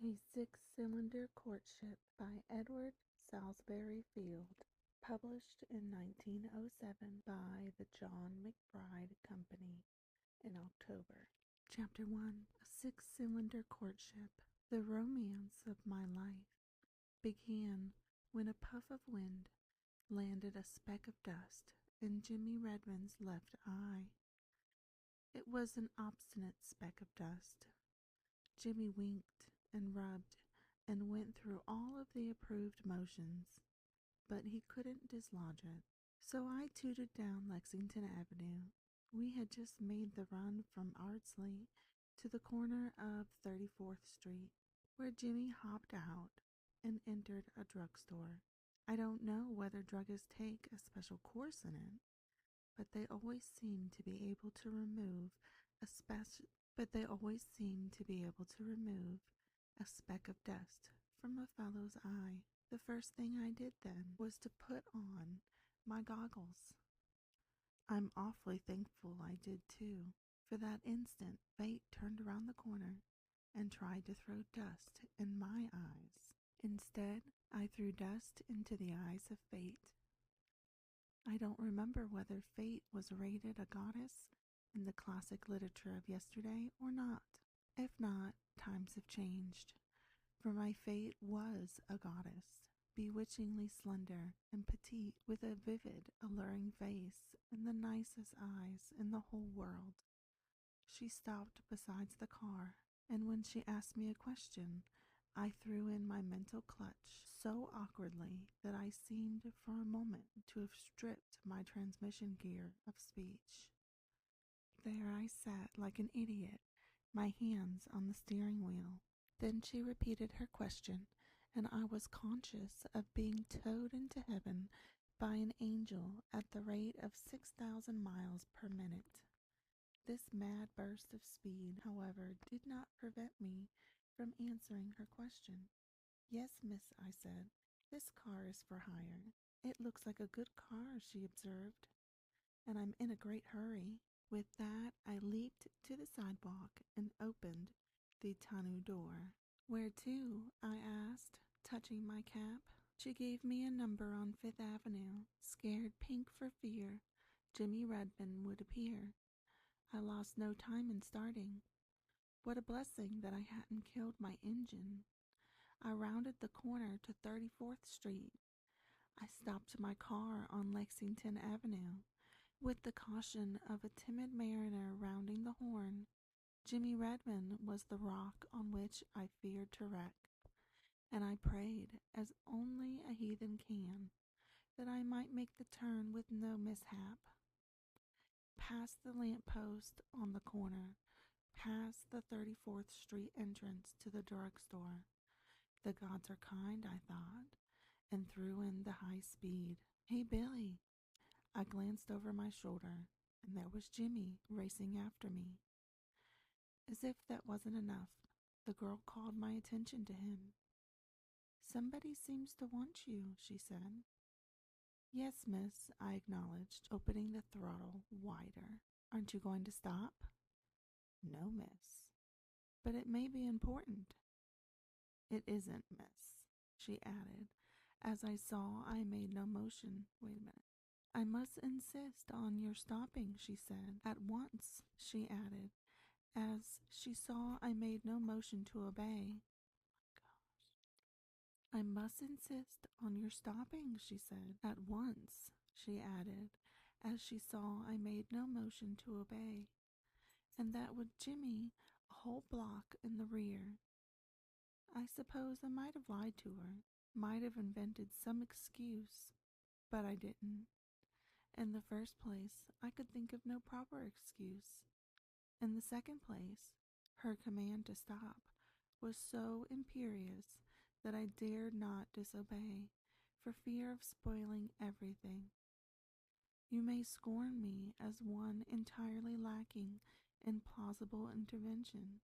A Six Cylinder Courtship by Edward Salisbury Field, published in 1907 by the John McBride Company in October. Chapter 1. A Six Cylinder Courtship. The romance of my life began when a puff of wind landed a speck of dust in Jimmy Redmond's left eye. It was an obstinate speck of dust. Jimmy winked and rubbed and went through all of the approved motions, but he couldn't dislodge it. So I tooted down Lexington Avenue. We had just made the run from Ardsley to the corner of 34th Street, where Jimmy hopped out and entered a drugstore. I don't know whether druggists take a special course in it, but they always seem to be able to remove a speck of dust from a fellow's eye. The first thing I did then was to put on my goggles. I'm awfully thankful I did too, for that instant fate turned around the corner and tried to throw dust in my eyes. Instead, I threw dust into the eyes of fate. I don't remember whether fate was rated a goddess in the classic literature of yesterday or not. If not, times have changed, for my fate was a goddess, bewitchingly slender and petite, with a vivid, alluring face and the nicest eyes in the whole world. She stopped beside the car, and when she asked me a question, I threw in my mental clutch so awkwardly that I seemed for a moment to have stripped my transmission gear of speech. There I sat like an idiot, my hands on the steering wheel. Then she repeated her question, and I was conscious of being towed into heaven by an angel at the rate of 6,000 miles per minute. This mad burst of speed, however, did not prevent me from answering her question. "Yes, miss," I said. "This car is for hire." "It looks like a good car," she observed, "and I'm in a great hurry." With that, I leaped to the sidewalk and opened the tonneau door. "Where to?" I asked, touching my cap. She gave me a number on Fifth Avenue, scared pink for fear Jimmy Redmond would appear. I lost no time in starting. What a blessing that I hadn't killed my engine. I rounded the corner to 34th Street. I stopped my car on Lexington Avenue, with the caution of a timid mariner rounding the horn. Jimmy Redmond was the rock on which I feared to wreck, and I prayed, as only a heathen can, that I might make the turn with no mishap. Past the lamp-post on the corner, past the 34th Street entrance to the drugstore. The gods are kind, I thought, and threw in the high speed. "Hey, Billy!" I glanced over my shoulder, and there was Jimmy racing after me. As if that wasn't enough, the girl called my attention to him. "Somebody seems to want you," she said. "Yes, miss," I acknowledged, opening the throttle wider. "Aren't you going to stop?" "No, miss." "But it may be important." "It isn't, miss," she added, as I saw I made no motion. Wait a minute. "I must insist on your stopping," she said. "At once," she added, as she saw I made no motion to obey. "I must insist on your stopping," she said. "At once," she added, as she saw I made no motion to obey. "And that with Jimmy a whole block in the rear." I suppose I might have lied to her, might have invented some excuse, but I didn't. In the first place, I could think of no proper excuse. In the second place, her command to stop was so imperious that I dared not disobey, for fear of spoiling everything. You may scorn me as one entirely lacking in plausible invention.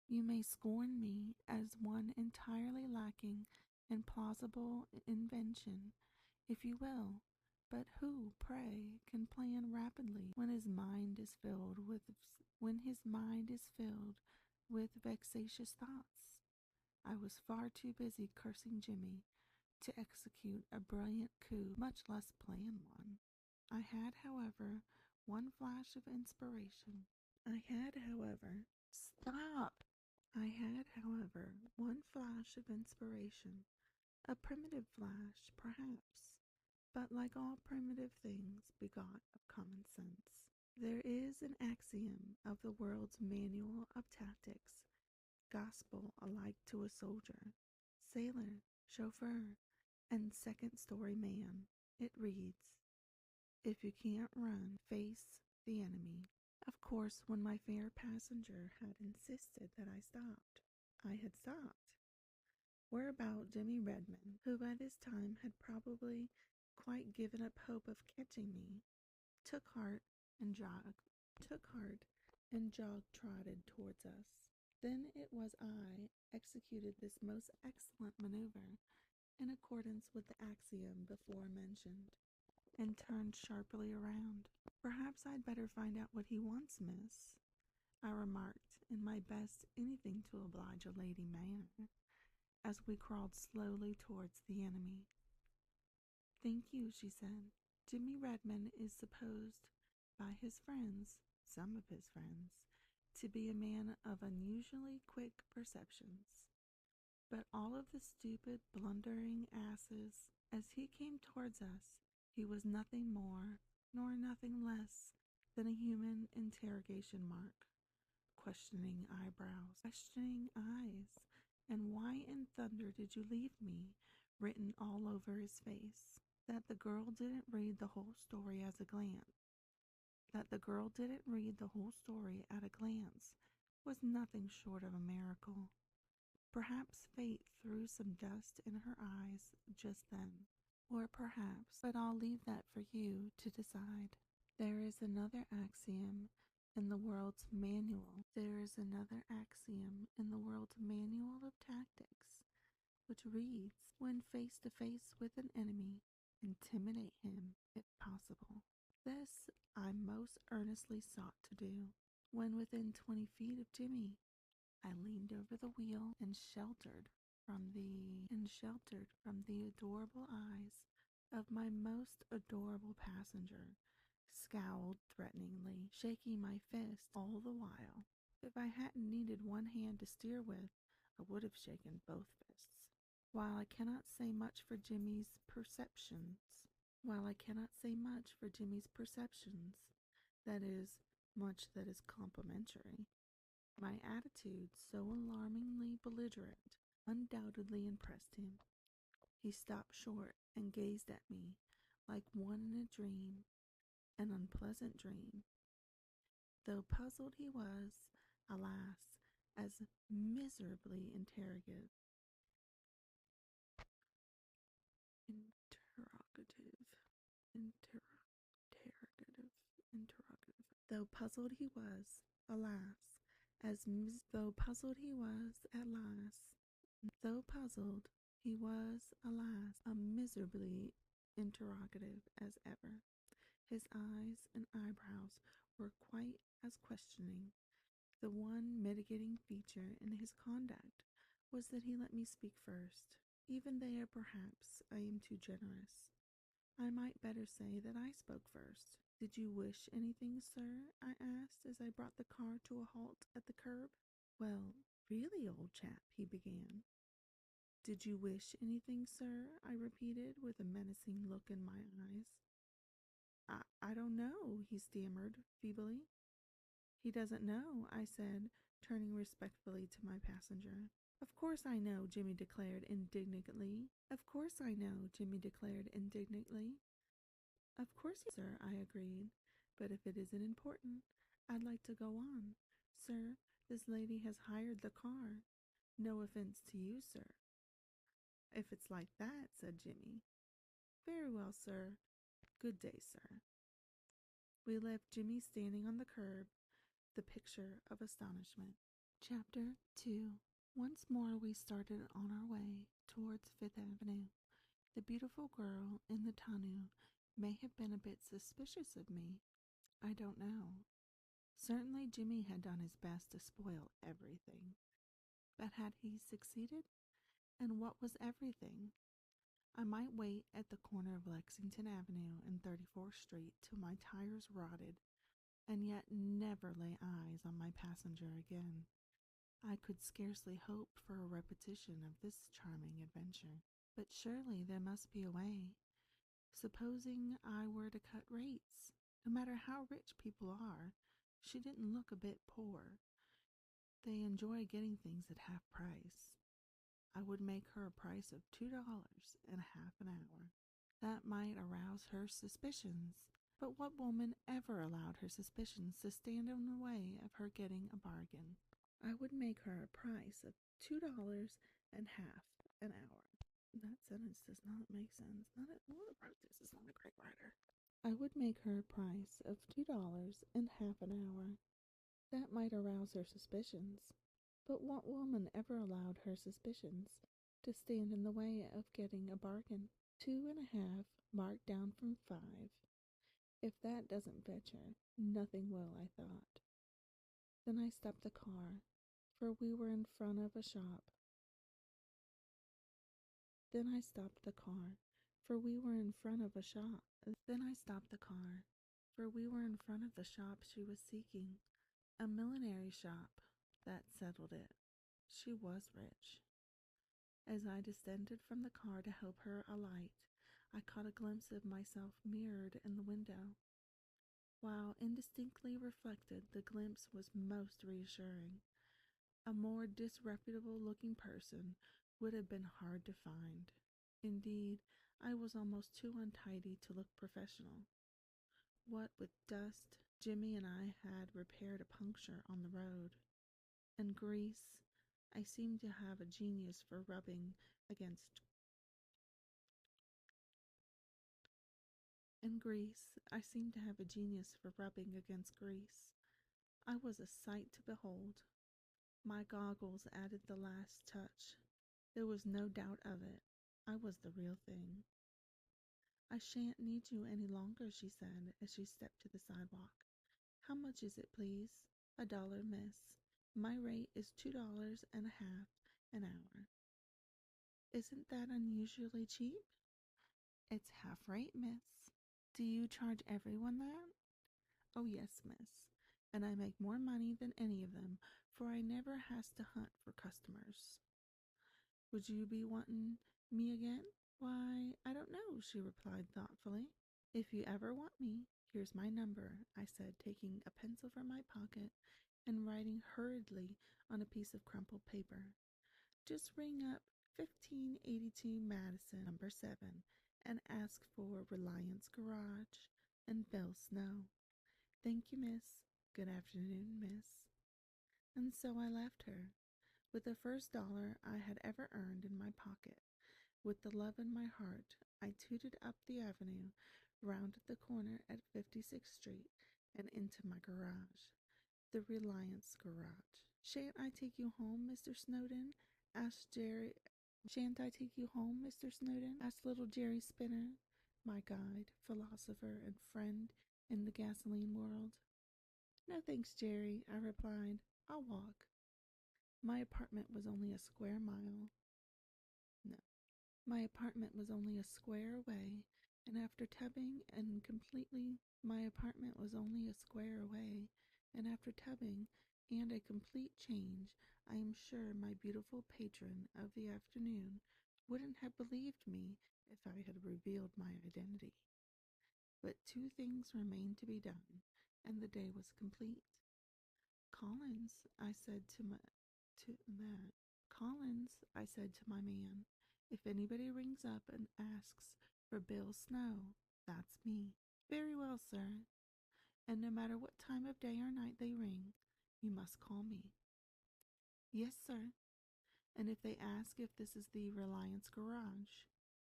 You may scorn me as one entirely lacking in plausible invention, if you will. But who, pray, can plan rapidly when his mind is filled with with vexatious thoughts. I was far too busy cursing Jimmy to execute a brilliant coup, much less plan one. I had, however, one flash of inspiration. Stop! I had, however, one flash of inspiration. A primitive flash, perhaps, but like all primitive things begot of common sense. There is an axiom of the world's manual of tactics, gospel alike to a soldier, sailor, chauffeur, and second-story man. It reads, if you can't run, face the enemy. Of course, when my fair passenger had insisted that I stopped, I had stopped. Whereabout Jimmy Redmond, who by this time had probably quite given up hope of catching me, took heart and jog-trotted towards us. Then it was I executed this most excellent maneuver in accordance with the axiom before mentioned, and turned sharply around. Perhaps I'd better find out what he wants, miss, I remarked in my best anything to oblige a lady manner, as we crawled slowly towards the enemy. Thank you, she said. Jimmy Redmond is supposed by his friends, some of his friends, to be a man of unusually quick perceptions. But all of the stupid, blundering asses, as he came towards us, he was nothing more nor nothing less than a human interrogation mark, questioning eyebrows, questioning eyes, and why in thunder did you leave me, written all over his face. That the girl didn't read the whole story at a glance. Was nothing short of a miracle. Perhaps fate threw some dust in her eyes just then, or perhaps, but I'll leave that for you to decide. There is another axiom in the world's manual of tactics, which reads, when face to face with an enemy, intimidate him if possible. This I most earnestly sought to do. When within 20 feet of Jimmy, I leaned over the wheel and sheltered from the adorable eyes of my most adorable passenger, scowled threateningly, shaking my fist all the while. If I hadn't needed one hand to steer with, I would have shaken both fists. While I cannot say much for Jimmy's perceptions, that is, much that is complimentary, my attitude, so alarmingly belligerent, undoubtedly impressed him. He stopped short and gazed at me like one in a dream, an unpleasant dream. Though puzzled he was, alas, as miserably interrogative. Though puzzled he was, alas, miserably interrogative as ever. His eyes and eyebrows were quite as questioning. The one mitigating feature in his conduct was that he let me speak first. Even there, perhaps, I am too generous. I might better say that I spoke first. Did you wish anything, sir? I asked as I brought the car to a halt at the curb. Well, really, old chap, he began. Did you wish anything, sir? I repeated with a menacing look in my eyes. I don't know, he stammered feebly. He doesn't know, I said, turning respectfully to my passenger. Of course I know, Jimmy declared indignantly. Of course, sir, I agreed. But if it isn't important, I'd like to go on. Sir, this lady has hired the car. No offense to you, sir. If it's like that, said Jimmy. Very well, sir. Good day, sir. We left Jimmy standing on the curb, the picture of astonishment. Chapter 2. Once more we started on our way towards Fifth Avenue. The beautiful girl in the tonneau may have been a bit suspicious of me. I don't know. Certainly Jimmy had done his best to spoil everything. But had he succeeded? And what was everything? I might wait at the corner of Lexington Avenue and 34th Street till my tires rotted, and yet never lay eyes on my passenger again. I could scarcely hope for a repetition of this charming adventure. But surely there must be a way. Supposing I were to cut rates? No matter how rich people are, she didn't look a bit poor. They enjoy getting things at half price. I would make her a price of $2 and a half an hour. That might arouse her suspicions. But what woman ever allowed her suspicions to stand in the way of her getting a bargain? I would make her a price of $2 and a half an hour. That sentence does not make sense. Whoever wrote this is not a great writer. I would make her a price of $2 and a half an hour. That might arouse her suspicions. But what woman ever allowed her suspicions to stand in the way of getting a bargain? 2.5 marked down from 5. If that doesn't fetch her, nothing will, I thought. Then I stopped the car, for we were in front of a shop. Then I stopped the car, for we were in front of the shop she was seeking. A millinery shop. That settled it. She was rich. As I descended from the car to help her alight, I caught a glimpse of myself mirrored in the window. While indistinctly reflected, the glimpse was most reassuring. A more disreputable-looking person would have been hard to find. Indeed, I was almost too untidy to look professional. What with dust, Jimmy and I had repaired a puncture on the road. And grease, I seemed to have a genius for rubbing against grease. I was a sight to behold. My goggles added the last touch. There was no doubt of it. I was the real thing. I shan't need you any longer, she said, as she stepped to the sidewalk. How much is it, please? $1, miss. My rate is $2.50 an hour. Isn't that unusually cheap? It's half rate, miss. Do you charge everyone that? Oh, yes, miss. And I make more money than any of them, for I never has to hunt for customers. Would you be wanting me again? Why, I don't know, she replied thoughtfully. If you ever want me, here's my number, I said, taking a pencil from my pocket and writing hurriedly on a piece of crumpled paper. Just ring up 1582 Madison, number 7, and ask for Reliance Garage and Bill Snow. Thank you, miss. Good afternoon, miss. And so I left her, with the first dollar I had ever earned in my pocket. With the love in my heart, I tooted up the avenue, rounded the corner at 56th Street, and into my garage, the Reliance Garage. Shan't I take you home, Mr. Snowden? Asked Jerry. Shan't I take you home, Mr. Snowden? Asked little Jerry Spinner, my guide, philosopher, and friend in the gasoline world. No thanks, Jerry, I replied. I'll walk. My apartment was only a square away, and after tubbing and a complete change, I am sure my beautiful patron of the afternoon wouldn't have believed me if I had revealed my identity. But 2 things remained to be done, and the day was complete. Collins, I said to my man, if anybody rings up and asks for Bill Snow, that's me. Very well, sir. And no matter what time of day or night they ring, you must call me. Yes, sir. And if they ask if this is the Reliance Garage,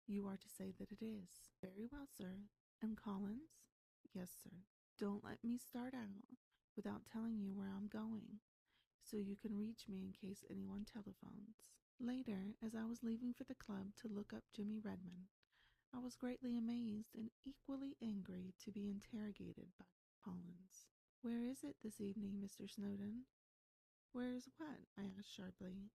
you are to say that it is. Very well, sir. And Collins? Yes, sir. Don't let me start out without telling you where I'm going, so you can reach me in case anyone telephones. Later, as I was leaving for the club to look up Jimmy Redmond, I was greatly amazed and equally angry to be interrogated by Collins. Where is it this evening, Mr. Snowdon? Where is what? I asked sharply.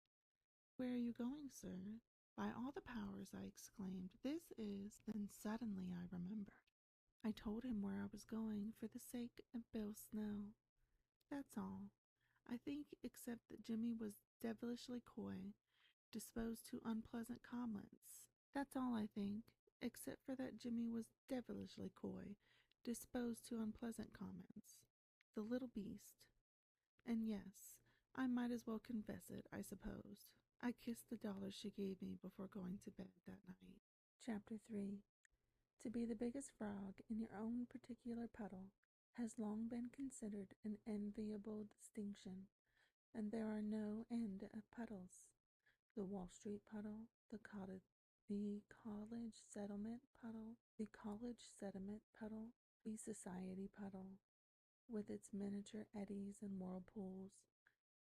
Where are you going, sir? By all the powers, I exclaimed, this is— Then suddenly I remembered. I told him where I was going for the sake of Bill Snow. That's all. I think, except that Jimmy was devilishly coy, disposed to unpleasant comments. That's all I think, except for that Jimmy was devilishly coy, disposed to unpleasant comments. The little beast. And yes, I might as well confess it, I suppose. I kissed the dollar she gave me before going to bed that night. Chapter 3. To be the biggest frog in your own particular puddle has long been considered an enviable distinction, and there are no end of puddles. The Wall Street puddle, the college settlement puddle, the society puddle, with its miniature eddies and whirlpools,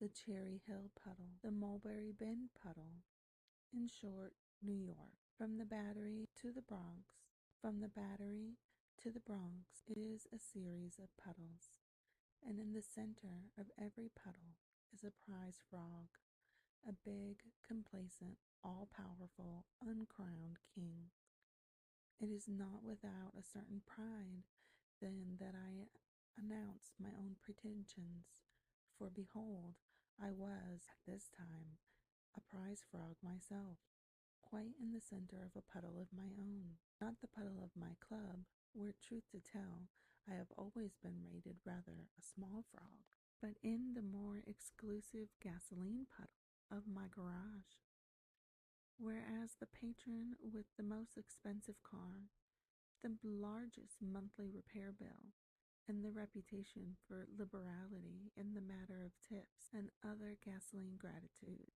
the Cherry Hill puddle, the Mulberry Bend puddle. In short, New York. From the Battery to the Bronx. From the Battery to the Bronx, it is a series of puddles, and in the center of every puddle is a prize frog, a big, complacent, all-powerful, uncrowned king. It is not without a certain pride, then, that I announce my own pretensions, for behold, I was, at this time, a prize frog myself, quite in the center of a puddle of my own, not the puddle of my club, where, truth to tell, I have always been rated rather a small frog, but in the more exclusive gasoline puddle of my garage. Whereas the patron with the most expensive car, the largest monthly repair bill, and the reputation for liberality in the matter of tips and other gasoline gratuities.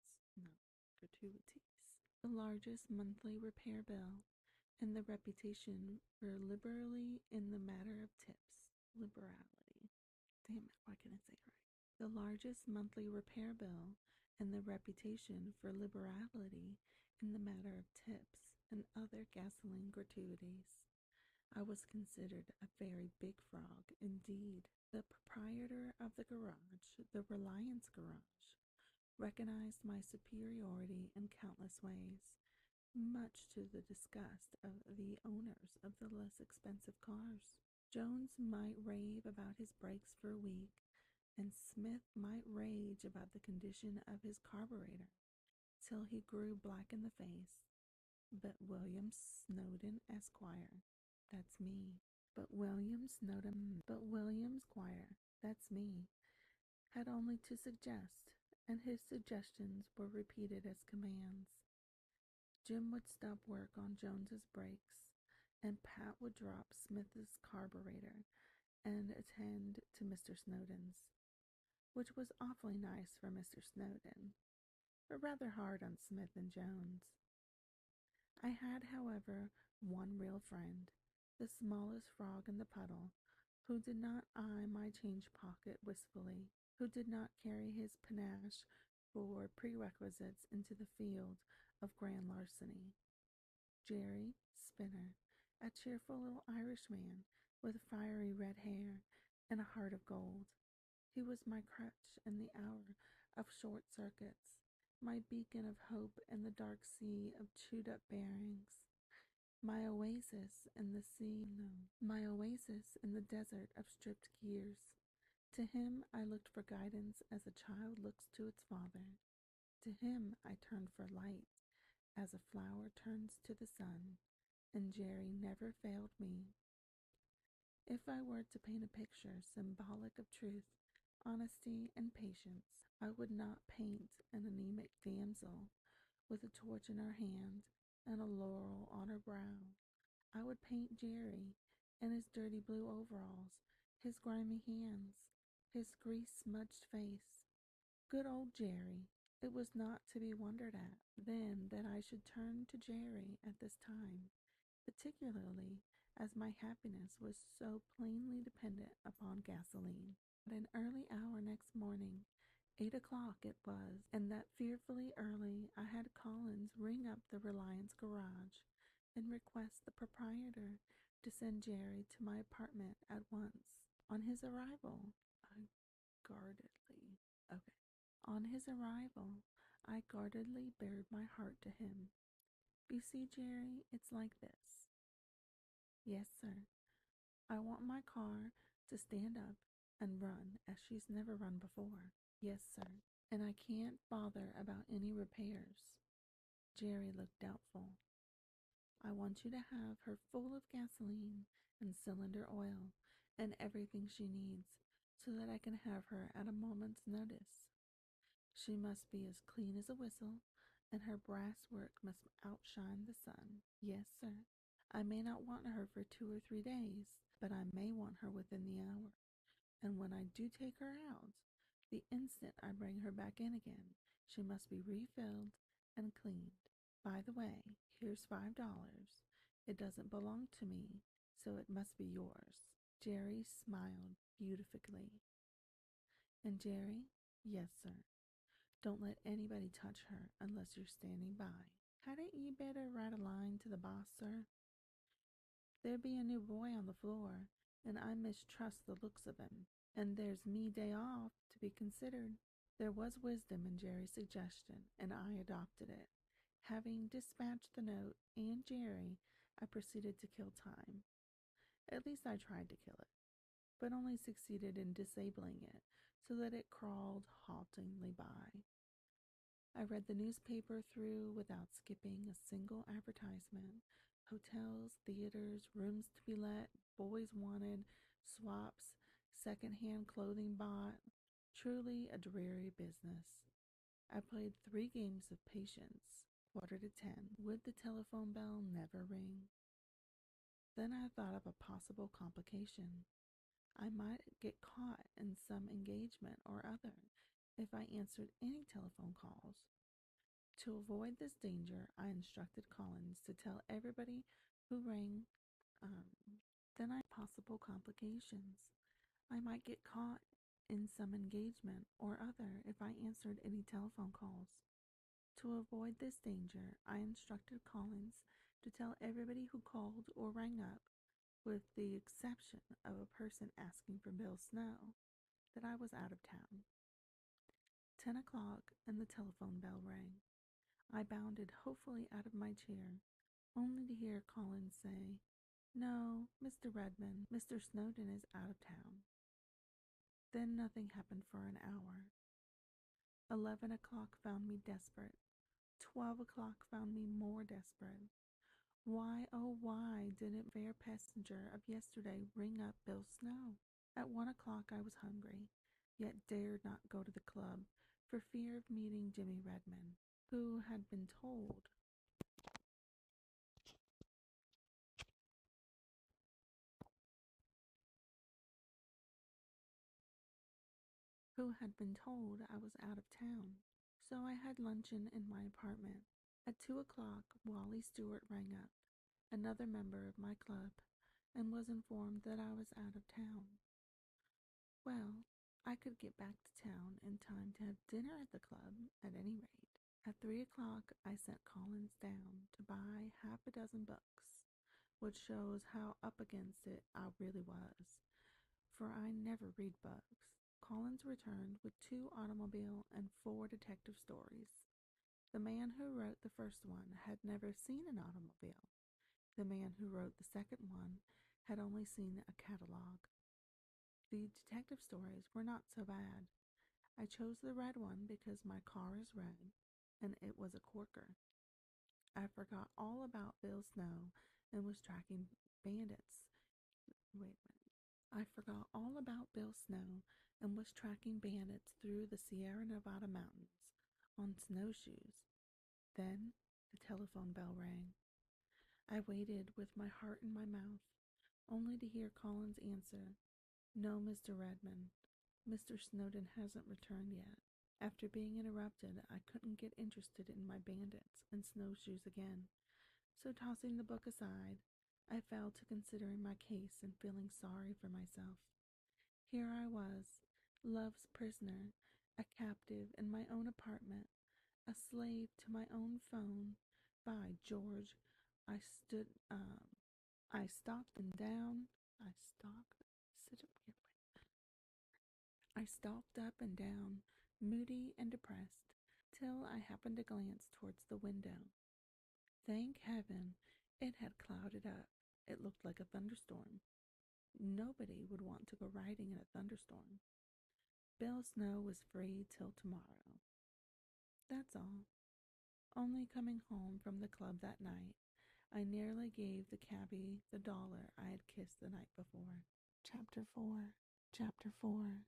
The largest monthly repair bill, and the reputation for liberality in the matter of tips. Liberality. Damn it, why can't I say it right? The largest monthly repair bill, and the reputation for liberality in the matter of tips and other gasoline gratuities. I was considered a very big frog indeed. The proprietor of the garage, the Reliance Garage, recognized my superiority in countless ways, much to the disgust of the owners of the less expensive cars. Jones might rave about his brakes for a week, and Smith might rage about the condition of his carburetor, till he grew black in the face. But William Snowdon, Esquire, that's me. But William Squire, that's me, had only to suggest, and his suggestions were repeated as commands. Jim would stop work on Jones's brakes, and Pat would drop Smith's carburetor and attend to Mr. Snowdon's, which was awfully nice for Mr. Snowdon, but rather hard on Smith and Jones. I had, however, one real friend, the smallest frog in the puddle, who did not eye my change pocket wistfully, who did not carry his panache for prerequisites into the field of grand larceny. Jerry Spinner, a cheerful little Irishman with fiery red hair and a heart of gold. He was my crutch in the hour of short circuits, my beacon of hope in the dark sea of chewed-up bearings, my oasis in the desert of stripped gears. To him I looked for guidance as a child looks to its father. To him I turned for light, as a flower turns to the sun, and Jerry never failed me. If I were to paint a picture symbolic of truth, honesty, and patience, I would not paint an anemic damsel with a torch in her hand and a laurel on her brow. I would paint Jerry in his dirty blue overalls, his grimy hands, his grease-smudged face. Good old Jerry! It was not to be wondered at, then, that I should turn to Jerry at this time, particularly as my happiness was so plainly dependent upon gasoline. At an early hour next morning, 8 o'clock it was, and that fearfully early, I had Collins ring up the Reliance Garage and request the proprietor to send Jerry to my apartment at once. On his arrival, guardedly. Okay. On his arrival, I guardedly bared my heart to him. You see, Jerry, it's like this. Yes, sir. I want my car to stand up and run as she's never run before. Yes, sir. And I can't bother about any repairs. Jerry looked doubtful. I want you to have her full of gasoline and cylinder oil and everything she needs so that I can have her at a moment's notice. She must be as clean as a whistle, and her brass work must outshine the sun. Yes, sir. I may not want her for 2 or 3 days, but I may want her within the hour. And when I do take her out, the instant I bring her back in again, she must be refilled and cleaned. By the way, here's $5. It doesn't belong to me, so it must be yours. Jerry smiled beautifully. And Jerry? Yes, sir. Don't let anybody touch her unless you're standing by. Hadn't you better write a line to the boss, sir? There be a new boy on the floor, and I mistrust the looks of him. And there's me day off to be considered. There was wisdom in Jerry's suggestion, and I adopted it. Having dispatched the note and Jerry, I proceeded to kill time. At least I tried to kill it, but only succeeded in disabling it so that it crawled haltingly by. I read the newspaper through without skipping a single advertisement. Hotels, theaters, rooms to be let, boys wanted, swaps, second-hand clothing bought. Truly a dreary business. I played 3 games of patience. 9:45. Would the telephone bell never ring? Then I thought of a possible complication. I might get caught in some engagement or other if I answered any telephone calls. To avoid this danger, I instructed Collins to tell everybody who rang. Then I possible complications. I might get caught in some engagement or other if I answered any telephone calls. To avoid this danger, I instructed Collins to tell everybody who called or rang up, with the exception of a person asking for Bill Snow, that I was out of town. 10 o'clock, and the telephone bell rang. I bounded hopefully out of my chair, only to hear Collins say, "No, Mr. Redmond, Mr. Snowden is out of town." Then nothing happened for an hour. 11 o'clock found me desperate. 12 o'clock found me more desperate. Why, oh why, didn't fair passenger of yesterday ring up Bill Snow? At 1 o'clock I was hungry, yet dared not go to the club for fear of meeting Jimmy Redmond, who had been told I was out of town. So I had luncheon in my apartment. At 2 o'clock, Wally Stewart rang up, another member of my club, and was informed that I was out of town. Well, I could get back to town in time to have dinner at the club, at any rate. At 3 o'clock, I sent Collins down to buy half a dozen books, which shows how up against it I really was, for I never read books. Collins returned with 2 automobile and 4 detective stories. The man who wrote the first one had never seen an automobile. The man who wrote the second one had only seen a catalog. The detective stories were not so bad. I chose the red one because my car is red, and it was a corker. I forgot all about Bill Snow and was tracking bandits. Wait a minute. I forgot all about Bill Snow and was tracking bandits through the Sierra Nevada mountains on snowshoes. Then the telephone bell rang. I waited with my heart in my mouth, only to hear Collins answer, "No, Mr. Redmond. Mr. Snowden hasn't returned yet." After being interrupted, I couldn't get interested in my bandits and snowshoes again, so tossing the book aside, I fell to considering my case and feeling sorry for myself. Here I was, love's prisoner, a captive in my own apartment, a slave to my own phone. By George, I stood, I stopped and down, I stalked, sit up here. I stalked up and down, moody and depressed, till I happened to glance towards the window. Thank heaven, it had clouded up. It looked like a thunderstorm. Nobody would want to go riding in a thunderstorm. Bill Snow was free till tomorrow. That's all. Only coming home from the club that night, I nearly gave the cabbie the $1 I had kissed the night before. Chapter 4. Chapter 4.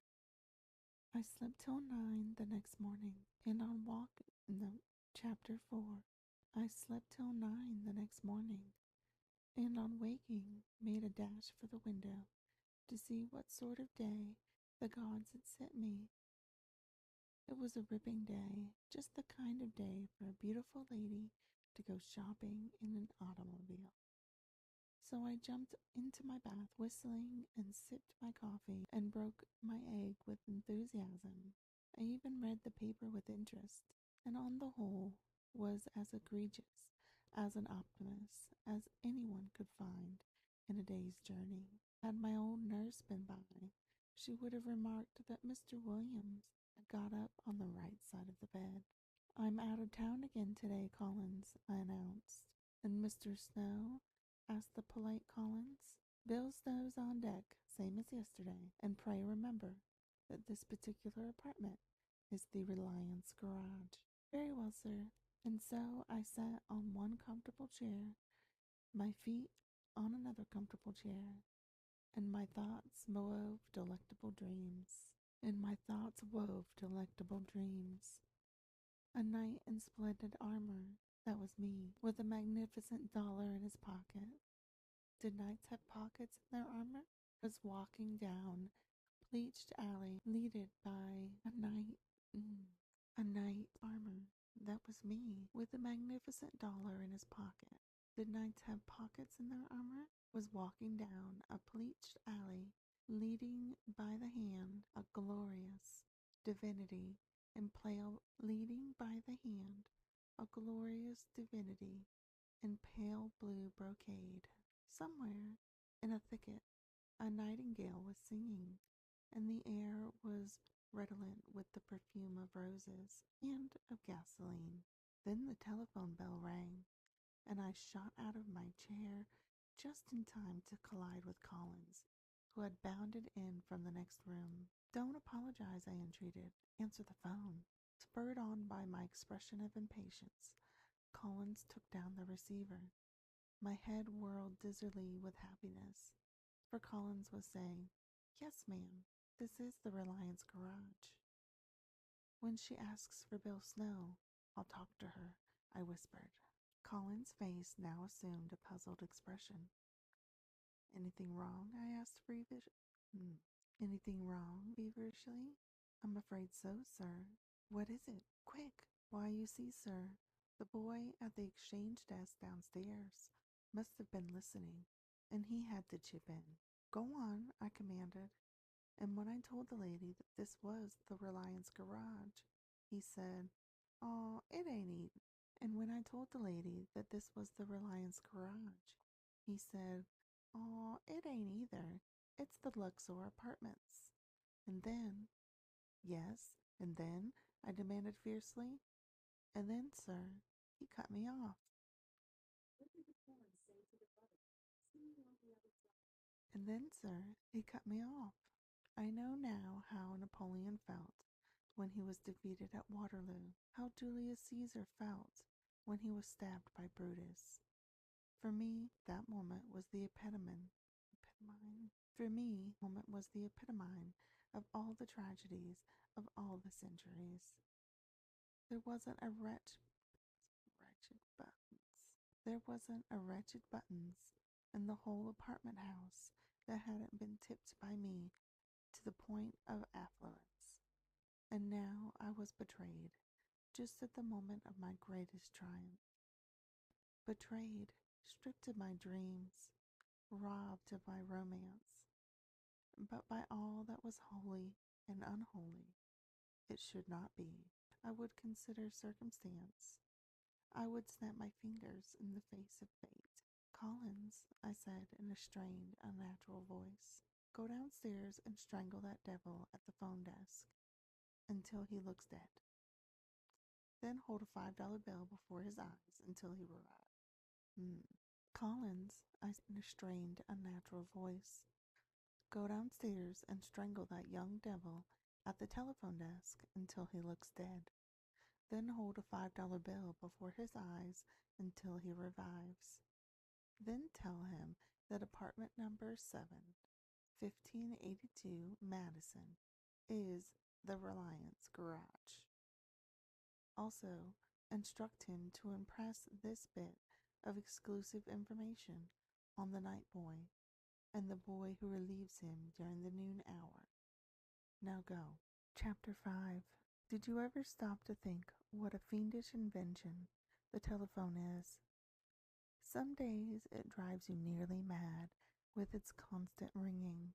I slept till 9 the next morning, and on Chapter 4. I slept till 9 the next morning, and on waking made a dash for the window to see what sort of day the gods had sent me. It was a ripping day, just the kind of day for a beautiful lady to go shopping in an automobile. So I jumped into my bath whistling and sipped my coffee and broke my egg with enthusiasm. I even read the paper with interest, and on the whole was as egregious as an optimist as anyone could find in a day's journey. Had my old nurse been by, she would have remarked that Mr. Williams had got up on the right side of the bed. "I'm out of town again today, Collins," I announced. "And Mr. Snow?" asked the polite Collins. "Bill Snow's on deck, same as yesterday, and pray remember that this particular apartment is the Reliance garage." "Very well, sir." And so I sat on one comfortable chair, my feet on another comfortable chair, and my thoughts wove delectable dreams. A knight in splendid armor, that was me, with a magnificent $1 in his pocket. Did knights have pockets in their armor? Was walking down a pleached alley, leaded by a knight armor. That was me, with a magnificent $1 in his pocket. Did knights have pockets in their armor? Was walking down a pleached alley, leading by the hand a glorious divinity in pale blue brocade. Somewhere in a thicket a nightingale was singing, and the air was redolent with the perfume of roses and of gasoline. Then the telephone bell rang, and I shot out of my chair just in time to collide with Collins, who had bounded in from the next room. "Don't apologize," I entreated. "Answer the phone." Spurred on by my expression of impatience, Collins took down the receiver. My head whirled dizzily with happiness, for Collins was saying, "Yes, ma'am, this is the Reliance garage." "When she asks for Bill Snow, I'll talk to her," I whispered. Collins' face now assumed a puzzled expression. "Anything wrong?" I asked Anything wrong? Feverishly. "I'm afraid so, sir." "What is it? Quick!" "Why, you see, sir, the boy at the exchange desk downstairs must have been listening, and he had to chip in." "Go on," I commanded. "And when I told the lady that this was the Reliance garage, he said, 'Aw, it ain't eatin'.' And when I told the lady that this was the Reliance garage, he said, 'Aw, it ain't either. It's the Luxor apartments.' And then—" "Yes, and then?" I demanded fiercely. "And then, sir, he cut me off." "And then, sir, he cut me off." I know now how Napoleon felt when he was defeated at Waterloo, how Julius Caesar felt when he was stabbed by Brutus. For me, that moment was the epitome of all the tragedies of all the centuries. There wasn't a wretched buttons in the whole apartment house that hadn't been tipped by me to the point of affluence. And now I was betrayed, just at the moment of my greatest triumph. Betrayed, stripped of my dreams, robbed of my romance. But by all that was holy and unholy, it should not be. I would consider circumstance. I would snap my fingers in the face of fate. "Collins," I said in a strained, unnatural voice, Go downstairs and strangle that devil at the phone desk until he looks dead. Then hold a $5 bill before his eyes until he revives. Collins, I said in a strained, unnatural voice. Go downstairs and strangle that young devil at the telephone desk until he looks dead. Then hold a $5 bill before his eyes until he revives. Then tell him that apartment number 7, 1582 Madison, is the Reliance Garage. Also, instruct him to impress this bit of exclusive information on the night boy and the boy who relieves him during the noon hour. Now go. Chapter 5. Did you ever stop to think what a fiendish invention the telephone is? Some days it drives you nearly mad with its constant ringing.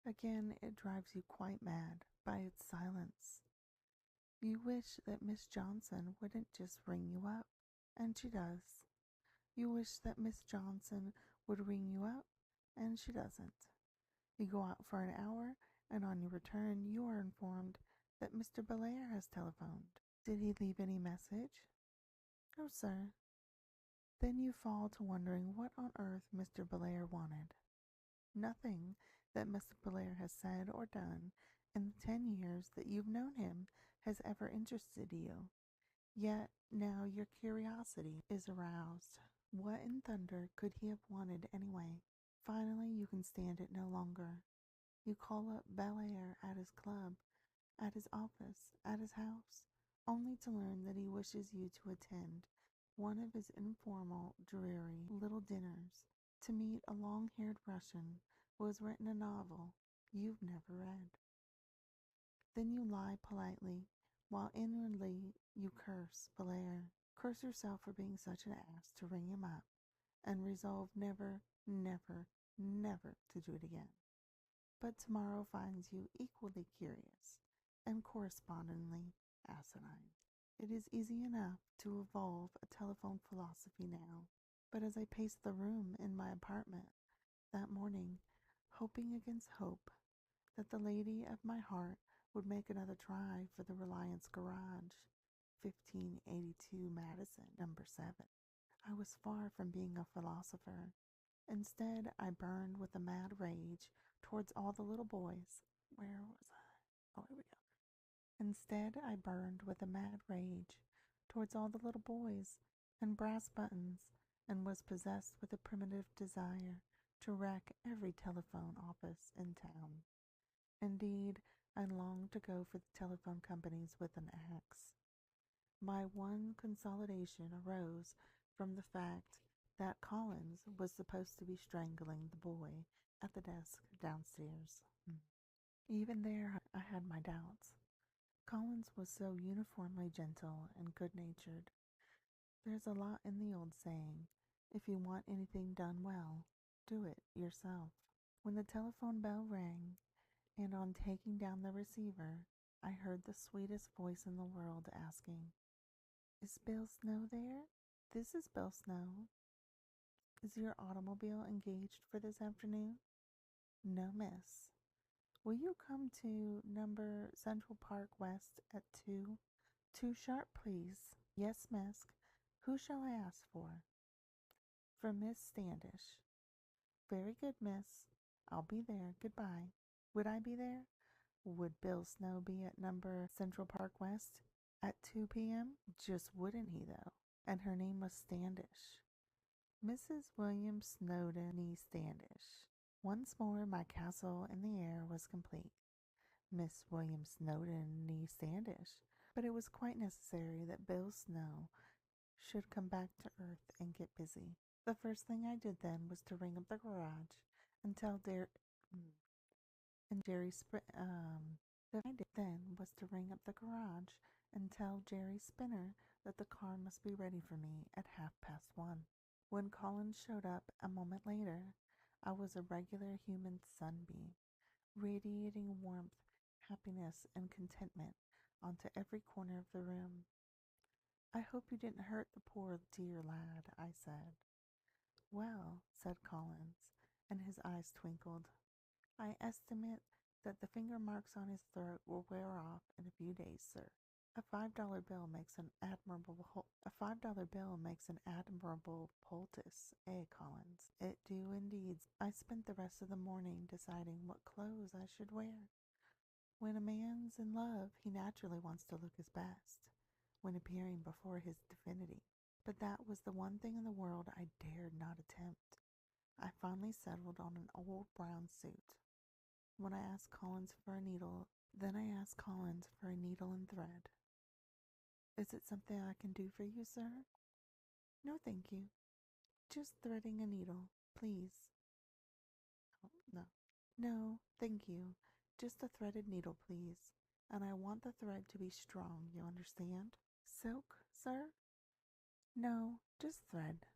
Again, it drives you quite mad by its silence. You wish that Miss Johnson wouldn't just ring you up, and she does. You wish that Miss Johnson would ring you up, and she doesn't. You go out for an hour, and on your return you are informed that Mr. Belair has telephoned. Did he leave any message? No, sir. Then you fall to wondering what on earth Mr. Belair wanted. Nothing that Mr. Belair has said or done in the 10 years that you've known him has ever interested you. Yet now your curiosity is aroused. What in thunder could he have wanted anyway? Finally, you can stand it no longer. You call up Belair at his club, at his office, at his house, only to learn that he wishes you to attend one of his informal, dreary little dinners, to meet a long-haired Russian who has written a novel you've never read. Then you lie politely, while inwardly you curse Belair. Curse yourself for being such an ass to ring him up, and resolve never, never, never to do it again. But tomorrow finds you equally curious, and correspondingly asinine. It is easy enough to evolve a telephone philosophy now, but as I paced the room in my apartment that morning, hoping against hope that the lady of my heart would make another try for the Reliance Garage, 1582 Madison, number 7, I was far from being a philosopher. Instead, I burned with a mad rage towards all the little boys. Where was I? Oh, here we go. Instead, I burned with a mad rage towards all the little boys and brass buttons, and was possessed with a primitive desire to wreck every telephone office in town. Indeed, I longed to go for the telephone companies with an axe. My one consolidation arose from the fact that Collins was supposed to be strangling the boy at the desk downstairs. Even there, I had my doubts. Collins was so uniformly gentle and good-natured. There's a lot in the old saying, if you want anything done well, do it yourself. When the telephone bell rang, and on taking down the receiver, I heard the sweetest voice in the world asking, "Is Bill Snow there? This is Bill Snow. Is your automobile engaged for this afternoon?" "No, miss." "Will you come to number Central Park West at 2? 2 sharp, please." "Yes, miss. Who shall I ask for?" "For Miss Standish." "Very good, miss. I'll be there. Goodbye." Would I be there? Would Bill Snow be at number Central Park West at 2 p.m.? Just wouldn't he, though? And her name was Standish. Mrs. William Snowden nee Standish. Once more my castle in the air was complete. Miss William Snowden nee Standish. But it was quite necessary that Bill Snow should come back to earth and get busy. The first thing I did then was to ring up the garage and tell Jerry Spinner that the car must be ready for me at 1:30. When Collins showed up a moment later, I was a regular human sunbeam, radiating warmth, happiness, and contentment onto every corner of the room. "I hope you didn't hurt the poor dear lad," I said. "Well," said Collins, and his eyes twinkled, I estimate that the finger marks on his throat will wear off in a few days, sir. A $5 bill makes an admirable poultice, Collins. It do indeed. I spent the rest of the morning deciding what clothes I should wear. When a man's in love, he naturally wants to look his best when appearing before his divinity. But that was the one thing in the world I dared not attempt. I finally settled on an old brown suit. Then I asked Collins for a needle and thread. Is it something I can do for you, sir? No, thank you. Just threading a needle, please. Oh, no. No, thank you. Just a threaded needle, please. And I want the thread to be strong, you understand? Silk, sir? No, just thread.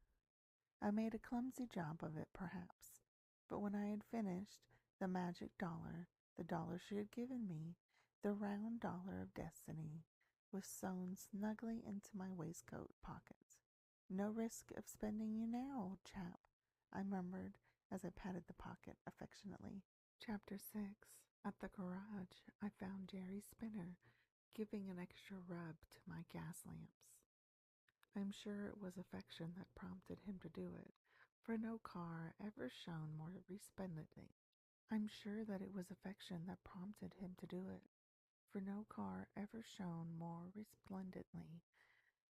I made a clumsy job of it, perhaps. But when I had finished, the magic dollar, the dollar she had given me, the round dollar of destiny, was sewn snugly into my waistcoat pocket. No risk of spending you now, old chap, I murmured as I patted the pocket affectionately. Chapter 6. At the garage, I found Jerry Spinner giving an extra rub to my gas lamps. I'm sure it was affection that prompted him to do it, for no car ever shone more resplendently.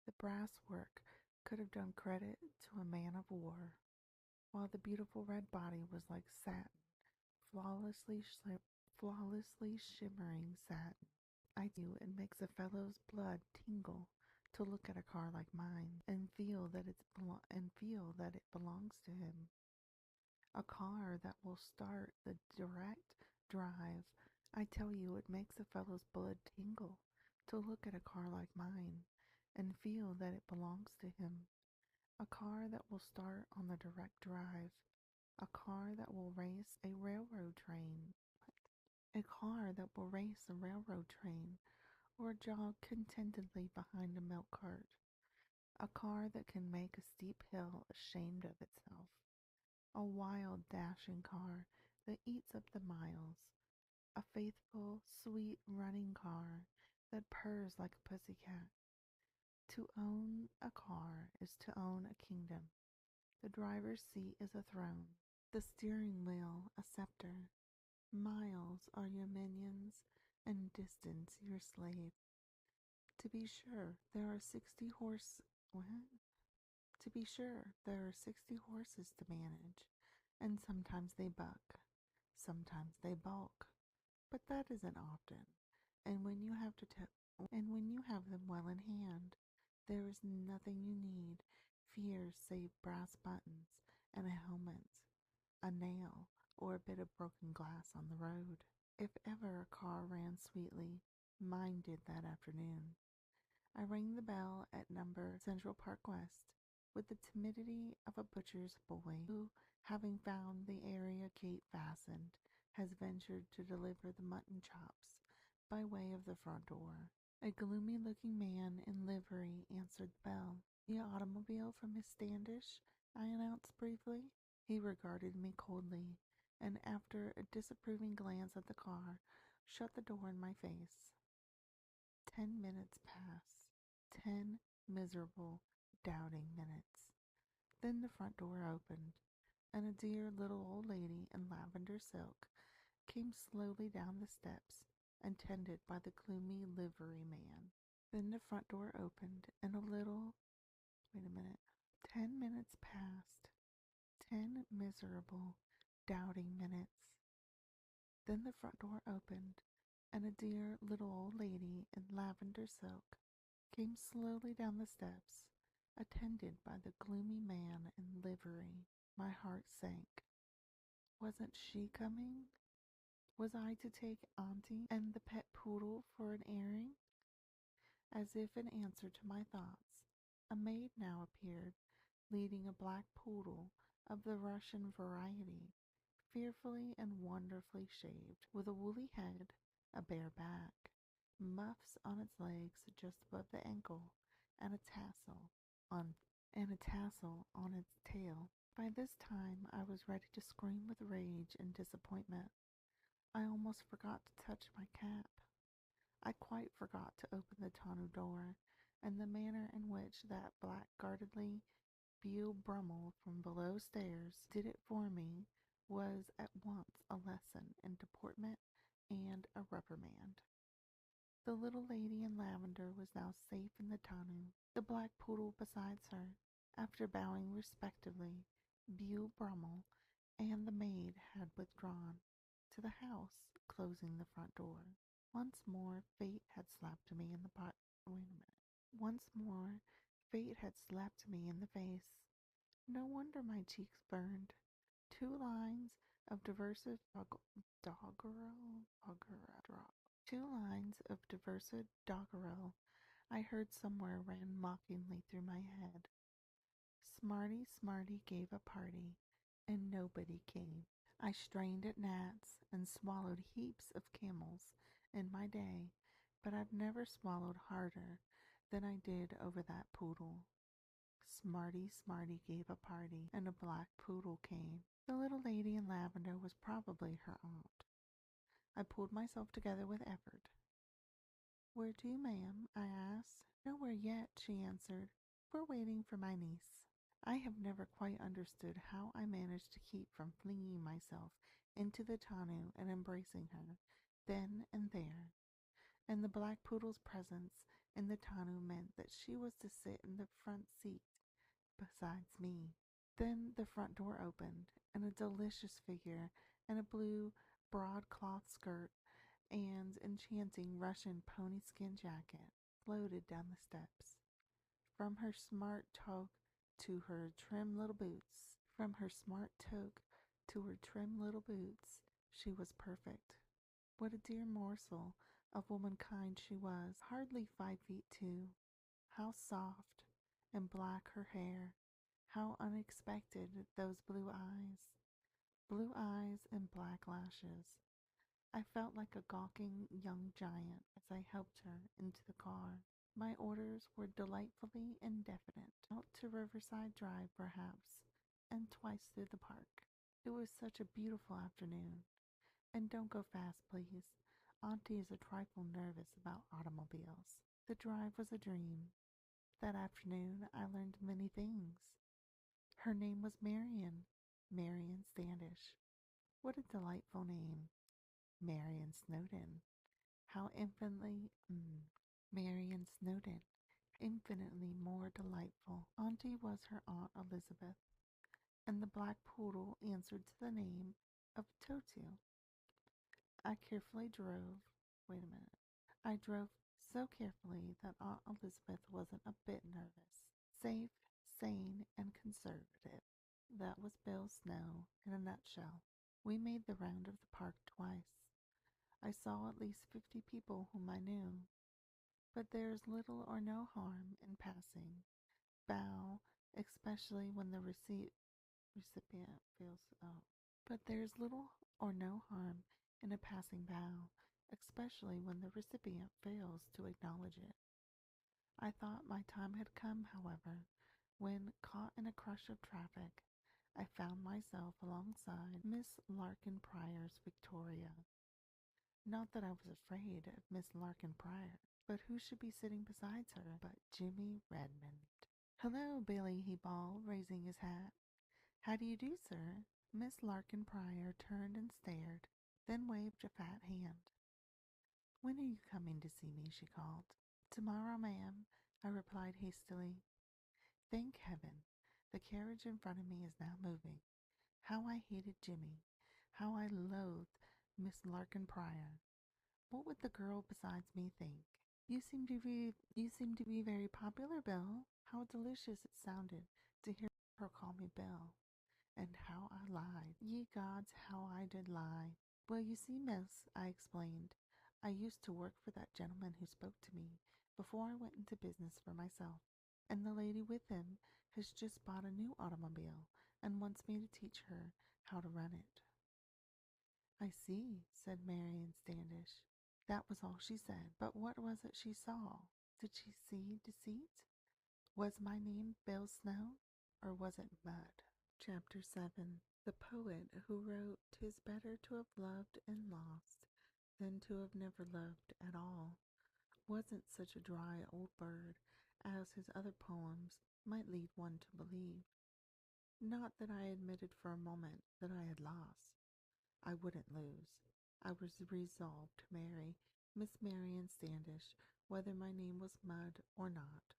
The brass work could have done credit to a man of war, while the beautiful red body was like satin, flawlessly shimmering satin. I tell you, it makes a fellow's blood tingle to look at a car like mine and feel that it belongs to him. A car that will start the direct drive. I tell you, it makes a fellow's blood tingle to look at a car like mine and feel that it belongs to him. A car that will start on the direct drive. A car that will race a railroad train. Or jog contentedly behind a milk cart. A car that can make a steep hill ashamed of itself. A wild, dashing car that eats up the miles. A faithful, sweet running car that purrs like a pussycat. To own a car is to own a kingdom. The driver's seat is a throne, the steering wheel a scepter. Miles are your minions, and distance your slave. To be sure, there are 60 horses to manage, and sometimes they buck, sometimes they balk, but that isn't often. And when you have them well in hand, there is nothing you need fear save brass buttons and a helmet, a nail, or a bit of broken glass on the road. If ever a car ran sweetly, mine did that afternoon. I rang the bell at number Central Park West with the timidity of a butcher's boy who, having found the area gate fastened, has ventured to deliver the mutton chops by way of the front door. A gloomy-looking man in livery answered the bell. The automobile from Miss Standish, I announced briefly. He regarded me coldly, and after a disapproving glance at the car, shut the door in my face. 10 minutes passed. 10 miserable, doubting minutes. Then the front door opened, and a dear little old lady in lavender silk came slowly down the steps, attended by the gloomy livery man. Then the front door opened, and 10 minutes passed. 10 miserable, doubting minutes. Then the front door opened, and a dear little old lady in lavender silk came slowly down the steps, attended by the gloomy man in livery. My heart sank. Wasn't she coming? Was I to take Auntie and the pet poodle for an airing? As if in answer to my thoughts, a maid now appeared, leading a black poodle of the Russian variety, fearfully and wonderfully shaved, with a woolly head, a bare back, muffs on its legs just above the ankle, and a tassel on its tail. By this time I was ready to scream with rage and disappointment. I almost forgot to touch my cap. I quite forgot to open the tonneau door, and the manner in which that blackguardly Beau Brummel from below stairs did it for me was at once a lesson in deportment and a reprimand. The little lady in lavender was now safe in the tonneau, the black poodle beside her. After bowing respectfully, Beau Brummel and the maid had withdrawn to the house, closing the front door. Once more, fate had slapped me in the Wait a minute. Once more, fate had slapped me in the face. No wonder my cheeks burned. 2 lines of derisive doggerel I heard somewhere ran mockingly through my head. Smarty Smarty gave a party, and nobody came. I strained at gnats and swallowed heaps of camels in my day, but I've never swallowed harder than I did over that poodle. Smarty Smarty gave a party, and a black poodle came. The little lady in lavender was probably her aunt. I pulled myself together with effort. "Where to, ma'am?" I asked. "Nowhere yet," she answered. "We're waiting for my niece." I have never quite understood how I managed to keep from flinging myself into the tonneau and embracing her, then and there. And the black poodle's presence in the tonneau meant that she was to sit in the front seat besides me. Then the front door opened, and a delicious figure in a blue broadcloth skirt and enchanting Russian pony skin jacket floated down the steps. From her smart toque to her trim little boots, she was perfect. What a dear morsel of womankind she was, hardly 5 feet 2. How soft and black her hair, how unexpected those blue eyes and black lashes. I felt like a gawking young giant as I helped her into the car. My orders were delightfully indefinite. Out to Riverside Drive, perhaps, and twice through the park. It was such a beautiful afternoon. And don't go fast, please. Auntie is a trifle nervous about automobiles. The drive was a dream. That afternoon I learned many things. Her name was Marion Standish. What a delightful name. Marion Snowdon. How Marion Snowdon. Infinitely more delightful. Auntie was her Aunt Elizabeth, and the black poodle answered to the name of Totu. I carefully drove. Wait a minute. I drove so carefully that Aunt Elizabeth wasn't a bit nervous. Safe, sane, and conservative. That was Bill Snow in a nutshell. We made the round of the park twice. I saw at least 50 people whom I knew. But there is little or no harm in passing. Bow, especially when the recipient feels But there is little or no harm in a passing bow, especially when the recipient fails to acknowledge it. I thought my time had come, however, when, caught in a crush of traffic, I found myself alongside Miss Larkin Pryor's Victoria. Not that I was afraid of Miss Larkin Pryor, but who should be sitting beside her but Jimmy Redmond? "Hello, Billy," he bawled, raising his hat. "How do you do, sir?" Miss Larkin Pryor turned and stared, then waved a fat hand. "When are you coming to see me?" she called. "Tomorrow, ma'am," I replied hastily. Thank heaven, the carriage in front of me is now moving. How I hated Jimmy. How I loathed Miss Larkin Pryor. What would the girl besides me think? You seem to be very popular, Bill." How delicious it sounded to hear her call me Bill. And how I lied. Ye gods, how I did lie. "Well, you see, miss," I explained, "I used to work for that gentleman who spoke to me before I went into business for myself, and the lady with him has just bought a new automobile and wants me to teach her how to run it." "I see," said Marion Standish. That was all she said. But what was it she saw? Did she see deceit? Was my name Bill Snow, or was it mud? Chapter 7. The poet who wrote, "'Tis better to have loved and lost than to have never loved at all," wasn't such a dry old bird as his other poems might lead one to believe. Not that I admitted for a moment that I had lost. I wouldn't lose. I was resolved to marry Miss Marian Standish, whether my name was Mud or not.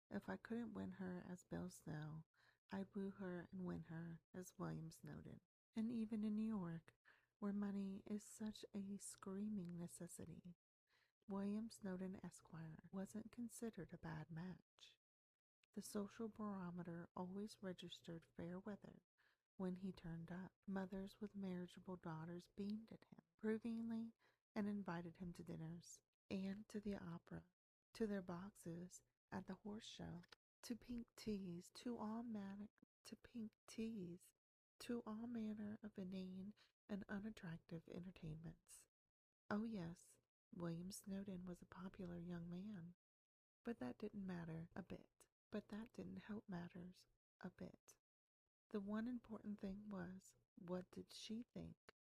If I couldn't win her as Bill Snow, I'd woo her and win her as William Snowden. And even in New York, where money is such a screaming necessity, William Snowden Esquire wasn't considered a bad match. The social barometer always registered fair weather when he turned up. Mothers with marriageable daughters beamed at him approvingly and invited him to dinners and to the opera, to their boxes at the horse show, to pink teas, to all manner of inane and unattractive entertainments. Oh yes, William Snowden was a popular young man, but that didn't matter a bit. But that didn't help matters a bit. The one important thing was, what did she think?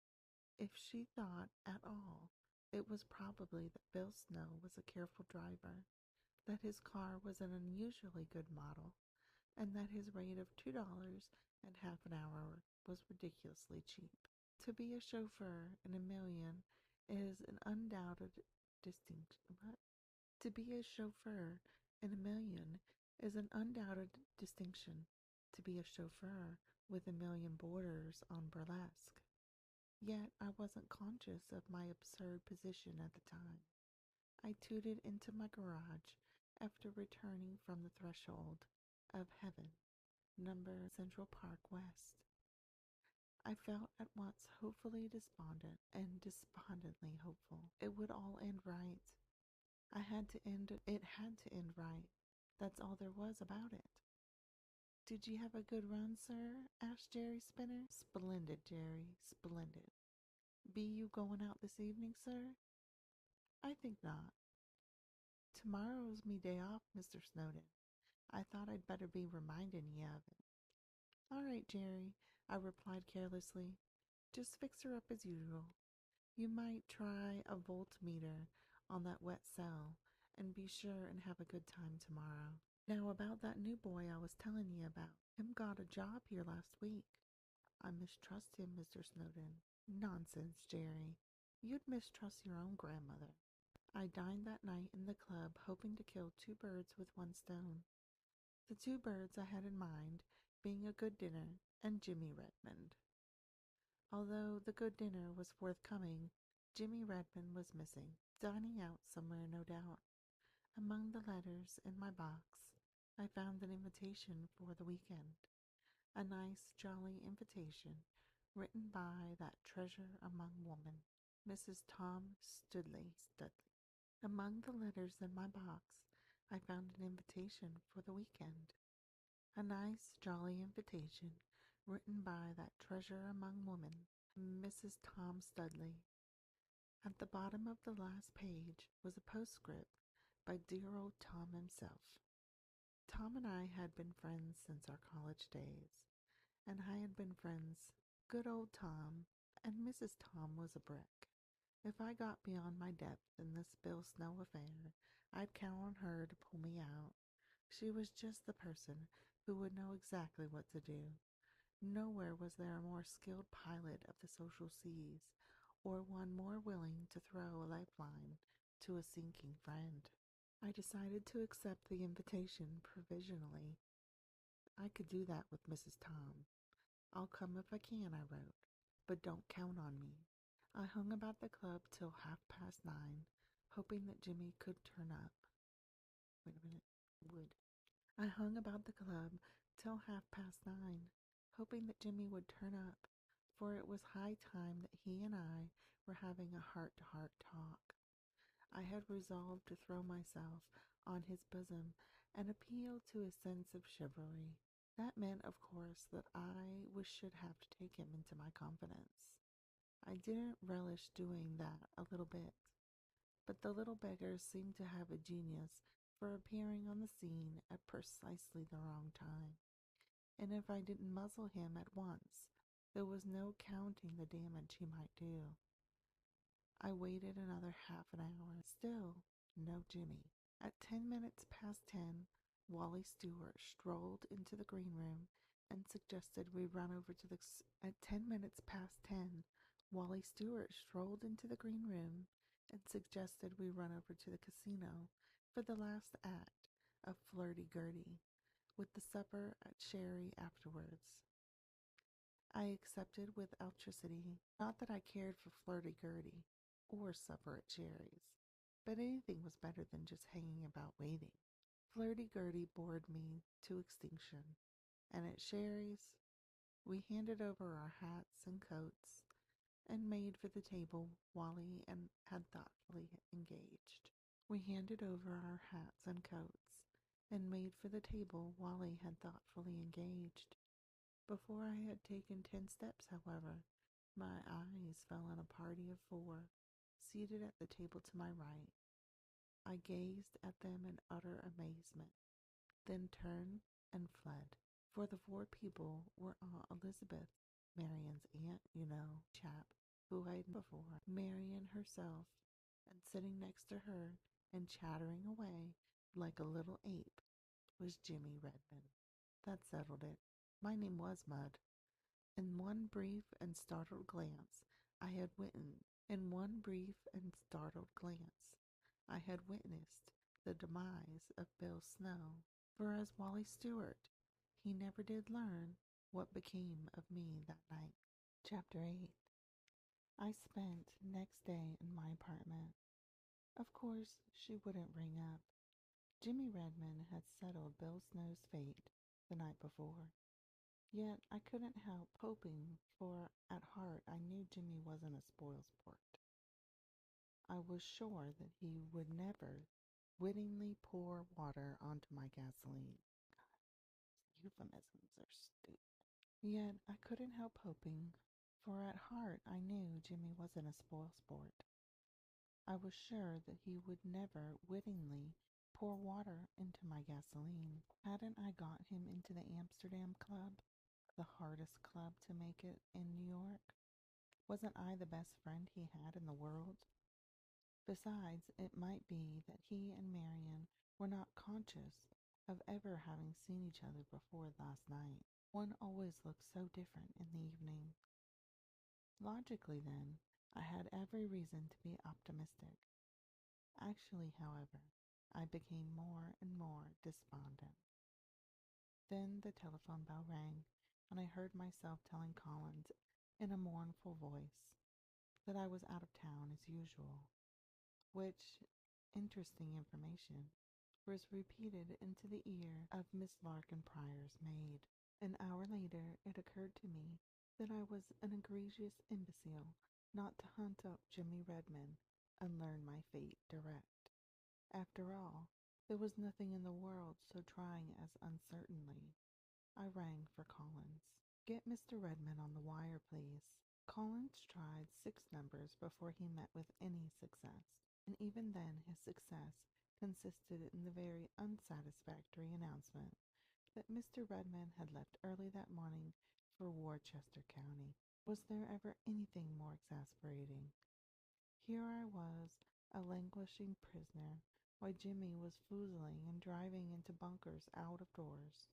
If she thought at all, it was probably that Bill Snow was a careful driver, that his car was an unusually good model, and that his rate of $2 and half an hour was ridiculously cheap. To be a chauffeur in a million is an undoubted distinction. To be a chauffeur in a million is an undoubted distinction. To be a chauffeur with a million boarders on burlesque. Yet I wasn't conscious of my absurd position at the time. I tooted into my garage after returning from the threshold of heaven, number Central Park West. I felt at once hopefully despondent and despondently hopeful. It would all end right. It had to end right. That's all there was about it. "Did you have a good run, sir?" asked Jerry Spinner. "Splendid, Jerry, splendid." "Be you going out this evening, sir?" "I think not. Tomorrow's me day off, Mr. Snowden. I thought I'd better be remindin' ye of it." "All right, Jerry," I replied carelessly. "Just fix her up as usual. You might try a voltmeter on that wet cell, and be sure and have a good time tomorrow. Now about that new boy I was telling ye about. Him got a job here last week." "I mistrust him, Mr. Snowden." "Nonsense, Jerry. You'd mistrust your own grandmother." I dined that night in the club, hoping to kill two birds with one stone. The two birds I had in mind being a good dinner and Jimmy Redmond. Although the good dinner was forthcoming, Jimmy Redmond was missing, dining out somewhere, no doubt. Among the letters in my box, I found an invitation for the weekend. A nice, jolly invitation written by that treasure among women, Mrs. Tom Studley. Among the letters in my box, I found an invitation for the weekend. A nice, jolly invitation written by that treasure among women, Mrs. Tom Studley. At the bottom of the last page was a postscript by dear old Tom himself. Tom and I had been friends since our college days, and I had been friends. Good old Tom and Mrs. Tom was a brick. If I got beyond my depth in this Bill Snow affair, I'd count on her to pull me out. She was just the person who would know exactly what to do. Nowhere was there a more skilled pilot of the social seas, or one more willing to throw a lifeline to a sinking friend. I decided to accept the invitation provisionally. I could do that with Mrs. Tom. "I'll come if I can," I wrote, "but don't count on me." I hung about the club till 9:30, hoping that Jimmy could turn up. I hung about the club till 9:30, hoping that Jimmy would turn up, for it was high time that he and I were having a heart-to-heart talk. I had resolved to throw myself on his bosom and appeal to his sense of chivalry. That meant, of course, that I should have to take him into my confidence. I didn't relish doing that a little bit, but the little beggar seemed to have a genius for appearing on the scene at precisely the wrong time. and if I didn't muzzle him at once, there was no counting the damage he might do. I waited another half an hour. Still no Jimmy. At 10 minutes past 10, Wally Stewart strolled into the green room and suggested we run over to the... At 10 minutes past 10, Wally Stewart strolled into the green room and suggested we run over to the casino for the last act of Flirty-Gurdy, with the supper at Sherry afterwards. I accepted with alacrity, not that I cared for Flirty-Gurdy or supper at Sherry's, but anything was better than just hanging about waiting. Flirty-Gurdy bored me to extinction, and at Sherry's we handed over our hats and coats and made for the table Wally had thoughtfully engaged. We handed over our hats and coats and made for the table Wally had thoughtfully engaged. Before I had taken 10 steps, however, my eyes fell on a party of 4, seated at the table to my right. I gazed at them in utter amazement, then turned and fled. For the 4 people were Aunt Elizabeth, Marian's aunt, chap, who I'd before, Marian herself, and sitting next to her and chattering away like a little ape was Jimmy Redmond. That settled it. My name was Mud. In one brief and startled glance, I had witnessed the demise of Bill Snow. For as Wally Stewart, he never did learn what became of me that night. Chapter 8. I spent next day in my apartment. Of course, she wouldn't ring up. Jimmy Redmond had settled Bill Snow's fate the night before. Yet I couldn't help hoping, for at heart I knew Jimmy wasn't a spoilsport. I was sure that he would never wittingly pour water onto my gasoline. God, euphemisms are stupid. Yet I couldn't help hoping, for at heart I knew Jimmy wasn't a spoilsport. I was sure that he would never wittingly pour water into my gasoline. Hadn't I got him into the Amsterdam Club, the hardest club to make it in New York? Wasn't I the best friend he had in the world? Besides, it might be that he and Marian were not conscious of ever having seen each other before last night. One always looks so different in the evening. Logically, then, I had every reason to be optimistic. Actually, however, I became more and more despondent. Then the telephone bell rang, and I heard myself telling Collins in a mournful voice that I was out of town as usual, which interesting information was repeated into the ear of Miss Larkin Pryor's maid. An hour later it occurred to me that I was an egregious imbecile not to hunt up Jimmy Redmond and learn my fate direct. After all, there was nothing in the world so trying as uncertainty. I rang for Collins. "Get Mr. Redmond on the wire, please." Collins tried 6 numbers before he met with any success, and even then his success consisted in the very unsatisfactory announcement that Mr. Redmond had left early that morning for Worcester County. Was there ever anything more exasperating? Here I was, a languishing prisoner, while Jimmy was foozling and driving into bunkers out of doors.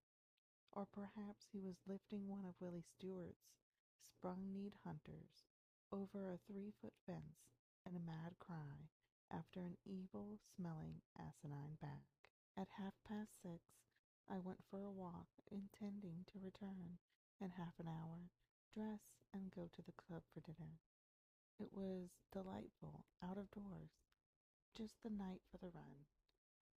Or perhaps he was lifting one of Willie Stewart's sprung-kneed hunters over a 3-foot fence in a mad cry after an evil-smelling asinine bag. At 6:30, I went for a walk, intending to return in half an hour, dress, and go to the club for dinner. It was delightful, out of doors, just the night for the run,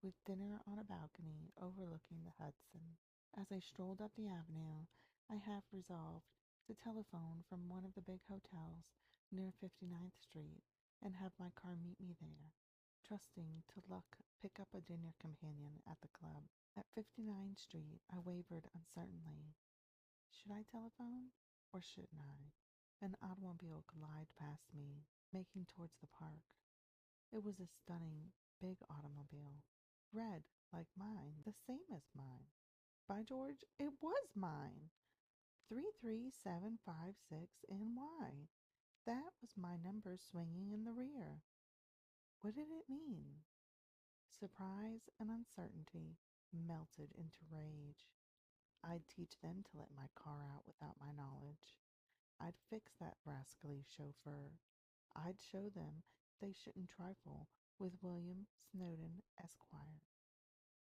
with dinner on a balcony overlooking the Hudson. As I strolled up the avenue, I half resolved to telephone from one of the big hotels near 59th Street and have my car meet me there, trusting to luck pick up a dinner companion at the club. At 59th Street, I wavered uncertainly. Should I telephone, or shouldn't I? An automobile glided past me, making towards the park. It was a stunning, big automobile, red like mine, the same as mine. By George, it was mine. 33756NY. That was my number swinging in the rear. What did it mean? Surprise and uncertainty melted into rage. I'd teach them to let my car out without my knowledge. I'd fix that rascally chauffeur. I'd show them they shouldn't trifle with William Snowden, Esquire.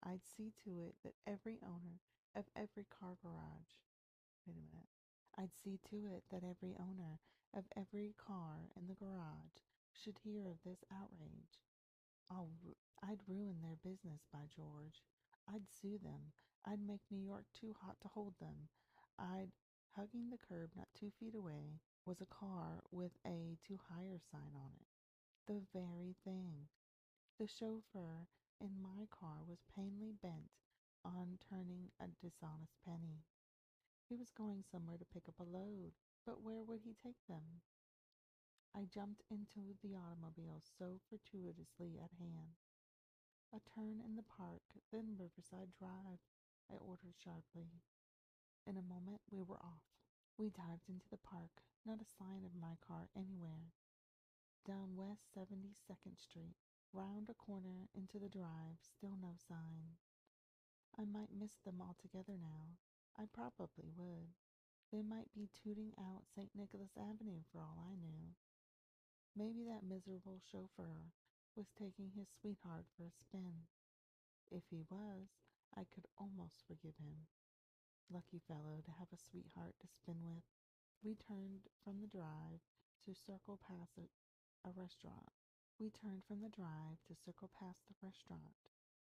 I'd see to it that every owner of every car garage, wait a minute, I'd see to it that every owner of every car in the garage should hear of this outrage. I'd ruin their business, by George. I'd sue them. I'd make New York too hot to hold them. I'd, hugging the curb not 2 feet away, was a car with a to hire sign on it. The very thing. The chauffeur in my car was plainly bent on turning a dishonest penny. He was going somewhere to pick up a load, but where would he take them? I jumped into the automobile so fortuitously at hand. A turn in the park, then Riverside Drive, I ordered sharply. In a moment we were off. We dived into the park, not a sign of my car anywhere. Down West 72nd Street, round a corner into the drive, still no sign. I might miss them altogether now. I probably would. They might be tooting out St. Nicholas Avenue for all I knew. Maybe that miserable chauffeur was taking his sweetheart for a spin. If he was, I could almost forgive him. Lucky fellow to have a sweetheart to spin with. We turned from the drive to circle past a restaurant. We turned from the drive to circle past the restaurant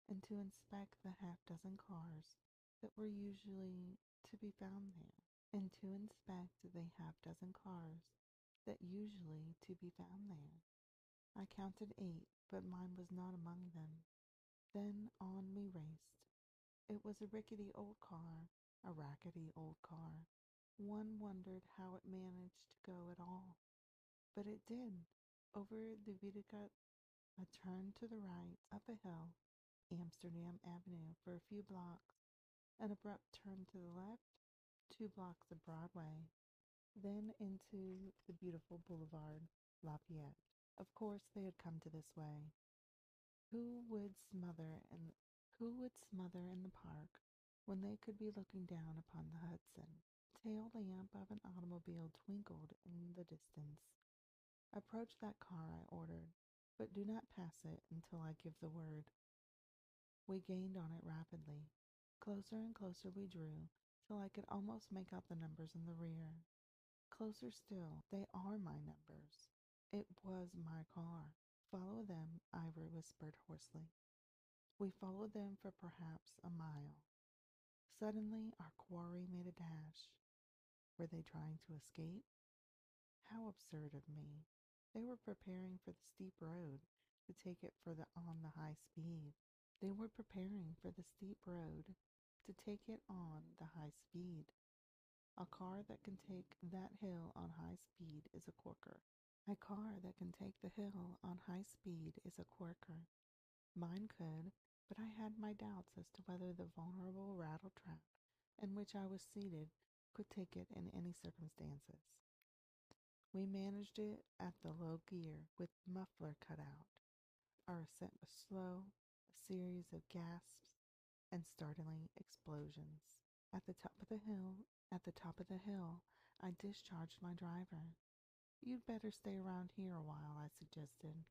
and to inspect the half-dozen cars that were usually to be found there, I counted 8, but mine was not among them. Then on we raced. It was a rickety old car, a rackety old car. One wondered how it managed to go at all. But it did. Over the viaduct, a turn to the right, up a hill, Amsterdam Avenue for a few blocks, an abrupt turn to the left, 2 blocks of Broadway, then into the beautiful boulevard, Lafayette. Of course they had come to this way. Who would smother in the park when they could be looking down upon the Hudson? Tail lamp of an automobile twinkled in the distance. Approach that car, I ordered, but do not pass it until I give the word. We gained on it rapidly. Closer and closer we drew, till I could almost make out the numbers in the rear. Closer still, they are my numbers. It was my car. Follow them, Ivor whispered hoarsely. We followed them for perhaps a mile. Suddenly our quarry made a dash. Were they trying to escape? How absurd of me. They were preparing for the steep road to take it on the high speed. They were preparing for the steep road to take it on the high speed. A car that can take that hill on high speed is a corker. A car that can take the hill on high speed is a corker. Mine could, but I had my doubts as to whether the vulnerable rattle-trap in which I was seated could take it in any circumstances. We managed it at the low gear with muffler cut out. Our ascent was slow, a series of gasps and startling explosions. At the top of the hill, I discharged my driver. You'd better stay around here a while, I suggested.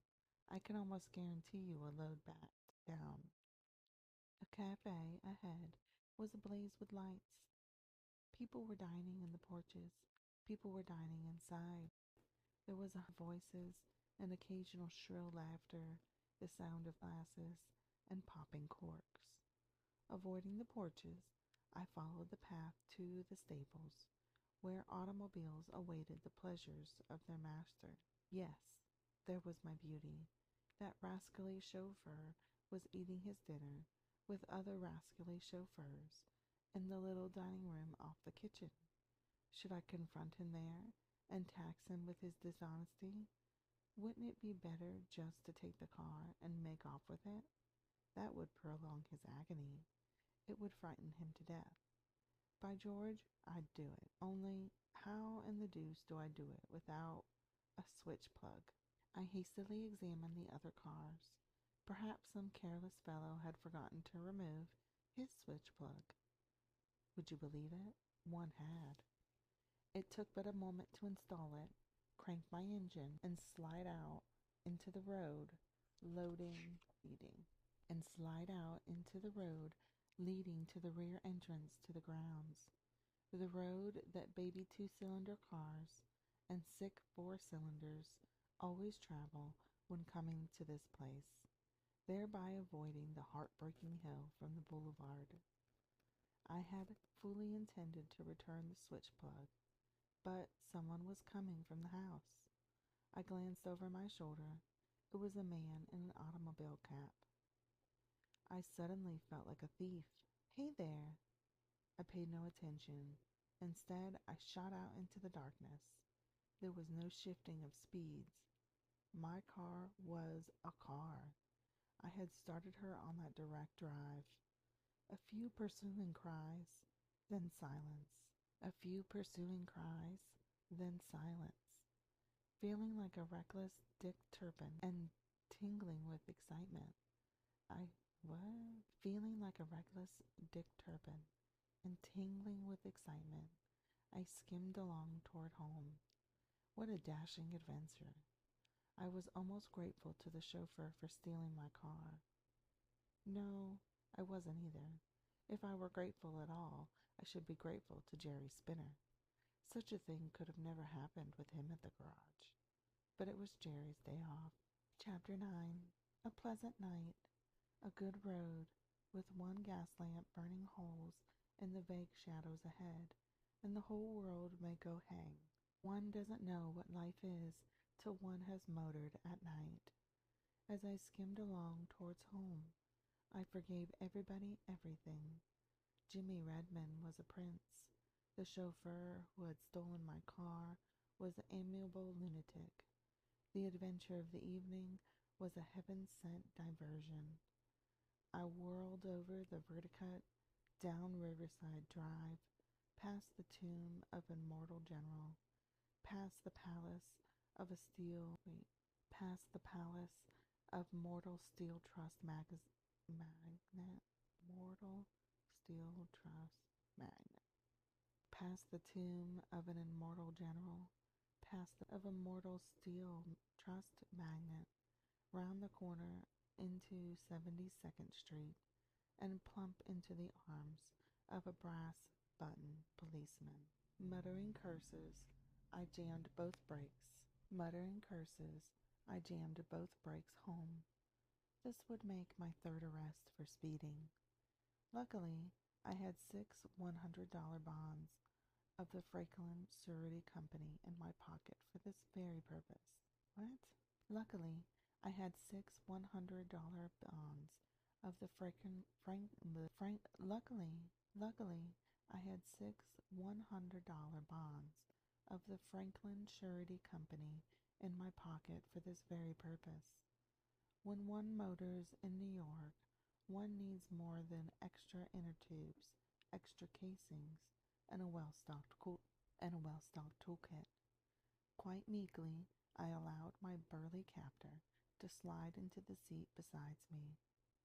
I can almost guarantee you a load back down. A cafe ahead was ablaze with lights. People were dining in the porches. People were dining inside. There was voices, and occasional shrill laughter, the sound of glasses, and popping corks. Avoiding the porches, I followed the path to the stables, where automobiles awaited the pleasures of their master. Yes, there was my beauty. That rascally chauffeur was eating his dinner with other rascally chauffeurs in the little dining room off the kitchen. Should I confront him there and tax him with his dishonesty? Wouldn't it be better just to take the car and make off with it? That would prolong his agony. It would frighten him to death. By George, I'd do it. Only, how in the deuce do I do it without a switch plug? I hastily examined the other cars. Perhaps some careless fellow had forgotten to remove his switch plug. Would you believe it? One had. It took but a moment to install it, crank my engine, and slide out into the road, leading to the rear entrance to the grounds. The road that baby two-cylinder cars and sick four-cylinders always travel when coming to this place, thereby avoiding the heartbreaking hill from the boulevard. I had fully intended to return the switch plug, but someone was coming from the house. I glanced over my shoulder. It was a man in an automobile cap. I suddenly felt like a thief. "Hey there!" I paid no attention. Instead, I shot out into the darkness. There was no shifting of speeds. My car was a car. I had started her on that direct drive. A few pursuing cries, then silence. A few pursuing cries, then silence. Feeling like a reckless Dick Turpin and tingling with excitement. Feeling like a reckless Dick Turpin and tingling with excitement, I skimmed along toward home. What a dashing adventure. I was almost grateful to the chauffeur for stealing my car. No, I wasn't either. If I were grateful at all, I should be grateful to Jerry Spinner. Such a thing could have never happened with him at the garage. But it was Jerry's day off. Chapter 9. A pleasant night. A good road, with one gas lamp burning holes in the vague shadows ahead, and the whole world may go hang. One doesn't know what life is till one has motored at night. As I skimmed along towards home, I forgave everybody everything. Jimmy Redmond was a prince. The chauffeur who had stolen my car was an amiable lunatic. The adventure of the evening was a heaven-sent diversion. I whirled over the verticut, down Riverside Drive, past the tomb of an immortal general, past the palace of Mortal Steel Trust past the tomb of an immortal general, of a Mortal Steel Trust magnate, round the corner into 72nd Street, and plump into the arms of a brass-button policeman. Muttering curses, I jammed both brakes home. This would make my third arrest for speeding. Luckily, I had 6 $100 bonds of the Franklin Surety Company in my pocket for this very purpose. What? Luckily, I had 6 $100 bonds of the I had 6 $100 bonds of the Franklin Surety Company in my pocket for this very purpose. When one motors in New York, one needs more than extra inner tubes, extra casings, and a well-stocked toolkit. Quite meekly, I allowed my burly captor to slide into the seat beside me.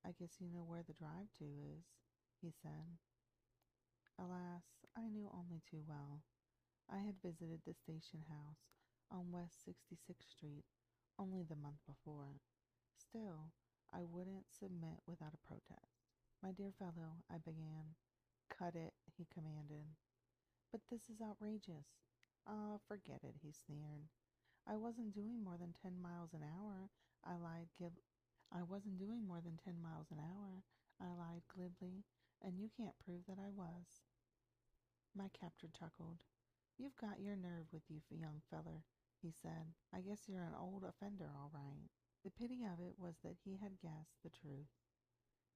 "I guess you know where the drive to is," he said. Alas, I knew only too well. I had visited the station house on West 66th Street only the month before. Still, I wouldn't submit without a protest. "My dear fellow," I began. "Cut it," he commanded. "But this is outrageous." "Ah, forget it," he sneered. "I wasn't doing more than 10 miles an hour," I lied glibly, "and you can't prove that I was." My captor chuckled. "You've got your nerve with you, young feller," he said. "I guess you're an old offender, all right." The pity of it was that he had guessed the truth.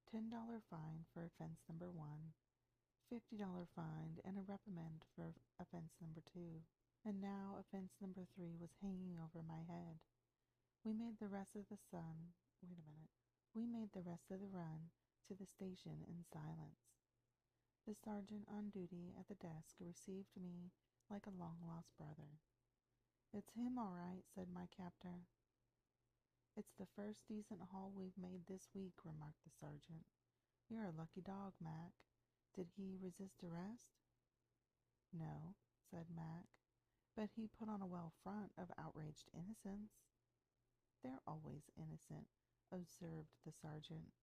$10 fine for offense number 1, $50 fine and a reprimand for offense number 2. And now offense number 3 was hanging over my head. We made the rest of the run to the station in silence. The sergeant on duty at the desk received me like a long-lost brother. "It's him, all right," said my captor. "It's the first decent haul we've made this week," remarked the sergeant. "You're a lucky dog, Mac. Did he resist arrest?" "No," said Mac, "but he put on a well front of outraged innocence." "They're always innocent," observed the sergeant.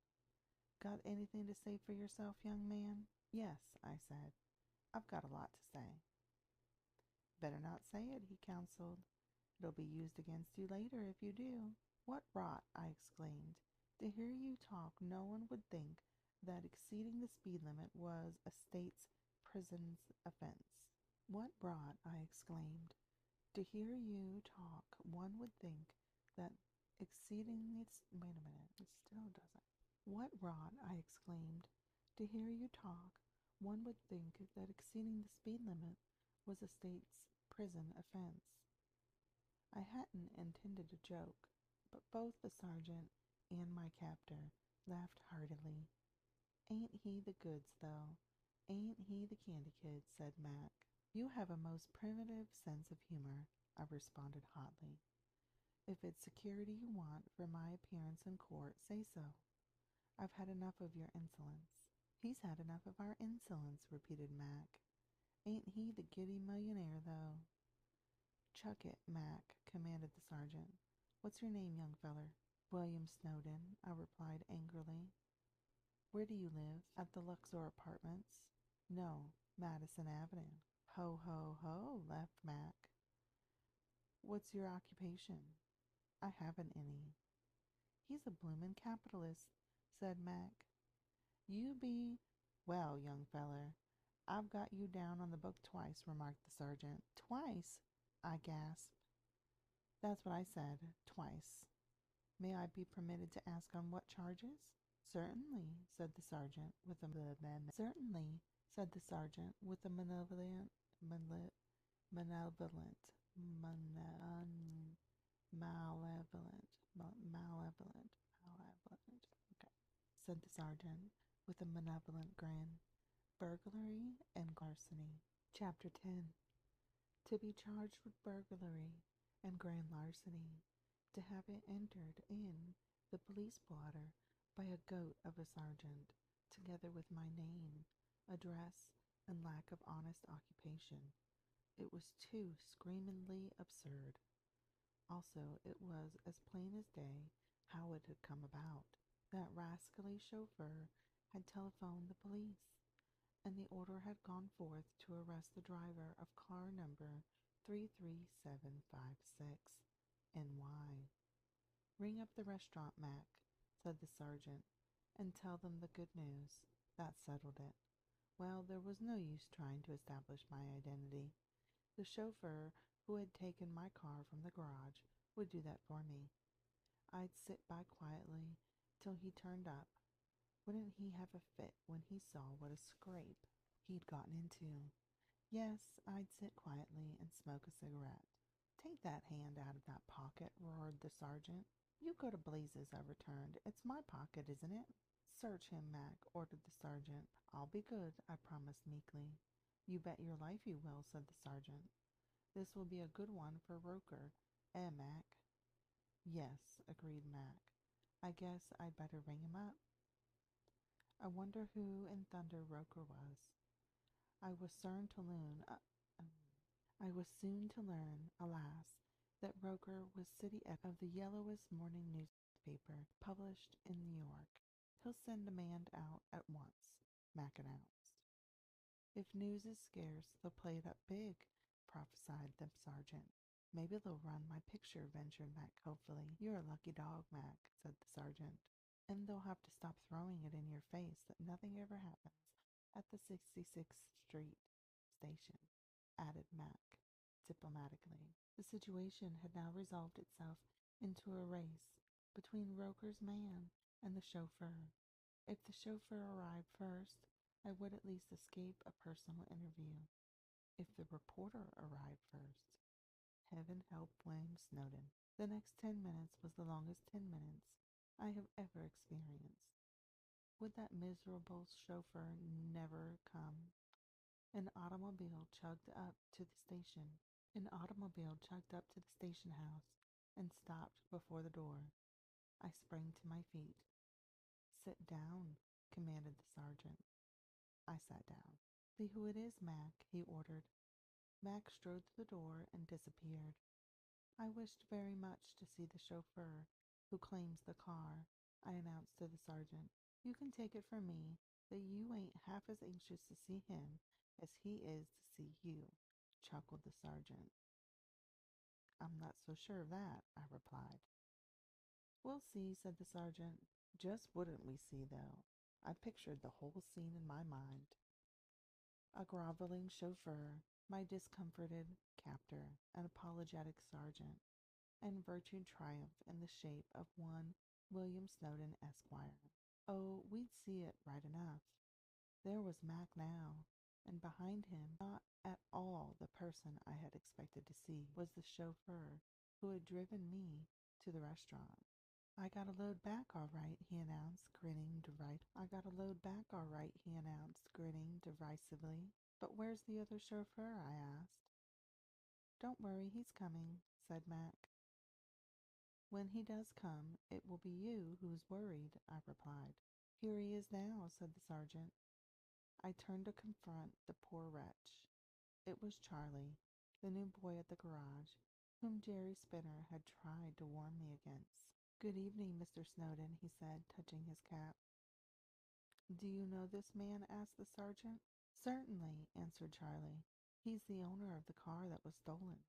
"Got anything to say for yourself, young man?" "Yes," I said. "I've got a lot to say." "Better not say it," he counseled. "It'll be used against you later if you do." "What rot!" I exclaimed. "To hear you talk, no one would think that exceeding the speed limit was a state's prison's offense." "What rot!" I exclaimed. "To hear you talk, one would think that exceeding its... Wait a minute, it still doesn't. What rot!" I exclaimed. "To hear you talk, one would think that exceeding the speed limit was a state's prison offense." I hadn't intended a joke, but both the sergeant and my captor laughed heartily. "Ain't he the goods, though? Ain't he the candy kid?" said Mac. "You have a most primitive sense of humor," I responded hotly. "If it's security you want for my appearance in court, say so. I've had enough of your insolence." "He's had enough of our insolence," repeated Mac. "Ain't he the giddy millionaire, though?" "Chuck it, Mac," commanded the sergeant. "What's your name, young feller?" "William Snowden," I replied angrily. "Where do you live? At the Luxor Apartments?" "No, Madison Avenue." "Ho, ho, ho," laughed Mac. "What's your occupation?" "I haven't any." "He's a bloomin' capitalist," said Mac. "You be... Well, young feller, I've got you down on the book twice," remarked the sergeant. "Twice?" I gasped. "That's what I said, twice." "May I be permitted to ask on what charges?" "Certainly," said the sergeant with a malevolent malevolent okay, said the sergeant with a malevolent grin. "Burglary and larceny." Chapter 10. To be charged with burglary and grand larceny, to have it entered in the police blotter by a goat of a sergeant, together with my name, address, and lack of honest occupation. It was too screamingly absurd. Also, it was as plain as day how it had come about. That rascally chauffeur had telephoned the police, and the order had gone forth to arrest the driver of car number 33756 NY. "Ring up the restaurant, Mac," said the sergeant, "and tell them the good news." That settled it. Well, there was no use trying to establish my identity. The chauffeur who had taken my car from the garage would do that for me. I'd sit by quietly till he turned up. Wouldn't he have a fit when he saw what a scrape he'd gotten into? Yes, I'd sit quietly and smoke a cigarette. "Take that hand out of that pocket," roared the sergeant. "You go to blazes," I returned. "It's my pocket, isn't it?" "Search him, Mac," ordered the sergeant. "I'll be good," I promised meekly. "You bet your life you will," said the sergeant. "This will be a good one for Roker, Mac?" "Yes," agreed Mac. "I guess I'd better ring him up." I wonder who in thunder Roker was. I was soon to learn, alas, that Roker was city editor of the yellowest morning newspaper published in New York. "He'll send a man out at once," Mac announced. "If news is scarce, they'll play it up big," prophesied the sergeant. "Maybe they'll run my picture," ventured Mac hopefully. "You're a lucky dog, Mac," said the sergeant. "And they'll have to stop throwing it in your face that nothing ever happens at the 66th Street station," added Mac diplomatically. The situation had now resolved itself into a race between Roker's man and the chauffeur. If the chauffeur arrived first, I would at least escape a personal interview. If the reporter arrived first, heaven help William Snowden. The next 10 minutes was the longest 10 minutes I have ever experienced. Would that miserable chauffeur never come? An automobile chugged up to the station. An automobile chugged up to the station house and stopped before the door. I sprang to my feet. "Sit down," commanded the sergeant. I sat down. "See who it is, Mac," he ordered. Mac strode to the door and disappeared. "I wished very much to see the chauffeur who claims the car," I announced to the sergeant. "You can take it from me that you ain't half as anxious to see him as he is to see you," chuckled the sergeant. "I'm not so sure of that," I replied. "We'll see," said the sergeant. Just wouldn't we see, though? I pictured the whole scene in my mind. A groveling chauffeur, my discomforted captor, an apologetic sergeant, and virtue triumph in the shape of one William Snowden, Esquire. Oh, we'd see it right enough. There was Mac now, and behind him, not at all the person I had expected to see, was the chauffeur who had driven me to the restaurant. "I got a load back all right," he announced, grinning derisively. "But where's the other chauffeur?" I asked. "Don't worry, he's coming," said Mac. "When he does come, it will be you who's worried," I replied. "Here he is now," said the sergeant. I turned to confront the poor wretch. It was Charlie, the new boy at the garage, whom Jerry Spinner had tried to warn me against. "Good evening, Mr. Snowden," he said, touching his cap. "Do you know this man?" asked the sergeant. "Certainly," answered Charlie. "He's the owner of the car that was stolen."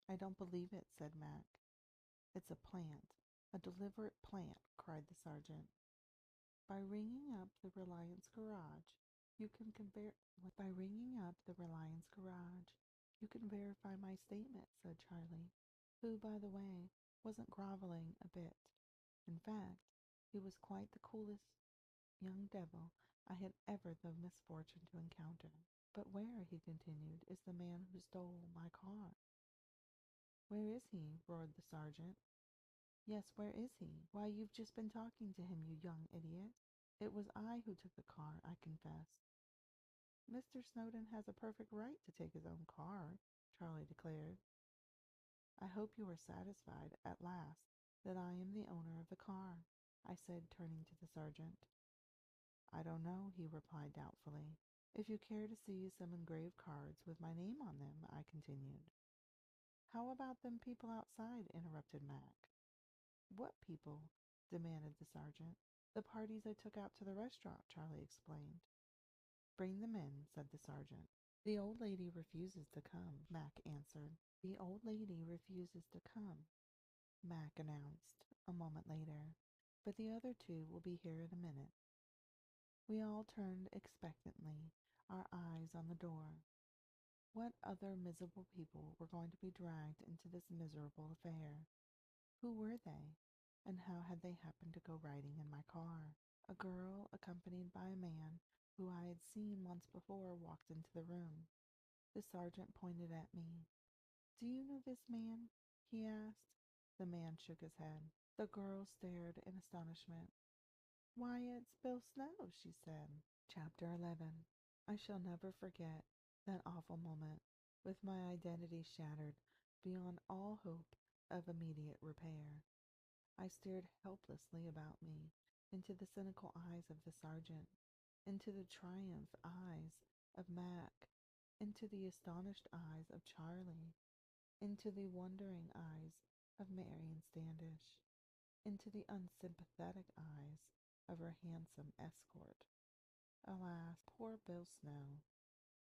"I don't believe it," said Mac. "It's a plant, a deliberate plant," cried the sergeant. By ringing up the Reliance garage, you can verify my statement," said Charlie, who, by the way, wasn't groveling a bit. In fact, he was quite the coolest young devil I had ever the misfortune to encounter. "But where," he continued, "is the man who stole my car?" "Where is he?" roared the sergeant. "Yes, where is he?" "Why, you've just been talking to him, you young idiot." "It was I who took the car," I confessed. "Mr. Snowden has a perfect right to take his own car," Charlie declared. "I hope you are satisfied at last that I am the owner of the car," I said, turning to the sergeant. "I don't know," he replied doubtfully. "If you care to see some engraved cards with my name on them," I continued. "How about them people outside?" interrupted Mac. "What people?" demanded the sergeant. "The parties I took out to the restaurant," Charlie explained. "Bring them in," said the sergeant. "The old lady refuses to come," Mac answered. "The old lady refuses to come," Mac announced a moment later. "But the other two will be here in a minute." We all turned expectantly, our eyes on the door. What other miserable people were going to be dragged into this miserable affair? Who were they, and how had they happened to go riding in my car? A girl, accompanied by a man who I had seen once before, walked into the room. The sergeant pointed at me. "Do you know this man?" he asked. The man shook his head. The girl stared in astonishment. "Why, it's Bill Snow," she said. Chapter 11. I shall never forget that awful moment, with my identity shattered beyond all hope of immediate repair. I stared helplessly about me, into the cynical eyes of the sergeant, into the triumph eyes of Mac, into the astonished eyes of Charlie, into the wondering eyes of Marion Standish, into the unsympathetic eyes of her handsome escort. Alas, poor Bill Snow.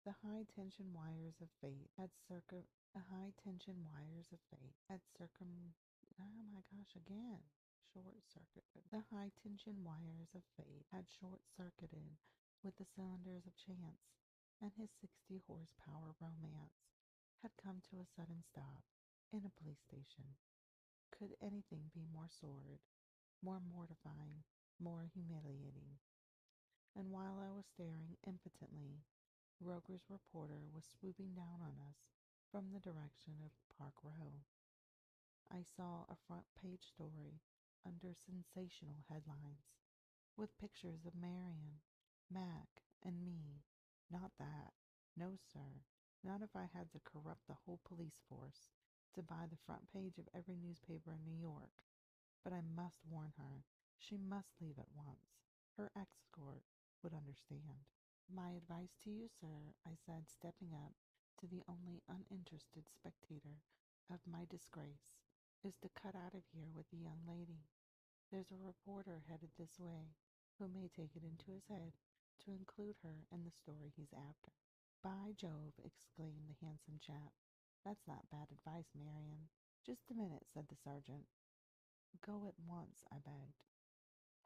The high-tension wires of fate had circum... The high-tension wires of fate had circum... Oh my gosh, again. Short-circuited. The high-tension wires of fate had short-circuited with the cylinders of chance, and his 60-horsepower romance had come to a sudden stop in a police station. Could anything be more sordid, more mortifying, more humiliating? And while I was staring impotently, Roger's reporter was swooping down on us from the direction of Park Row. I saw a front-page story under sensational headlines. with pictures of Marion, Mac, and me. Not that. No, sir. Not if I had to corrupt the whole police force to buy the front page of every newspaper in New York. But I must warn her. She must leave at once. Her escort would understand. My advice to you, sir, I said, stepping up to the only uninterested spectator of my disgrace, is to cut out of here with the young lady. There's a reporter headed this way who may take it into his head to include her in the story he's after. By Jove, exclaimed the handsome chap. That's not bad advice, Marion. Just a minute, said the sergeant. Go at once, I begged.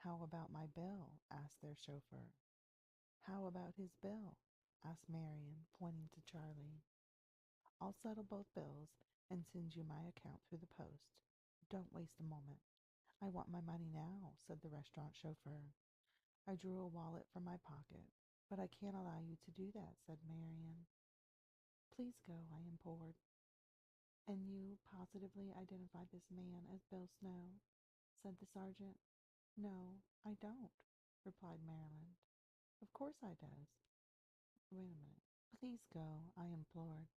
How about my bill? Asked their chauffeur. How about his bill? Asked Marion, pointing to Charlie. I'll settle both bills and send you my account through the post. Don't waste a moment. I want my money now, said the restaurant chauffeur. I drew a wallet from my pocket. But I can't allow you to do that, said Marion. Please go, I implored. And you positively identify this man as Bill Snow? Said the sergeant. No, I don't, replied Maryland. Of course I does. Wait a minute. Please go, I implored.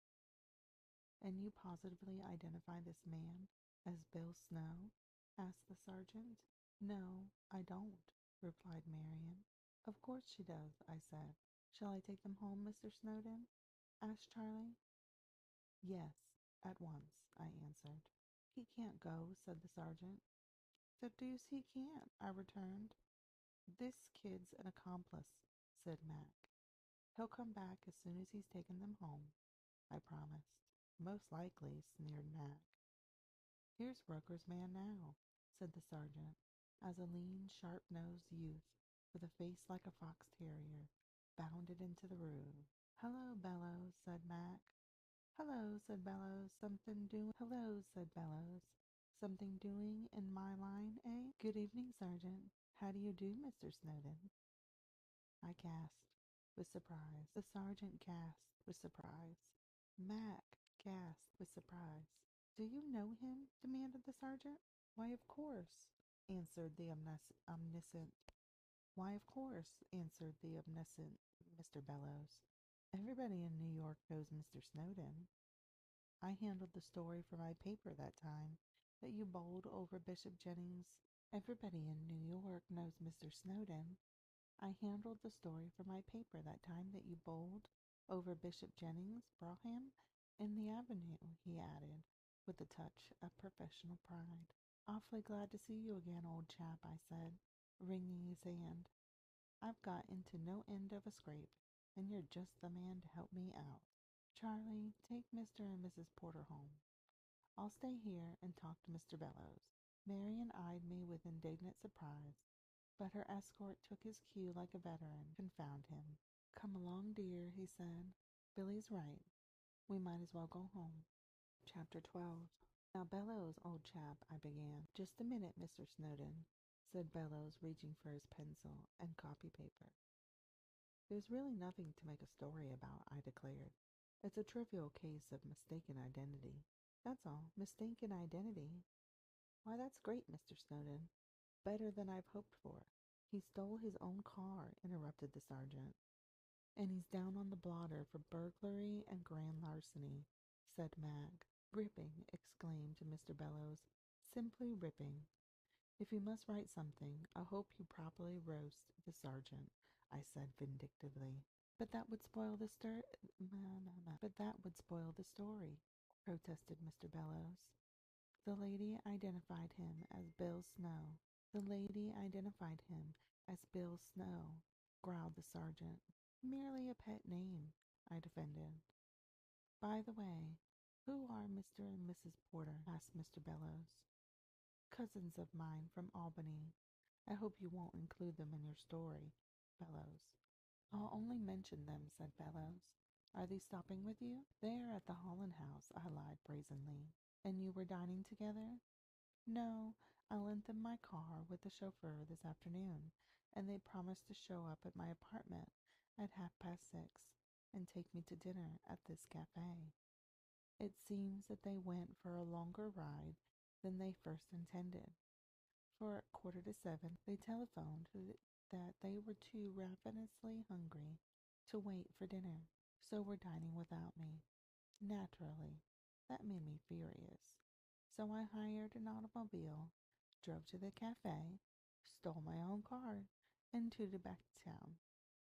And you positively identify this man as Bill Snow? Asked the sergeant. No, I don't, replied Marion. Of course she does, I said. Shall I take them home, Mr. Snowden? Asked Charlie. Yes, at once, I answered. He can't go, said the sergeant. The deuce he can't, I returned. This kid's an accomplice, said Mac. He'll come back as soon as he's taken them home, I promised. Most likely, sneered Mac. Here's Roker's man now, said the sergeant, as a lean, sharp-nosed youth with a face like a fox terrier bounded into the room. Hello, Bellows, said Mac. Hello, said Bellows. Hello, said Bellows. Something doing in my line, eh? Good evening, Sergeant. How do you do, Mr. Snowden? I gasped with surprise. The sergeant gasped with surprise. Mac gasped with surprise. Do you know him? Demanded the sergeant. Why, of course, answered the omniscient. Why, of course, answered the omniscient Mr. Bellows. Everybody in New York knows Mr. Snowden. I handled the story for my paper that time that you bowled over Bishop Jennings. Everybody in New York knows Mr. Snowden. I handled the story for my paper that time that you bowled over Bishop Jennings, Brougham, in the Avenue, he added, with a touch of professional pride. Awfully glad to see you again, old chap, I said, wringing his hand. I've got into no end of a scrape, and you're just the man to help me out. Charlie, take Mr. and Mrs. Porter home. I'll stay here and talk to Mr. Bellows. Marion eyed me with indignant surprise, but her escort took his cue like a veteran. Confound him. Come along, dear, he said. Billy's right. We might as well go home. Chapter 12. Now, Bellows, old chap, I began. Just a minute, Mr. Snowden, said Bellows, reaching for his pencil and copy paper. There's really nothing to make a story about, I declared. It's a trivial case of mistaken identity. That's all. Mistaken identity? Why, that's great, Mr. Snowden. Better than I've hoped for. He stole his own car, interrupted the sergeant. And he's down on the blotter for burglary and grand larceny, said Mag. Ripping, exclaimed Mr. Bellows. Simply ripping. If you must write something, I hope you properly roast the sergeant, I said vindictively. But that would spoil the story, protested Mr. Bellows. The lady identified him as Bill Snow. The lady identified him as Bill Snow, growled the sergeant. Merely a pet name, I defended. By the way, who are Mr. and Mrs. Porter? Asked Mr. Bellows. Cousins of mine from Albany. I hope you won't include them in your story, Bellows. I'll only mention them, said Bellows. Are they stopping with you? They are at the Holland House, I lied brazenly. And you were dining together? No, I lent them my car with the chauffeur this afternoon, and they promised to show up at my apartment at 6:30 and take me to dinner at this cafe. It seems that they went for a longer ride than they first intended. For at 6:45 they telephoned that they were too ravenously hungry to wait for dinner, so were dining without me. Naturally, that made me furious. So I hired an automobile, drove to the cafe, stole my own car, and tooted back to town,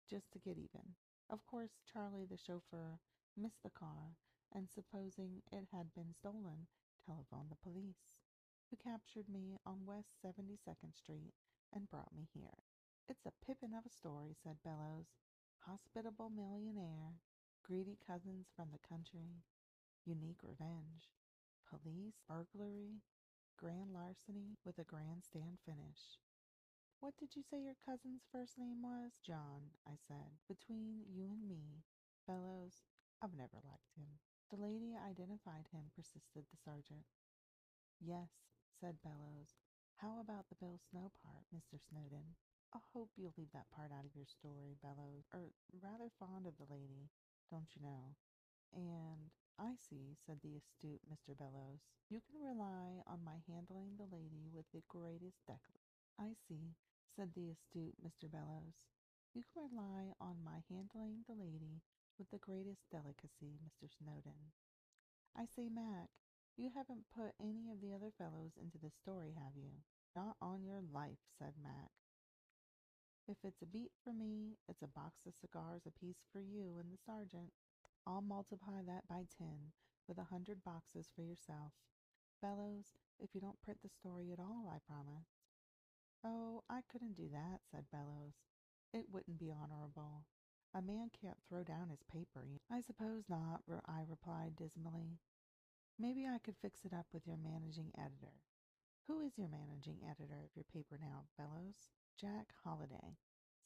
just to get even. Of course, Charlie the chauffeur missed the car, and supposing it had been stolen, telephoned the police, who captured me on West 72nd Street and brought me here. It's a pippin of a story, said Bellows. Hospitable millionaire, greedy cousins from the country, unique revenge, police, burglary, grand larceny with a grandstand finish. What did you say your cousin's first name was? John, I said. Between you and me, Bellows, I've never liked him. The lady identified him, persisted the sergeant. Yes, said Bellows. How about the Bill Snow part, Mr. Snowden? I hope you'll leave that part out of your story, Bellows. Rather fond of the lady, don't you know? And I see, said the astute Mr. Bellows. You can rely on my handling the lady with the greatest I see, said the astute Mr. Bellows. You can rely on my handling the lady with the greatest delicacy, Mr. Snowden. I say, Mac, you haven't put any of the other fellows into this story, have you? Not on your life, said Mac. If it's a beat for me, it's a box of cigars apiece for you and the sergeant. I'll multiply that by 10, with 100 boxes for yourself. Bellows, if you don't print the story at all, I promise. Oh, I couldn't do that, said Bellows. It wouldn't be honorable. A man can't throw down his paper. I suppose not, I replied dismally. Maybe I could fix it up with your managing editor. Who is your managing editor of your paper now, Bellows? Jack Holliday,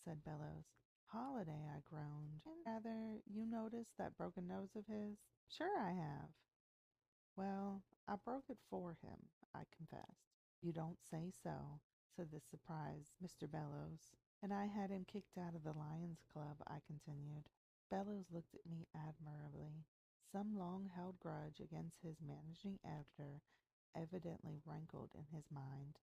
said Bellows. Holliday, I groaned. And rather, you noticed that broken nose of his? Sure I have. Well, I broke it for him, I confessed. You don't say so, said the surprised Mr. Bellows. And I had him kicked out of the Lions Club, I continued. Bellows looked at me admirably. Some long-held grudge against his managing editor evidently rankled in his mind.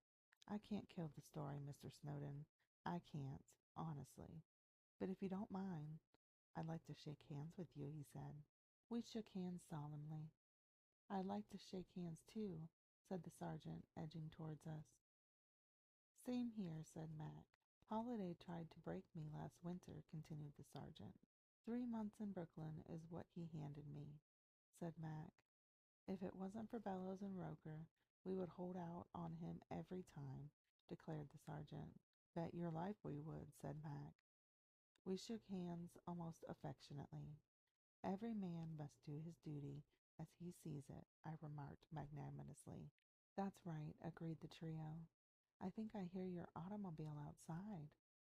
I can't kill the story, Mr. Snowden. I can't, honestly. But if you don't mind, I'd like to shake hands with you, he said. We shook hands solemnly. I'd like to shake hands too, said the sergeant, edging towards us. Same here, said Mac. Holiday tried to break me last winter, continued the sergeant. 3 months in Brooklyn is what he handed me, said Mac. If it wasn't for Bellows and Roker, we would hold out on him every time, declared the sergeant. Bet your life we would, said Mac. We shook hands almost affectionately. Every man must do his duty as he sees it, I remarked magnanimously. That's right, agreed the trio. I think I hear your automobile outside,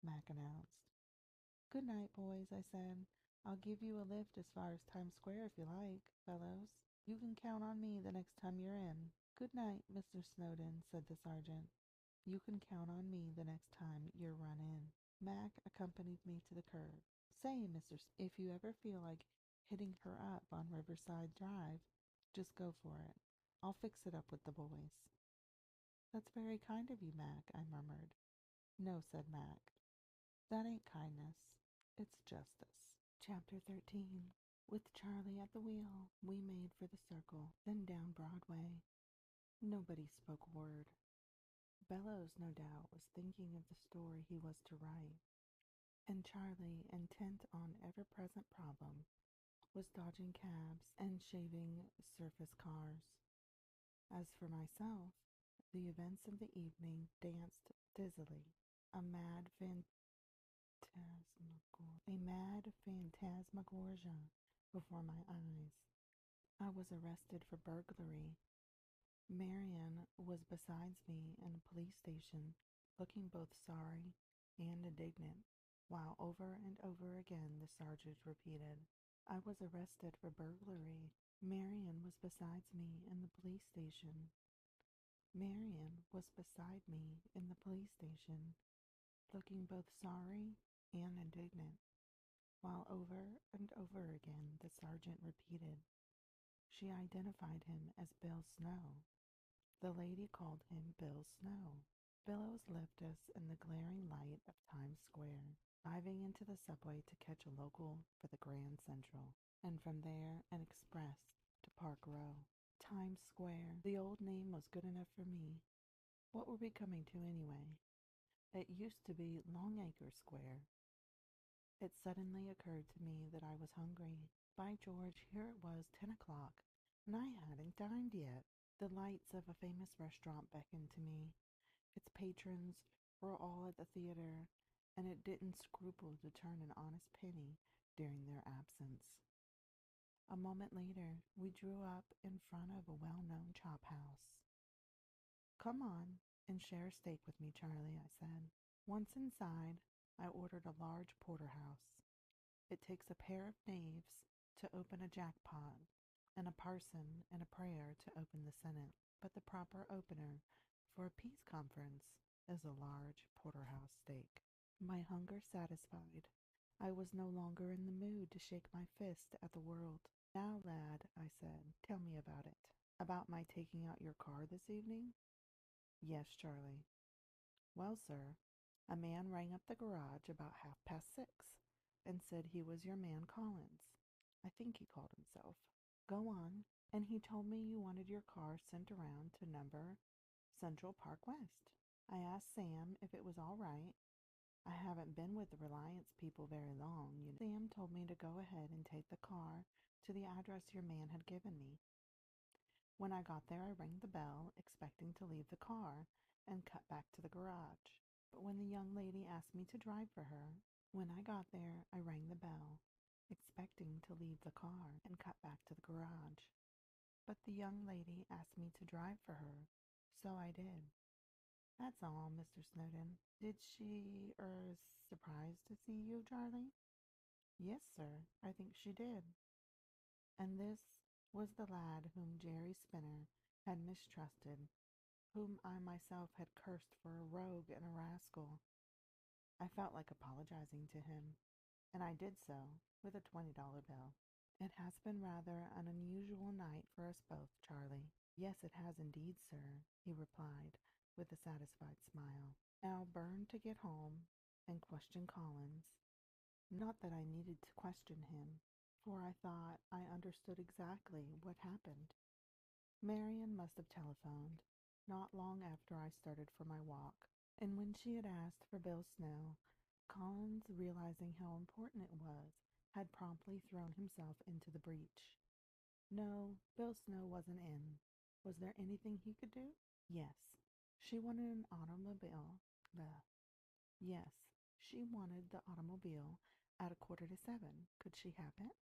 Mac announced. Good night, boys, I said. I'll give you a lift as far as Times Square if you like, Bellows. You can count on me the next time you're in. Good night, Mr. Snowden, said the sergeant. You can count on me the next time you're run in. Mac accompanied me to the curb. Say, if you ever feel like hitting her up on Riverside Drive, just go for it. I'll fix it up with the boys. That's very kind of you, Mac, I murmured. No, said Mac. That ain't kindness. It's justice. Chapter 13. With Charlie at the wheel, we made for the circle, then down Broadway. Nobody spoke a word. Bellows, no doubt, was thinking of the story he was to write, and Charlie, intent on ever-present problem, was dodging cabs and shaving surface cars. As for myself, the events of the evening danced dizzily, a mad phantasmagoria before my eyes. I was arrested for burglary. Marian was besides me in a police station, looking both sorry and indignant, while over and over again the sergeant repeated, I was arrested for burglary. Marian was besides me in the police station. Marian was beside me in the police station, looking both sorry and indignant, while over and over again the sergeant repeated. She identified him as Bill Snow. The lady called him Bill Snow. Billows lift us in the glaring light of Times Square, diving into the subway to catch a local for the Grand Central, and from there an express to Park Row. Times Square. The old name was good enough for me. What were we coming to anyway? It used to be Longacre Square. It suddenly occurred to me that I was hungry. By George, here it was 10 o'clock, and I hadn't dined yet. The lights of a famous restaurant beckoned to me. Its patrons were all at the theater, and it didn't scruple to turn an honest penny during their absence. A moment later, we drew up in front of a well-known chop house. "Come on and share a steak with me, Charlie," I said. Once inside, I ordered a large porterhouse. It takes a pair of knaves to open a jackpot, and a parson and a prayer to open the Senate. But the proper opener for a peace conference is a large porterhouse steak. My hunger satisfied, I was no longer in the mood to shake my fist at the world. "Now, lad," I said, "tell me about it." "About my taking out your car this evening?" "Yes, Charlie." "Well, sir, a man rang up the garage about 6:30 and said he was your man Collins. I think he called himself." "Go on." "And he told me you wanted your car sent around to number Central Park West. I asked Sam if it was all right. I haven't been with the Reliance people very long, you know. Sam told me to go ahead and take the car to the address your man had given me. When I got there, I rang the bell, expecting to leave the car and cut back to the garage. But when the young lady asked me to drive for her, when I got there, I rang the bell, expecting to leave the car and cut back to the garage. But the young lady asked me to drive for her, so I did. That's all, Mr. Snowden. Did she, surprised to see you, Charlie?" "Yes, sir, I think she did." And this was the lad whom Jerry Spinner had mistrusted, whom I myself had cursed for a rogue and a rascal. I felt like apologizing to him, and I did so with a $20 bill. "It has been rather an unusual night for us both, Charlie." "Yes, it has indeed, sir," he replied with a satisfied smile. Now burn to get home and question Collins. Not that I needed to question him, for I thought I understood exactly what happened. Marian must have telephoned not long after I started for my walk, and when she had asked for Bill Snow, Collins, realizing how important it was, had promptly thrown himself into the breach. No, Bill Snow wasn't in. Was there anything he could do? Yes. She wanted an automobile. Yes, she wanted the automobile at 7:15. Could she have it?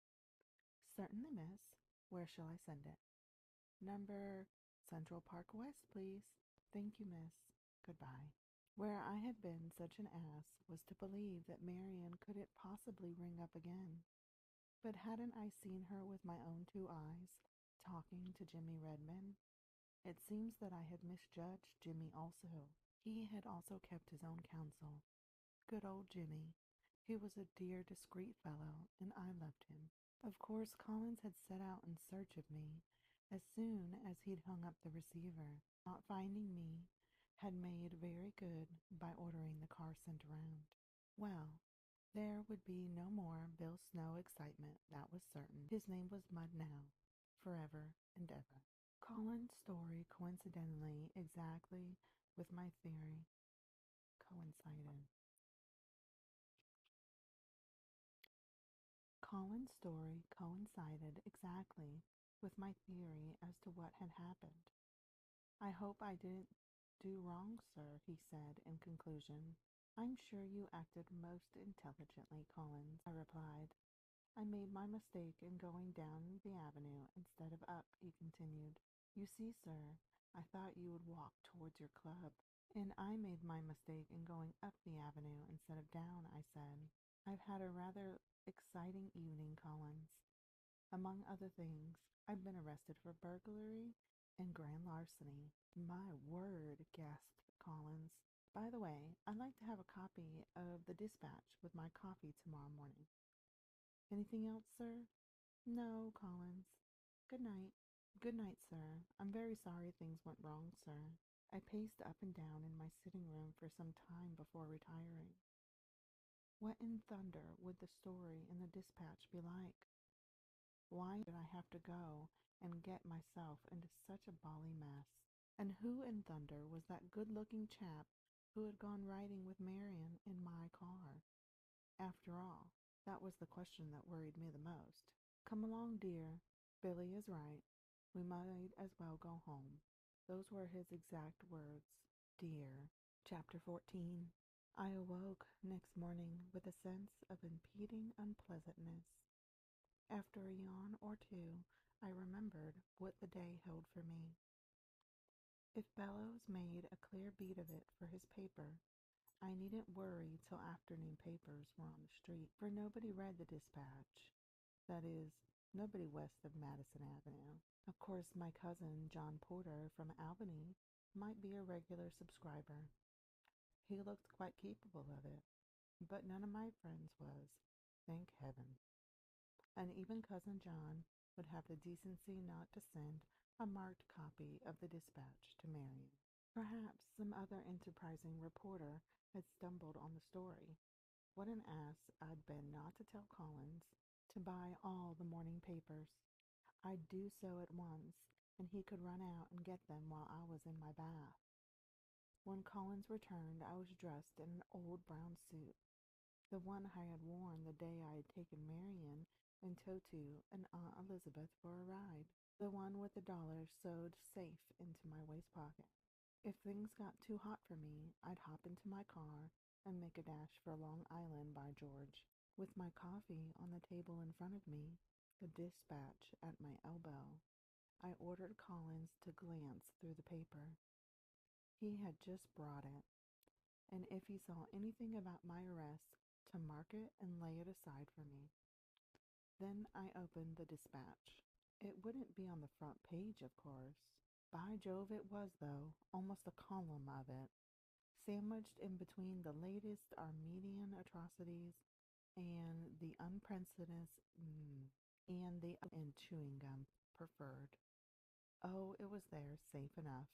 "Certainly, miss. Where shall I send it?" "Number Central Park West, please." "Thank you, miss. Goodbye." Where I had been such an ass was to believe that Marian couldn't possibly ring up again. But hadn't I seen her with my own 2 eyes, talking to Jimmy Redmond? It seems that I had misjudged Jimmy also. He had also kept his own counsel. Good old Jimmy. He was a dear, discreet fellow, and I loved him. Of course, Collins had set out in search of me as soon as he'd hung up the receiver. Not finding me, had made very good by ordering the car sent around. Well, there would be no more Bill Snow excitement, that was certain. His name was Mud now, forever and ever. Collins' story coincidentally exactly with my theory coincided. Colin's story coincided exactly with my theory as to what had happened. "I hope I didn't do wrong, sir," he said in conclusion. "I'm sure you acted most intelligently, Collins," I replied. "I made my mistake in going down the avenue instead of up," he continued. "You see, sir, I thought you would walk towards your club." "And I made my mistake in going up the avenue instead of down," I said. "I've had a rather exciting evening, Collins. Among other things, I've been arrested for burglary and grand larceny." "My word," gasped Collins. "By the way, I'd like to have a copy of the Dispatch with my coffee tomorrow morning." "Anything else, sir?" "No, Collins. Good night." "Good night, sir. I'm very sorry things went wrong, sir." I paced up and down in my sitting room for some time before retiring. What in thunder would the story in the dispatch be like? Why did I have to go and get myself into such a bally mess? And who in thunder was that good-looking chap who had gone riding with Marion in my car? After all, that was the question that worried me the most. Come along, dear. Billy is right. We might as well go home. Those were his exact words. Dear. Chapter 14. I awoke next morning with a sense of impending unpleasantness. After a yawn or two, I remembered what the day held for me. If Bellows made a clear beat of it for his paper, I needn't worry till afternoon papers were on the street, for nobody read the dispatch. That is, nobody west of Madison Avenue. Of course, my cousin, John Porter from Albany, might be a regular subscriber. He looked quite capable of it, but none of my friends was, thank heaven. And even Cousin John would have the decency not to send a marked copy of the dispatch to Marion. Perhaps some other enterprising reporter had stumbled on the story. What an ass I'd been not to tell Collins to buy all the morning papers. I'd do so at once, and he could run out and get them while I was in my bath. When Collins returned, I was dressed in an old brown suit, the one I had worn the day I had taken Marion and Totu and Aunt Elizabeth for a ride, the one with the $1 sewed safe into my waist pocket. If things got too hot for me, I'd hop into my car and make a dash for Long Island, by George, with my coffee on the table in front of me, the dispatch at my elbow. I ordered Collins to glance through the paper. He had just brought it, and if he saw anything about my arrest, to mark it and lay it aside for me. Then I opened the dispatch. It wouldn't be on the front page, of course. By Jove, it was, though, almost a column of it, sandwiched in between the latest Armenian atrocities and the unprecedented and chewing gum preferred. Oh, it was there, safe enough.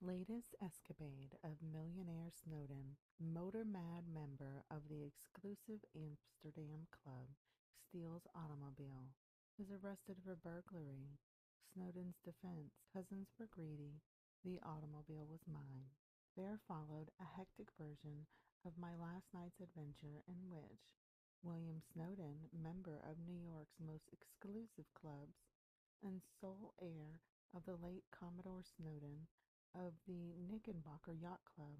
Latest escapade of millionaire Snowden, motor-mad member of the exclusive Amsterdam club, steals automobile, is arrested for burglary. Snowden's defense, cousins were greedy, the automobile was mine. There followed a hectic version of my last night's adventure in which William Snowden, member of New York's most exclusive clubs and sole heir of the late Commodore Snowden, of the Knickerbocker Yacht Club,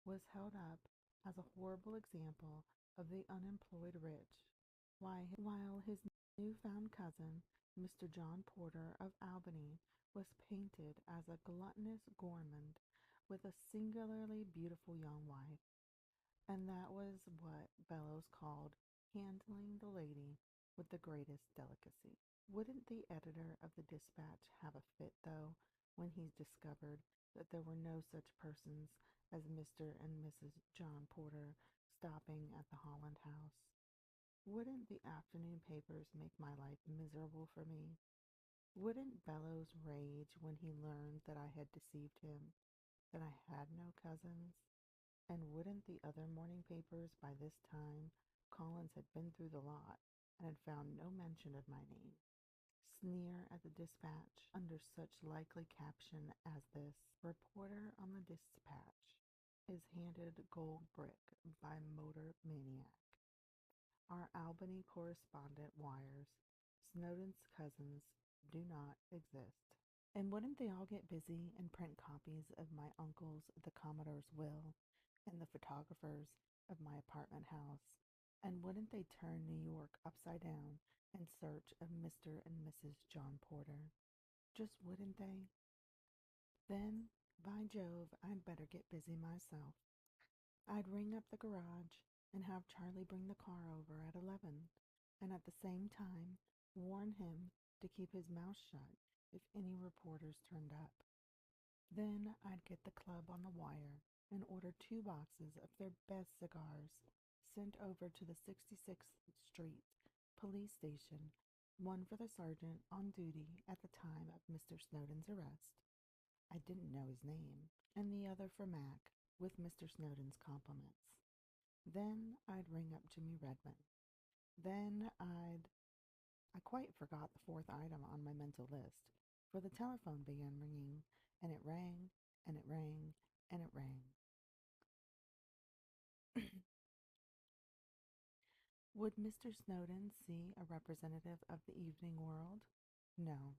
was held up as a horrible example of the unemployed rich, while his newfound cousin, Mr. John Porter of Albany, was painted as a gluttonous gourmand with a singularly beautiful young wife. And that was what Bellows called handling the lady with the greatest delicacy. Wouldn't the editor of the dispatch have a fit, though, when he discovered that there were no such persons as Mr. and Mrs. John Porter stopping at the Holland House? Wouldn't the afternoon papers make my life miserable for me? Wouldn't Bellows rage when he learned that I had deceived him, that I had no cousins? And wouldn't the other morning papers, by this time, Collins had been through the lot and had found no mention of my name, sneer at the dispatch under such likely caption as this: reporter on the dispatch is handed gold brick by motor maniac. Our Albany correspondent wires, Snowden's cousins do not exist. And wouldn't they all get busy and print copies of my uncle's The Commodore's will and the photographers of my apartment house? And wouldn't they turn New York upside down in search of Mr. and Mrs. John Porter? Just wouldn't they? Then, by Jove, I'd better get busy myself. I'd ring up the garage and have Charlie bring the car over at 11, and at the same time warn him to keep his mouth shut if any reporters turned up. Then I'd get the club on the wire and order 2 boxes of their best cigars sent over to the 66th Street police station, one for the sergeant on duty at the time of Mr. Snowden's arrest, I didn't know his name, and the other for Mac, with Mr. Snowdon's compliments. Then I'd ring up Jimmy Redmond. I quite forgot the fourth item on my mental list, for the telephone began ringing, and it rang, and it rang, and it rang. Would Mr. Snowdon see a representative of the evening world? No.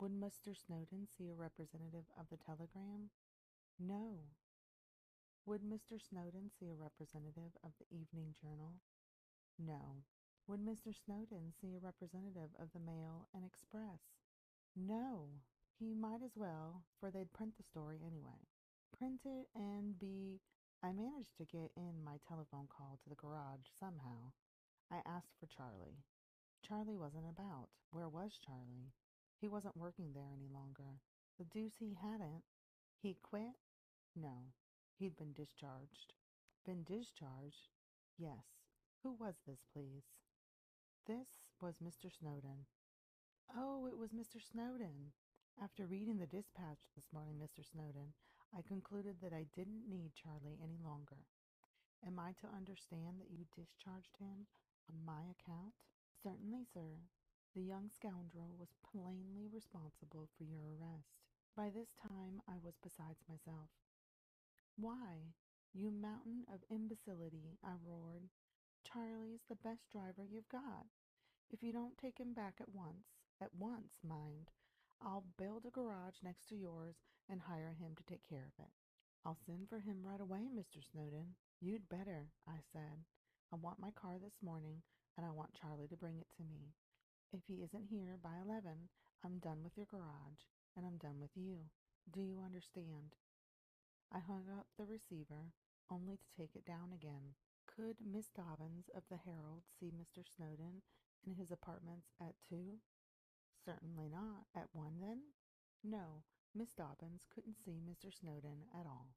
Would Mr. Snowdon see a representative of the telegram? No. Would Mr. Snowdon see a representative of the evening journal? No. Would Mr. Snowdon see a representative of the Mail and Express? No. He might as well, for they'd print the story anyway. Print it and be... I managed to get in my telephone call to the garage somehow. I asked for Charlie. Charlie wasn't about. Where was Charlie? He wasn't working there any longer. The deuce he hadn't. He quit? No. He'd been discharged. Been discharged? Yes. Who was this, please? This was Mr. Snowdon. Oh, it was Mr. Snowdon. After reading the dispatch this morning, Mr. Snowdon, I concluded that I didn't need Charlie any longer. Am I to understand that you discharged him on my account? Certainly, sir. The young scoundrel was plainly responsible for your arrest. By this time I was besides myself. Why, you mountain of imbecility, I roared. Charlie's the best driver you've got. If you don't take him back at once, mind, I'll build a garage next to yours and hire him to take care of it. I'll send for him right away, Mr. Snowdon. You'd better, I said. I want my car this morning, and I want Charlie to bring it to me. If he isn't here by 11, I'm done with your garage, and I'm done with you. Do you understand? I hung up the receiver, only to take it down again. Could Miss Dobbins of the Herald see Mr. Snowdon in his apartments at 2? Certainly not. At 1, then? No, Miss Dobbins couldn't see Mr. Snowdon at all.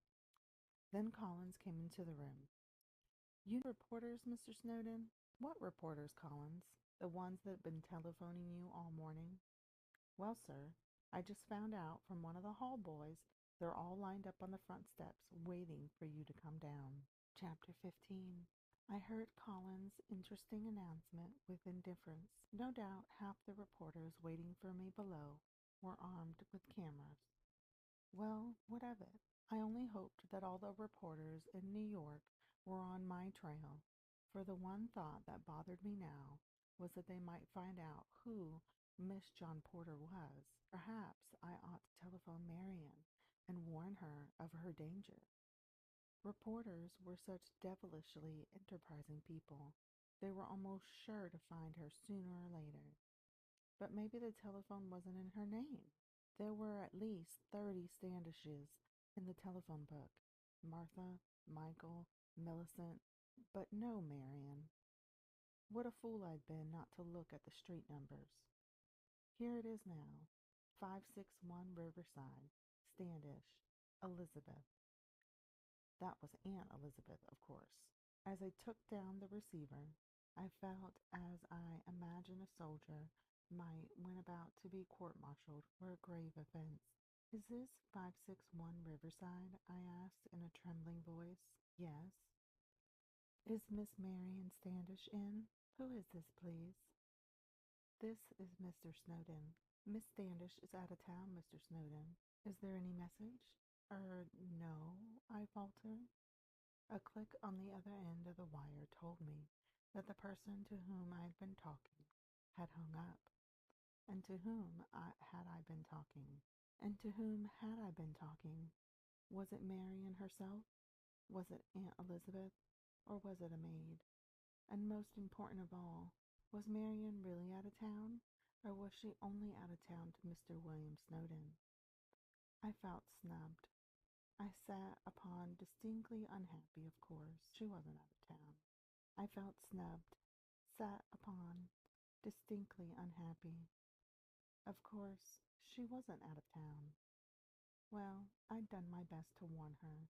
Then Collins came into the room. You reporters, Mr. Snowdon? What reporters, Collins? The ones that have been telephoning you all morning? Well, sir, I just found out from one of the hall boys they're all lined up on the front steps waiting for you to come down. Chapter 15. I heard Collins' interesting announcement with indifference. No doubt half the reporters waiting for me below were armed with cameras. Well, what of it? I only hoped that all the reporters in New York were on my trail, for the one thought that bothered me now was that they might find out who Miss John Porter was. Perhaps I ought to telephone Marian and warn her of her danger. Reporters were such devilishly enterprising people. They were almost sure to find her sooner or later. But maybe the telephone wasn't in her name. There were at least 30 Standishes in the telephone book. Martha, Michael, Millicent, but no Marian. What a fool I'd been not to look at the street numbers. Here it is now. 561 Riverside, Standish, Elizabeth. That was Aunt Elizabeth, of course. As I took down the receiver, I felt as I imagine a soldier might when about to be court-martialed for a grave offense. Is this 561 Riverside? I asked in a trembling voice. Yes. Is Miss Marian Standish in? Who is this, please? This is Mr. Snowdon. Miss Standish is out of town, Mr. Snowdon. Is there any message? No, I faltered. A click on the other end of the wire told me that the person to whom I had been talking had hung up. And to whom had I been talking? And to whom had I been talking? Was it Marian herself? Was it Aunt Elizabeth? Or was it a maid? And most important of all, was Marian really out of town? Or was she only out of town to Mr. William Snowdon? I felt snubbed. I sat upon distinctly unhappy, of course. She wasn't out of town. I felt snubbed, sat upon, distinctly unhappy. Of course, she wasn't out of town. Well, I'd done my best to warn her,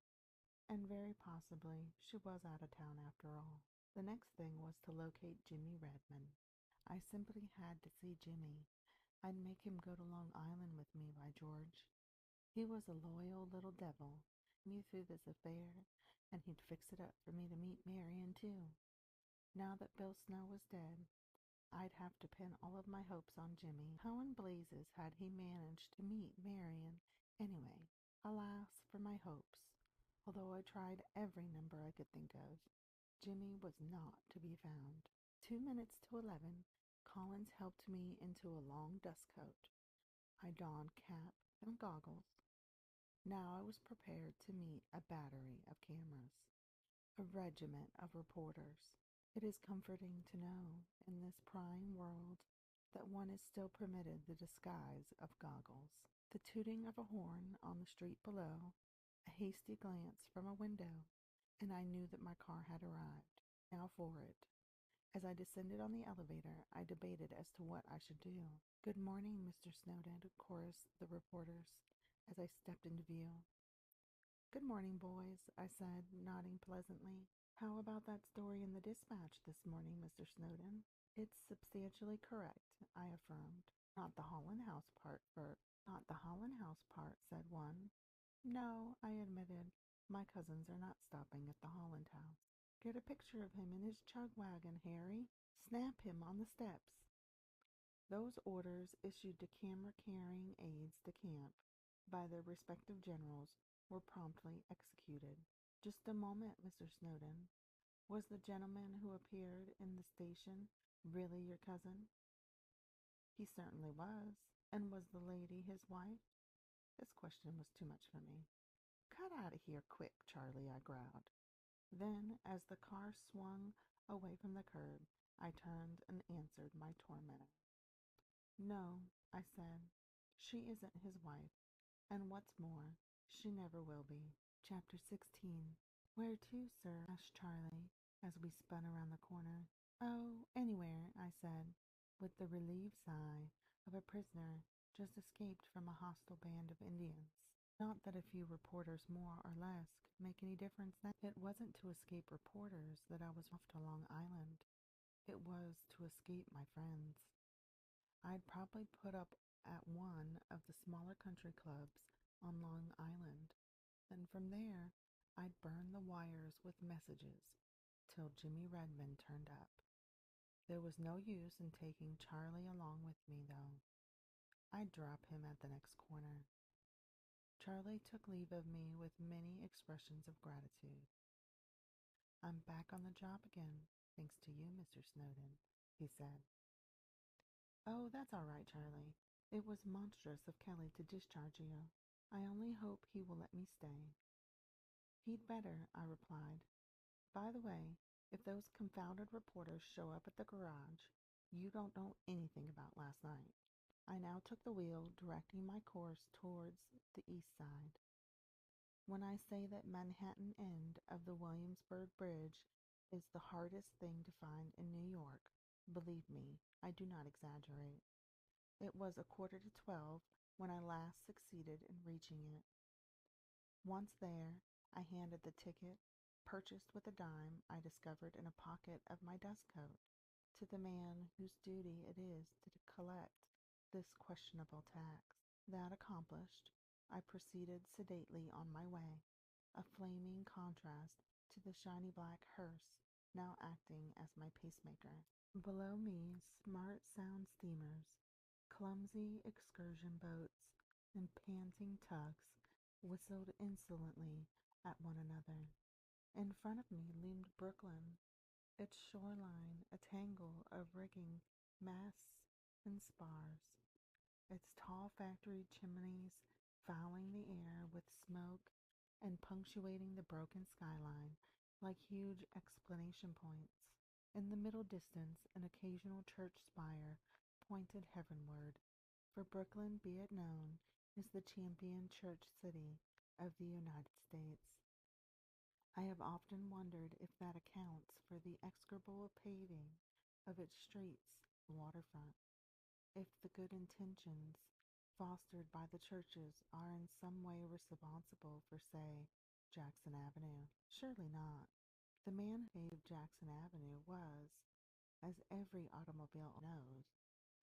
and very possibly she was out of town after all. The next thing was to locate Jimmy Redmond. I simply had to see Jimmy. I'd make him go to Long Island with me, by George. He was a loyal little devil, me through this affair, and he'd fix it up for me to meet Marian, too. Now that Bill Snow was dead, I'd have to pin all of my hopes on Jimmy. How in blazes had he managed to meet Marian anyway? Alas for my hopes. Although I tried every number I could think of, Jimmy was not to be found. 2 minutes to 11, Collins helped me into a long dust coat. I donned cap and goggles. Now I was prepared to meet a battery of cameras, a regiment of reporters. It is comforting to know, in this prying world, that one is still permitted the disguise of goggles. The tooting of a horn on the street below, a hasty glance from a window, and I knew that my car had arrived. Now for it. As I descended on the elevator, I debated as to what I should do. "Good morning, Mr. Snowden," chorused the reporters as I stepped into view. "Good morning, boys," I said, nodding pleasantly. "How about that story in the Dispatch this morning, Mr. Snowden?" "It's substantially correct," I affirmed. Not the Holland House part," said one. "No," I admitted. "My cousins are not stopping at the Holland House." "Get a picture of him in his chug wagon, Harry. Snap him on the steps." Those orders issued to camera-carrying aides de camp by their respective generals were promptly executed. "Just a moment, Mr. Snowden. Was the gentleman who appeared in the station really your cousin?" "He certainly was." "And was the lady his wife?" This question was too much for me. "Cut out of here quick, Charlie," I growled. Then, as the car swung away from the curb, I turned and answered my tormentor. "No," I said, "she isn't his wife, and what's more, she never will be." Chapter 16. "Where to, sir?" asked Charlie, as we spun around the corner. "Oh, anywhere," I said, with the relieved sigh of a prisoner just escaped from a hostile band of Indians. Not that a few reporters more or less could make any difference now. It wasn't to escape reporters that I was off to Long Island. It was to escape my friends. I'd probably put up at one of the smaller country clubs on Long Island. Then from there, I'd burn the wires with messages till Jimmy Redmond turned up. There was no use in taking Charlie along with me, though. I'd drop him at the next corner. Charlie took leave of me with many expressions of gratitude. "I'm back on the job again, thanks to you, Mr. Snowden," he said. "Oh, that's all right, Charlie. It was monstrous of Kelly to discharge you. I only hope he will let me stay." "He'd better," I replied. "By the way, if those confounded reporters show up at the garage, you don't know anything about last night." I now took the wheel, directing my course towards the east side. When I say that Manhattan end of the Williamsburg Bridge is the hardest thing to find in New York, believe me, I do not exaggerate. It was 11:45 when I last succeeded in reaching it. Once there, I handed the ticket, purchased with a dime I discovered in a pocket of my dust coat, to the man whose duty it is to collect this questionable tax. That accomplished, I proceeded sedately on my way, a flaming contrast to the shiny black hearse now acting as my pacemaker. Below me, smart sound steamers, clumsy excursion boats, and panting tugs whistled insolently at one another. In front of me loomed Brooklyn, its shoreline a tangle of rigging, masts, and spars, its tall factory chimneys fouling the air with smoke and punctuating the broken skyline like huge exclamation points. In the middle distance, an occasional church spire pointed heavenward, for Brooklyn, be it known, is the champion church city of the United States. I have often wondered if that accounts for the execrable paving of its streets, waterfront. If the good intentions fostered by the churches are in some way responsible for, say, Jackson Avenue. Surely not. The man who paved Jackson Avenue was, as every automobile knows,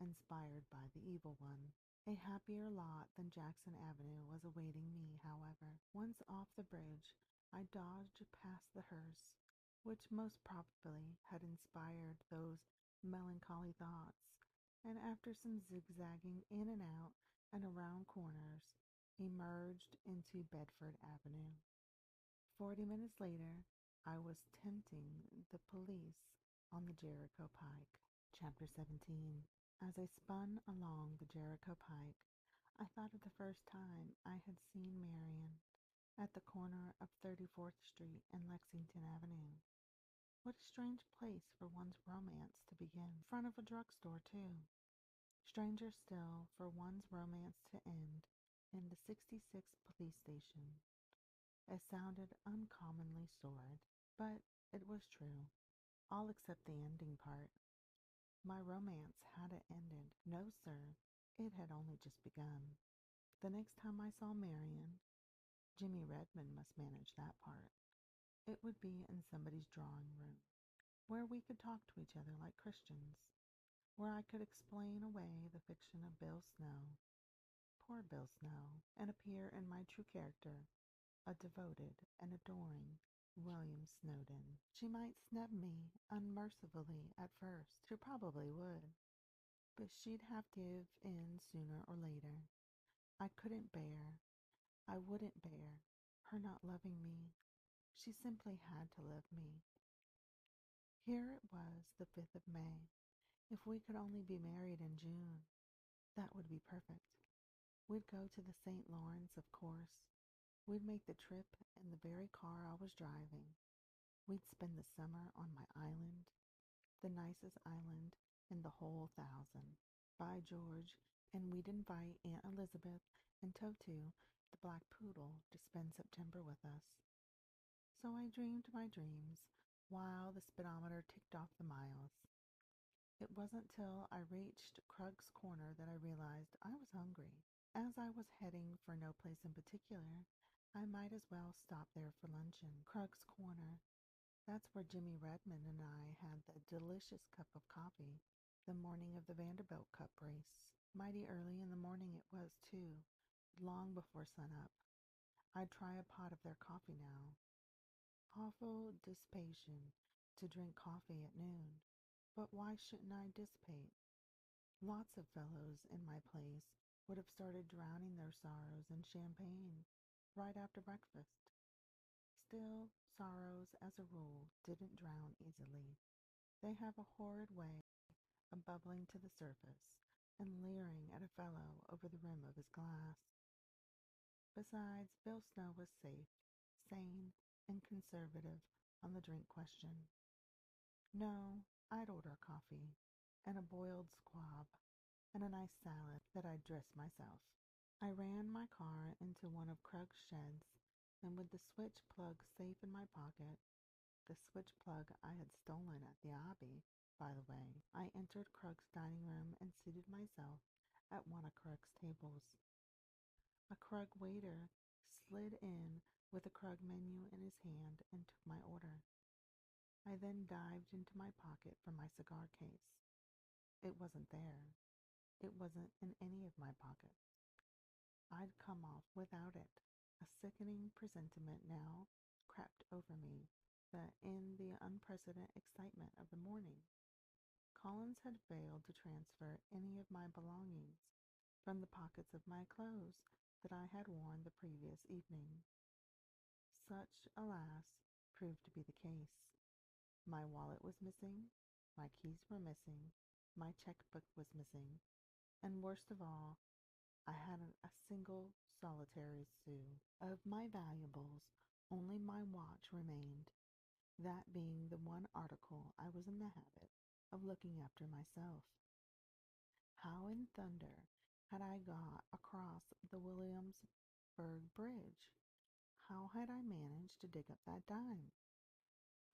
inspired by the evil one. A happier lot than Jackson Avenue was awaiting me, however. Once off the bridge, I dodged past the hearse, which most probably had inspired those melancholy thoughts, and after some zigzagging in and out and around corners, emerged into Bedford Avenue. 40 minutes later, I was tempting the police on the Jericho Pike. Chapter 17. As I spun along the Jericho Pike, I thought of the first time I had seen Marian at the corner of 34th Street and Lexington Avenue. What a strange place for one's romance to begin. In front of a drugstore, too. Stranger still for one's romance to end in the 66th police station. It sounded uncommonly sordid, but it was true, all except the ending part. My romance hadn't ended. No, sir, it had only just begun. The next time I saw Marian, Jimmy Redmond must manage that part. It would be in somebody's drawing room, where we could talk to each other like Christians, where I could explain away the fiction of Bill Snow, poor Bill Snow, and appear in my true character, a devoted and adoring William Snowdon. She might snub me unmercifully at first. She probably would. But she'd have to give in sooner or later. I wouldn't bear her not loving me. She simply had to love me. Here it was, the 5th of May. If we could only be married in June, that would be perfect. We'd go to the St. Lawrence, of course. We'd make the trip in the very car I was driving. We'd spend the summer on my island, the nicest island in the whole 1,000. By George, and we'd invite Aunt Elizabeth and Totu, the black poodle, to spend September with us. So I dreamed my dreams while the speedometer ticked off the miles. It wasn't till I reached Krug's Corner that I realized I was hungry. As I was heading for no place in particular, I might as well stop there for luncheon. Krug's Corner. That's where Jimmy Redmond and I had the delicious cup of coffee the morning of the Vanderbilt Cup race. Mighty early in the morning it was, too, long before sunup. I'd try a pot of their coffee now. Awful dissipation to drink coffee at noon, but why shouldn't I dissipate? Lots of fellows in my place would have started drowning their sorrows in champagne right after breakfast. Still, sorrows, as a rule, didn't drown easily. They have a horrid way of bubbling to the surface and leering at a fellow over the rim of his glass. Besides, Bill Snow was safe, sane, and conservative on the drink question. No, I'd order coffee, and a boiled squab, and a nice salad that I'd dress myself. I ran my car into one of Krug's sheds, and with the switch plug safe in my pocket, the switch plug I had stolen at the Abbey, by the way, I entered Krug's dining room and seated myself at one of Krug's tables. A Krug waiter slid in with a Krug menu in his hand and took my order. I then dived into my pocket for my cigar case. It wasn't there. It wasn't in any of my pockets. I'd come off without it. A sickening presentiment now crept over me that in the unprecedented excitement of the morning, Collins had failed to transfer any of my belongings from the pockets of my clothes that I had worn the previous evening. Such, alas, proved to be the case. My wallet was missing, my keys were missing, my checkbook was missing, and worst of all, I hadn't a single solitary sou. Of my valuables, only my watch remained, that being the one article I was in the habit of looking after myself. How in thunder had I got across the Williamsburg Bridge? How had I managed to dig up that dime?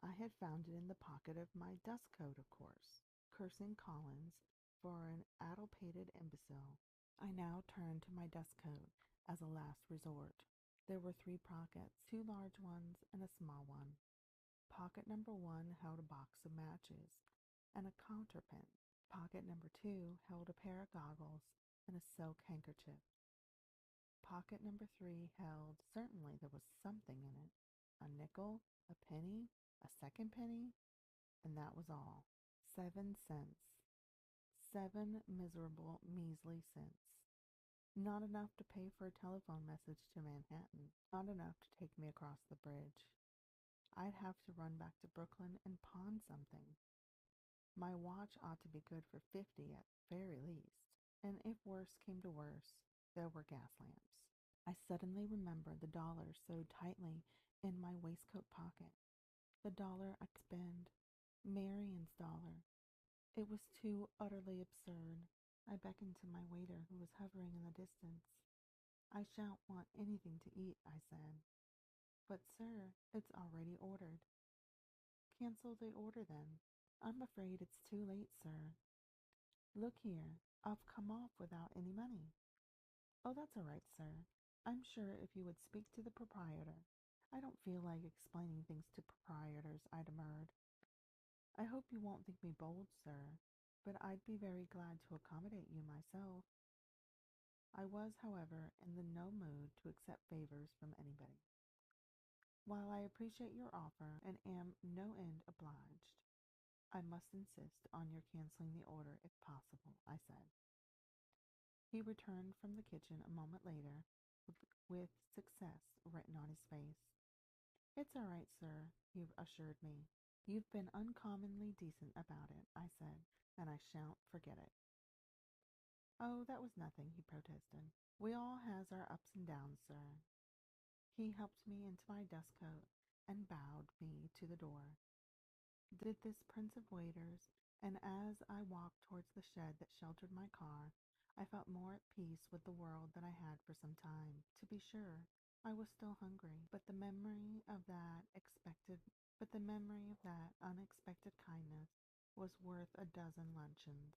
I had found it in the pocket of my dust coat, of course. Cursing Collins for an addle-pated imbecile, I now turned to my dust coat as a last resort. There were 3 pockets, 2 large ones and a small one. Pocket number 1 held a box of matches and a counterpin. Pocket number 2 held a pair of goggles and a silk handkerchief. Pocket number 3 held, certainly there was something in it, a nickel, a penny, a second penny, and that was all. 7 cents. 7 miserable, measly cents. Not enough to pay for a telephone message to Manhattan. Not enough to take me across the bridge. I'd have to run back to Brooklyn and pawn something. My watch ought to be good for 50 at the very least. And if worse came to worse, there were gas lamps. I suddenly remembered the dollar sewed tightly in my waistcoat pocket. The dollar I'd spend. Marian's dollar. It was too utterly absurd. I beckoned to my waiter, who was hovering in the distance. "I shan't want anything to eat," I said. "But, sir, it's already ordered." "Cancel the order, then." "I'm afraid it's too late, sir." "Look here, I've come off without any money." "Oh, that's all right, sir. I'm sure if you would speak to the proprietor." "I don't feel like explaining things to proprietors," I demurred. "I hope you won't think me bold, sir, but I'd be very glad to accommodate you myself." I was, however, in the no mood to accept favors from anybody. "While I appreciate your offer and am no end obliged, I must insist on your canceling the order if possible," I said. He returned from the kitchen a moment later with success written on his face. "It's all right, sir," he assured me. "You've been uncommonly decent about it," I said, "and I shan't forget it." "Oh, that was nothing," he protested. "We all has our ups and downs, sir." He helped me into my dust coat and bowed me to the door. Did this prince of waiters, and as I walked towards the shed that sheltered my car, I felt more at peace with the world than I had for some time. To be sure, I was still hungry, but the memory of that unexpected kindness was worth a dozen luncheons.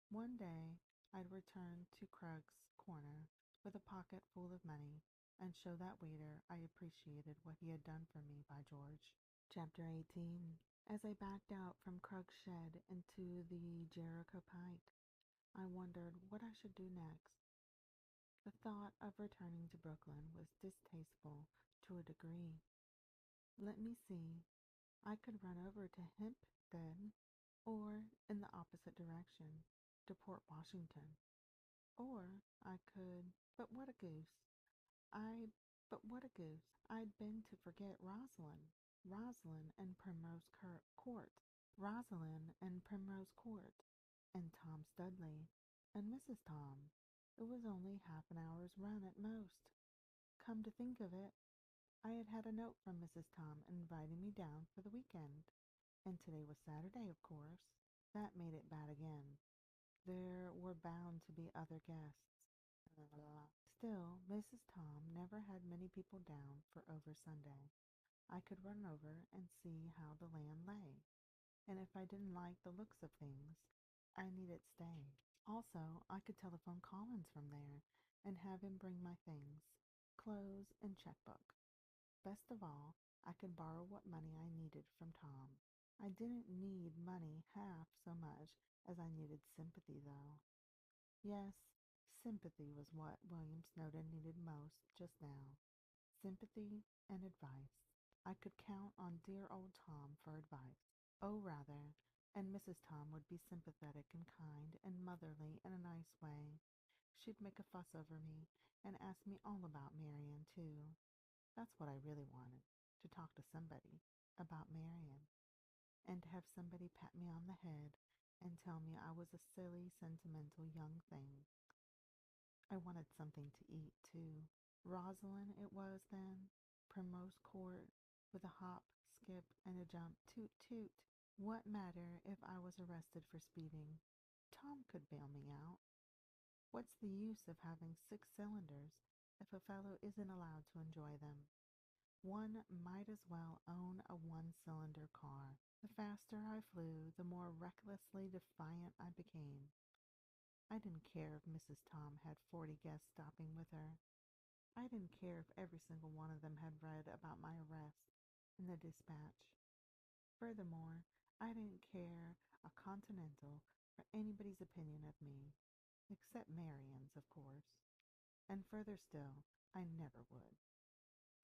One day I'd return to Krug's Corner with a pocket full of money and show that waiter I appreciated what he had done for me, by George. Chapter 18. As I backed out from Krug's shed into the Jericho Pike, I wondered what I should do next. The thought of returning to Brooklyn was distasteful to a degree. Let me see. I could run over to Hempstead, or in the opposite direction, to Port Washington. Or I could, but what a goose. I'd been to forget Rosalind. Rosalind and Primrose Court. Rosalind and Primrose Court. And Tom Studley. And Mrs. Tom. It was only half an hour's run at most. Come to think of it, I had had a note from Mrs. Tom inviting me down for the weekend. And today was Saturday, of course. That made it bad again. There were bound to be other guests. Still, Mrs. Tom never had many people down for over Sunday. I could run over and see how the land lay, and if I didn't like the looks of things, I needn't stay. Also, I could telephone Collins from there and have him bring my things, clothes and checkbook. Best of all, I could borrow what money I needed from Tom. I didn't need money half so much as I needed sympathy, though. Yes, sympathy was what William Snowdon needed most just now. Sympathy and advice. I could count on dear old Tom for advice. Oh, rather. And Mrs. Tom would be sympathetic and kind and motherly in a nice way. She'd make a fuss over me and ask me all about Marian, too. That's what I really wanted, to talk to somebody about Marian, and to have somebody pat me on the head and tell me I was a silly, sentimental young thing. I wanted something to eat, too. Rosalind it was then, Primrose Court, with a hop, skip, and a jump. Toot, toot! What matter if I was arrested for speeding? Tom could bail me out. What's the use of having 6 cylinders if a fellow isn't allowed to enjoy them? One might as well own a 1-cylinder car. The faster I flew, the more recklessly defiant I became. I didn't care if Mrs. Tom had 40 guests stopping with her. I didn't care if every single one of them had read about my arrest in the dispatch. Furthermore, I didn't care a continental for anybody's opinion of me. except Marian's, of course, and further still, I never would.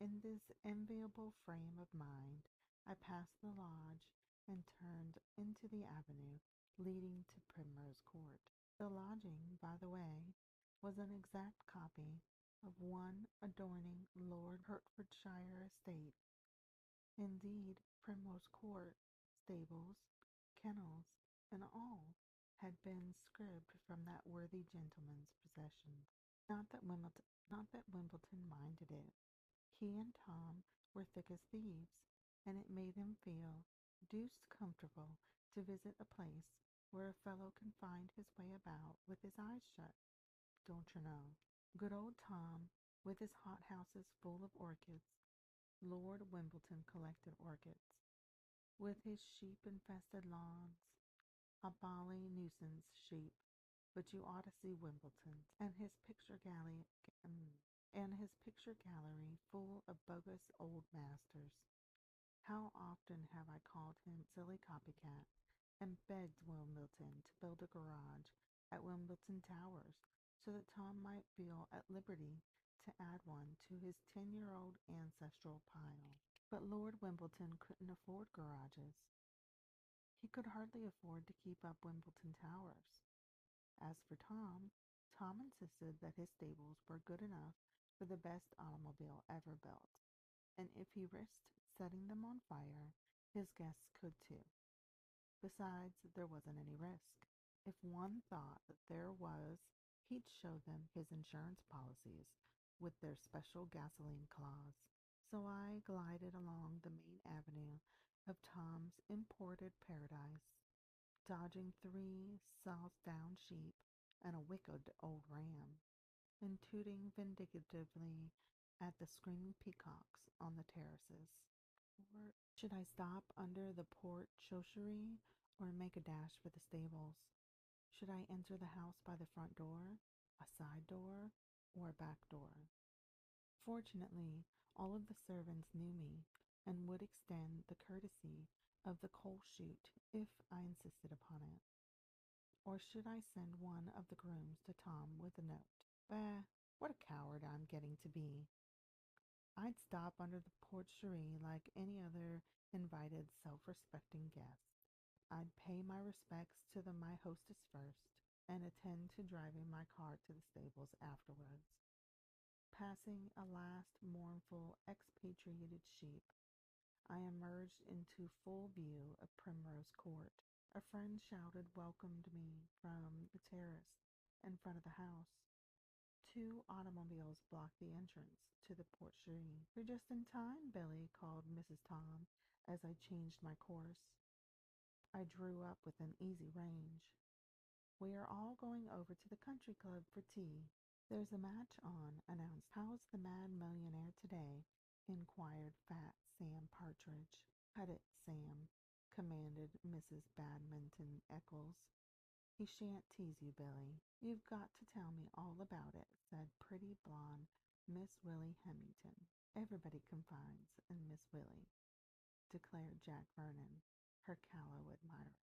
In this enviable frame of mind, I passed the lodge and turned into the avenue leading to Primrose Court. The lodging, by the way, was an exact copy of one adorning Lord Hertfordshire estate. Indeed, Primrose Court, stables, kennels, and all had been scribed from that worthy gentleman's possessions. Not that Wimbledon minded it. He and Tom were thick as thieves, and it made him feel deuced comfortable to visit a place where a fellow can find his way about with his eyes shut, don't you know. Good old Tom, with his hothouses full of orchids. Lord Wimbledon collected orchids. With his sheep-infested lawns, a bally nuisance sheep, but you ought to see Wimbledon's, and his picture gallery full of bogus old masters. How often have I called him silly copycat, and begged Wimbledon to build a garage at Wimbledon Towers, so that Tom might feel at liberty to add one to his 10-year-old ancestral pile. But Lord Wimbledon couldn't afford garages. He could hardly afford to keep up Wimbledon Towers. As for Tom, Tom insisted that his stables were good enough for the best automobile ever built, and if he risked setting them on fire, his guests could too. Besides, there wasn't any risk. If one thought that there was, he'd show them his insurance policies with their special gasoline clause. So I glided along the main avenue of Tom's imported paradise, dodging 3 south-down sheep and a wicked old ram, and tooting vindictively at the screaming peacocks on the terraces. Or should I stop under the porte cochere or make a dash for the stables? Should I enter the house by the front door, a side door, or a back door? Fortunately, all of the servants knew me and would extend the courtesy of the coal chute if I insisted upon it. Or should I send one of the grooms to Tom with a note? Bah, what a coward I'm getting to be. I'd stop under the porte-cochere like any other invited self-respecting guest. I'd pay my respects to my hostess first, and attend to driving my car to the stables afterwards. Passing a last mournful expatriated sheep, I emerged into full view of Primrose Court. A friend shouted welcomed me from the terrace in front of the house. 2 automobiles blocked the entrance to the porte-cochere. "You're just in time, Billy," called Mrs. Tom as I changed my course. I drew up within easy range. "We are all going over to the country club for tea. There's a match on," announced. "How's the Mad Millionaire today?" inquired fat Sam Partridge. "Cut it, Sam," commanded Mrs. Badminton Eccles. "He shan't tease you, Billy. You've got to tell me all about it," said pretty blonde Miss Willie Hemington. "Everybody confides in Miss Willie," declared Jack Vernon, her callow admirer.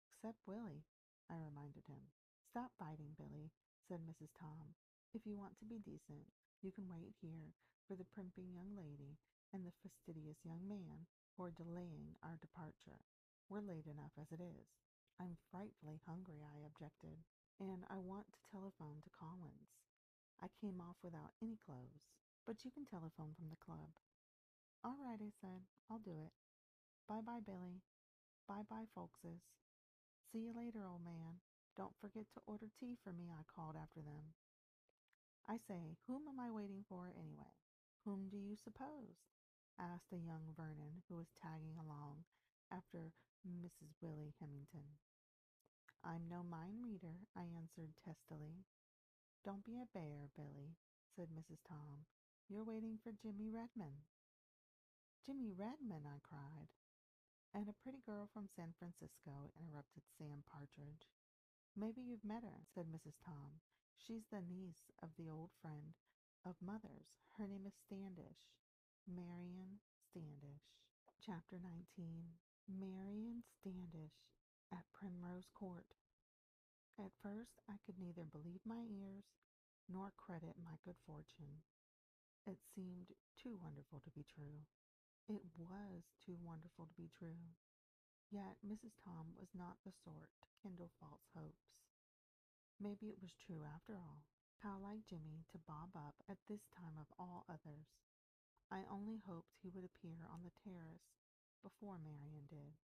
"Except Willie," I reminded him. "Stop biting, Billy," said Mrs. Tom. "If you want to be decent, you can wait here for the primping young lady and the fastidious young man who are delaying our departure. We're late enough as it is." "I'm frightfully hungry," I objected, "and I want to telephone to Collins. I came off without any clothes." "But you can telephone from the club." "All right," I said. "I'll do it. Bye-bye, Billy. Bye-bye, folkses. See you later, old man. Don't forget to order tea for me," I called after them. "I say, whom am I waiting for, anyway?" "Whom do you suppose?" asked a young Vernon who was tagging along after Mrs. Willie Hemington. "I'm no mind reader," I answered testily. "Don't be a bear, Billy," said Mrs. Tom. "You're waiting for Jimmy Redmond." "Jimmy Redmond!" I cried. "And a pretty girl from San Francisco," interrupted Sam Partridge. "Maybe you've met her," said Mrs. Tom. "She's the niece of the old friend of Mother's. Her name is Standish. Marian Standish." Chapter 19. Marian Standish at Primrose Court. At first, I could neither believe my ears nor credit my good fortune. It seemed too wonderful to be true. It was too wonderful to be true. Yet Mrs. Tom was not the sort to kindle false hopes. Maybe it was true after all. How like Jimmy to bob up at this time of all others. I only hoped he would appear on the terrace before Marian did.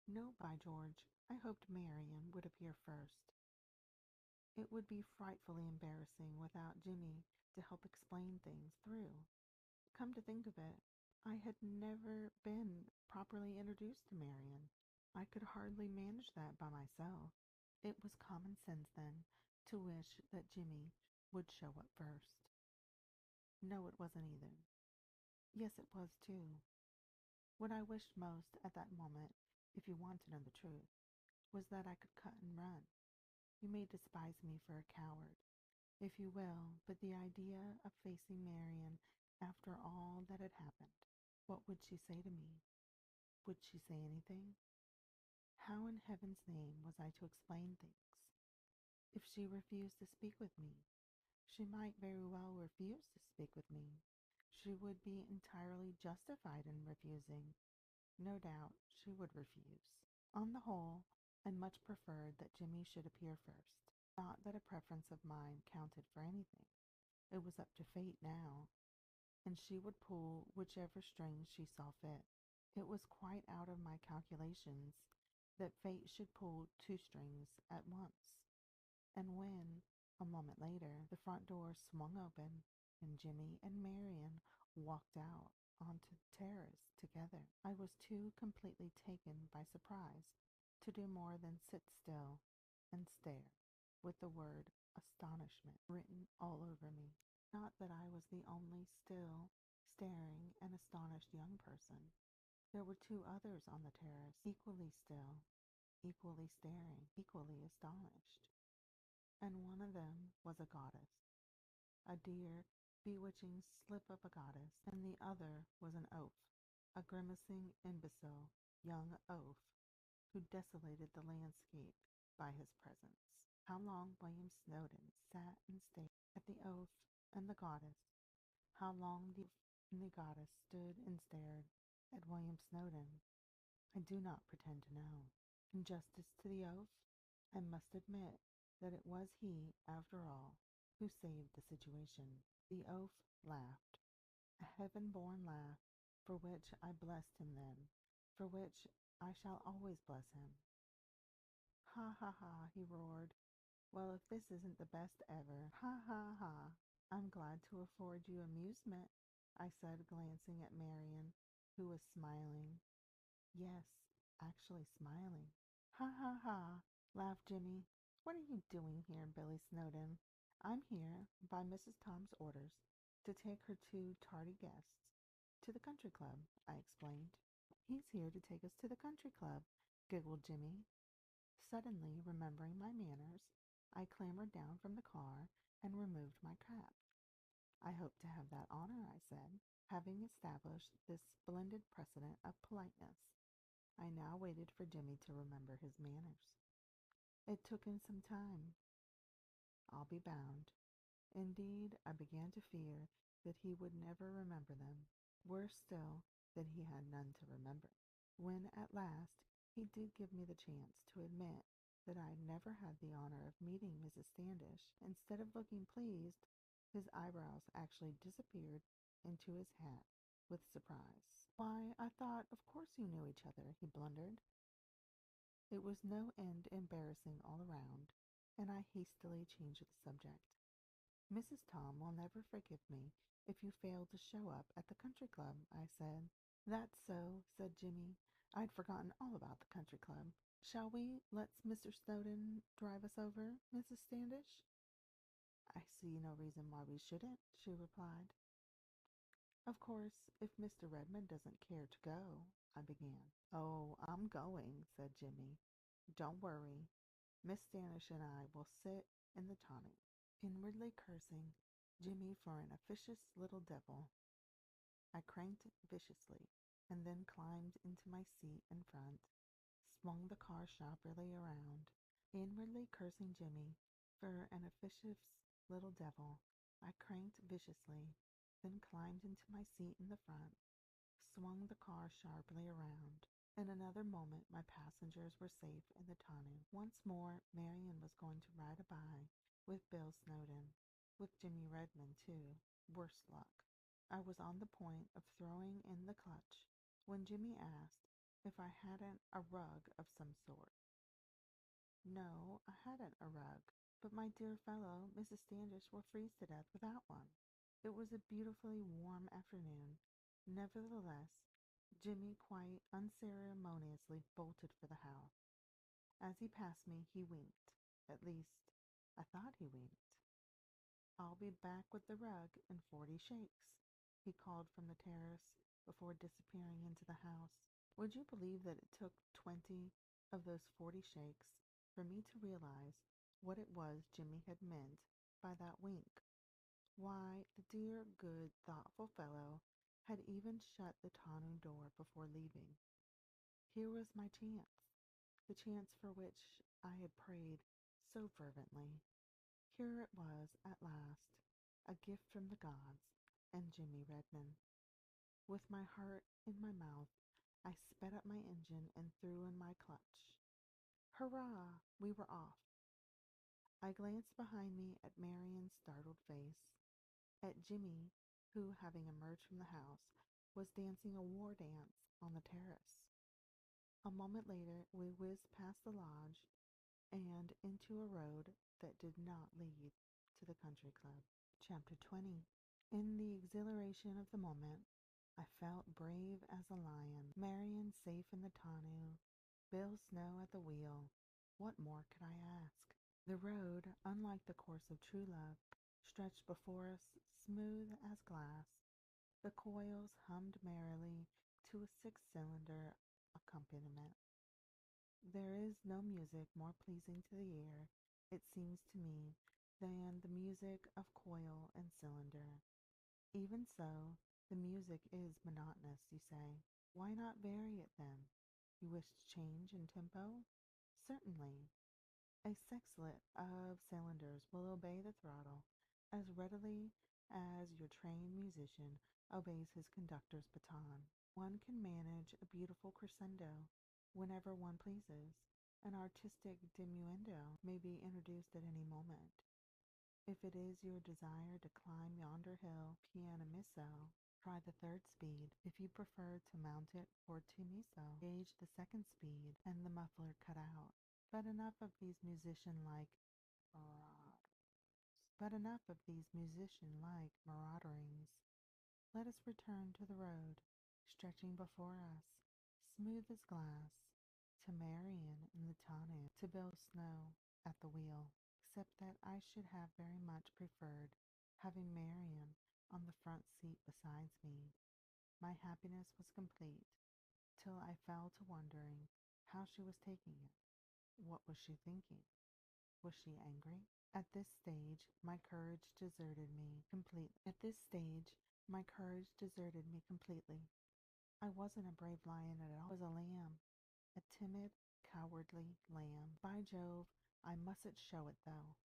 No, by George, I hoped Marian would appear first. It would be frightfully embarrassing without Jimmy to help explain things through. Come to think of it, I had never been properly introduced to Marian. I could hardly manage that by myself. It was common sense, then, to wish that Jimmy would show up first. No, it wasn't either. Yes, it was, too. What I wished most at that moment, if you want to know the truth, was that I could cut and run. You may despise me for a coward, if you will, but the idea of facing Marian after all that had happened, what would she say to me? Would she say anything? How in heaven's name was I to explain things? If she refused to speak with me, she might very well refuse to speak with me. She would be entirely justified in refusing. No doubt she would refuse. On the whole, I much preferred that Jimmy should appear first. Not that a preference of mine counted for anything. It was up to fate now, and she would pull whichever strings she saw fit. It was quite out of my calculations that fate should pull two strings at once. And when, a moment later, the front door swung open and Jimmy and Marian walked out onto the terrace together, I was too completely taken by surprise to do more than sit still and stare, with the word astonishment written all over me. Not that I was the only still, staring, and astonished young person. There were two others on the terrace, equally still, equally staring, equally astonished. And one of them was a goddess, a dear, bewitching slip of a goddess, and the other was an oaf, a grimacing, imbecile young oaf, who desolated the landscape by his presence. How long William Snowdon sat and stared at the oaf and the goddess, how long the oaf and the goddess stood and stared at William Snowdon, I do not pretend to know. In justice to the oaf, I must admit that it was he, after all, who saved the situation. The oaf laughed, a heaven-born laugh, for which I blessed him then, for which I shall always bless him. Ha ha ha, he roared. Well, if this isn't the best ever. Ha ha ha. I'm glad to afford you amusement, I said, glancing at Marian, who was smiling. Yes, actually smiling. Ha ha ha, laughed Jimmy. What are you doing here, Billy Snowdon? I'm here, by Mrs. Tom's orders, to take her two tardy guests to the country club, I explained. He's here to take us to the country club, giggled Jimmy. Suddenly remembering my manners, I clambered down from the car and removed my cap. I hope to have that honor, I said, having established this splendid precedent of politeness. I now waited for Jimmy to remember his manners. It took him some time, I'll be bound. Indeed, I began to fear that he would never remember them. Worse still, that he had none to remember. When, at last, he did give me the chance to admit that I had never had the honor of meeting Mrs. Standish, instead of looking pleased, his eyebrows actually disappeared into his hat with surprise. Why, I thought, of course you knew each other, he blundered. It was no end embarrassing all around, and I hastily changed the subject. Mrs. Tom will never forgive me if you fail to show up at the country club, I said. That's so, said Jimmy. I'd forgotten all about the country club. Shall we let Mr. Snowdon drive us over, Mrs. Standish? I see no reason why we shouldn't, she replied. Of course, if Mr. Redmond doesn't care to go, I began. Oh, I'm going, said Jimmy. Don't worry. Miss Standish and I will sit in the tonneau. Inwardly cursing Jimmy for an officious little devil, I cranked viciously, and then climbed into my seat in front, swung the car sharply around, Inwardly cursing Jimmy for an officious little devil, I cranked viciously, then climbed into my seat in the front, swung the car sharply around. In another moment, my passengers were safe in the tonneau. Once more, Marian was going to ride a bye with Bill Snowden, with Jimmy Redmond, too. Worse luck. I was on the point of throwing in the clutch when Jimmy asked if I hadn't a rug of some sort. No, I hadn't a rug, but my dear fellow, Mrs. Standish will freeze to death without one. It was a beautifully warm afternoon. Nevertheless, Jimmy quite unceremoniously bolted for the house. As he passed me, he winked. At least, I thought he winked. I'll be back with the rug in 40 shakes, he called from the terrace before disappearing into the house. Would you believe that it took 20 of those 40 shakes for me to realize what it was Jimmy had meant by that wink? Why, the dear, good, thoughtful fellow had even shut the tonneau door before leaving. Here was my chance, the chance for which I had prayed so fervently. Here it was, at last, a gift from the gods and Jimmy Redmond. With my heart in my mouth, I sped up my engine and threw in my clutch. Hurrah! We were off. I glanced behind me at Marian's startled face, at Jimmy, who, having emerged from the house, was dancing a war dance on the terrace. A moment later, we whizzed past the lodge and into a road that did not lead to the country club. Chapter 20. In the exhilaration of the moment, I felt brave as a lion. Marian safe in the tonneau, Bill Snow at the wheel. What more could I ask? The road, unlike the course of true love, stretched before us smooth as glass. The coils hummed merrily to a six-cylinder accompaniment. There is no music more pleasing to the ear, it seems to me, than the music of coil and cylinder. Even so, the music is monotonous, you say. Why not vary it then? You wish to change in tempo? Certainly. A sexlet of cylinders will obey the throttle as readily as your trained musician obeys his conductor's baton. One can manage a beautiful crescendo whenever one pleases. An artistic diminuendo may be introduced at any moment. If it is your desire to climb yonder hill pianissimo, try the third speed. If you prefer to mount it fortissimo, gauge the second speed and the muffler cut out. But enough of these musician-like marauderings. Let us return to the road, stretching before us, smooth as glass, to Marian in the tonneau, to Bill Snow at the wheel, except that I should have very much preferred having Marian on the front seat besides me. My happiness was complete, till I fell to wondering how she was taking it. What was she thinking? Was she angry? At this stage, my courage deserted me completely. I wasn't a brave lion at all. I was a lamb, a timid, cowardly lamb. By Jove, I mustn't show it, though.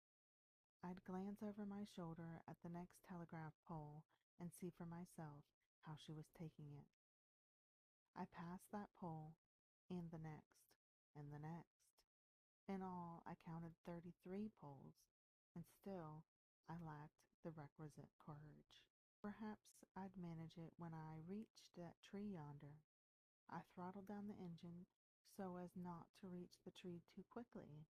I'd glance over my shoulder at the next telegraph pole and see for myself how she was taking it. I passed that pole, and the next, and the next. In all, I counted 33 poles, and still I lacked the requisite courage. Perhaps I'd manage it when I reached that tree yonder. I throttled down the engine so as not to reach the tree too quickly.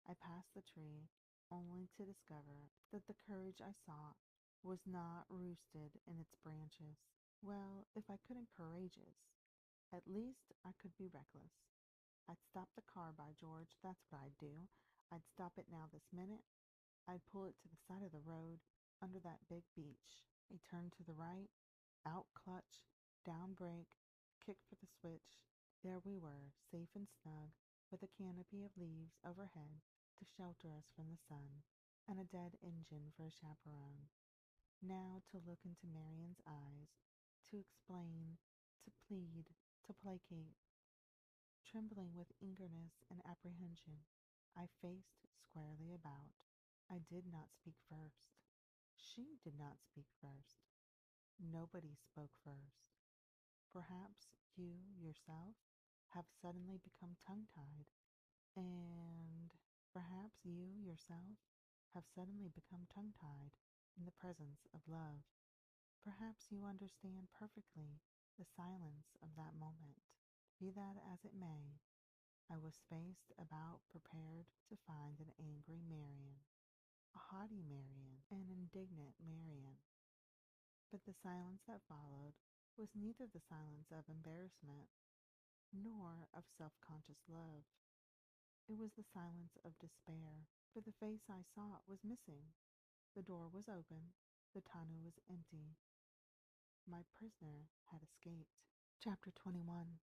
I passed the tree, only to discover that the courage I sought was not roosted in its branches. Well, if I couldn't courageous, at least I could be reckless. I'd stop the car, by George, that's what I'd do. I'd stop it now this minute. I'd pull it to the side of the road, under that big beech. A turn to the right, out clutch, down brake, kick for the switch. There we were, safe and snug, with a canopy of leaves overhead to shelter us from the sun, and a dead engine for a chaperone. Now to look into Marian's eyes, to explain, to plead, to placate, trembling with eagerness and apprehension. I faced squarely about. I did not speak first. She did not speak first. Nobody spoke first. Perhaps you, yourself, have suddenly become tongue-tied, and perhaps you, yourself, have suddenly become tongue-tied in the presence of love. Perhaps you understand perfectly the silence of that moment. Be that as it may, I was faced about prepared to find an angry Marian, a haughty Marian, an indignant Marian. But the silence that followed was neither the silence of embarrassment nor of self-conscious love. It was the silence of despair, for the face I sought was missing. The door was open, the tonneau was empty. My prisoner had escaped. Chapter 21.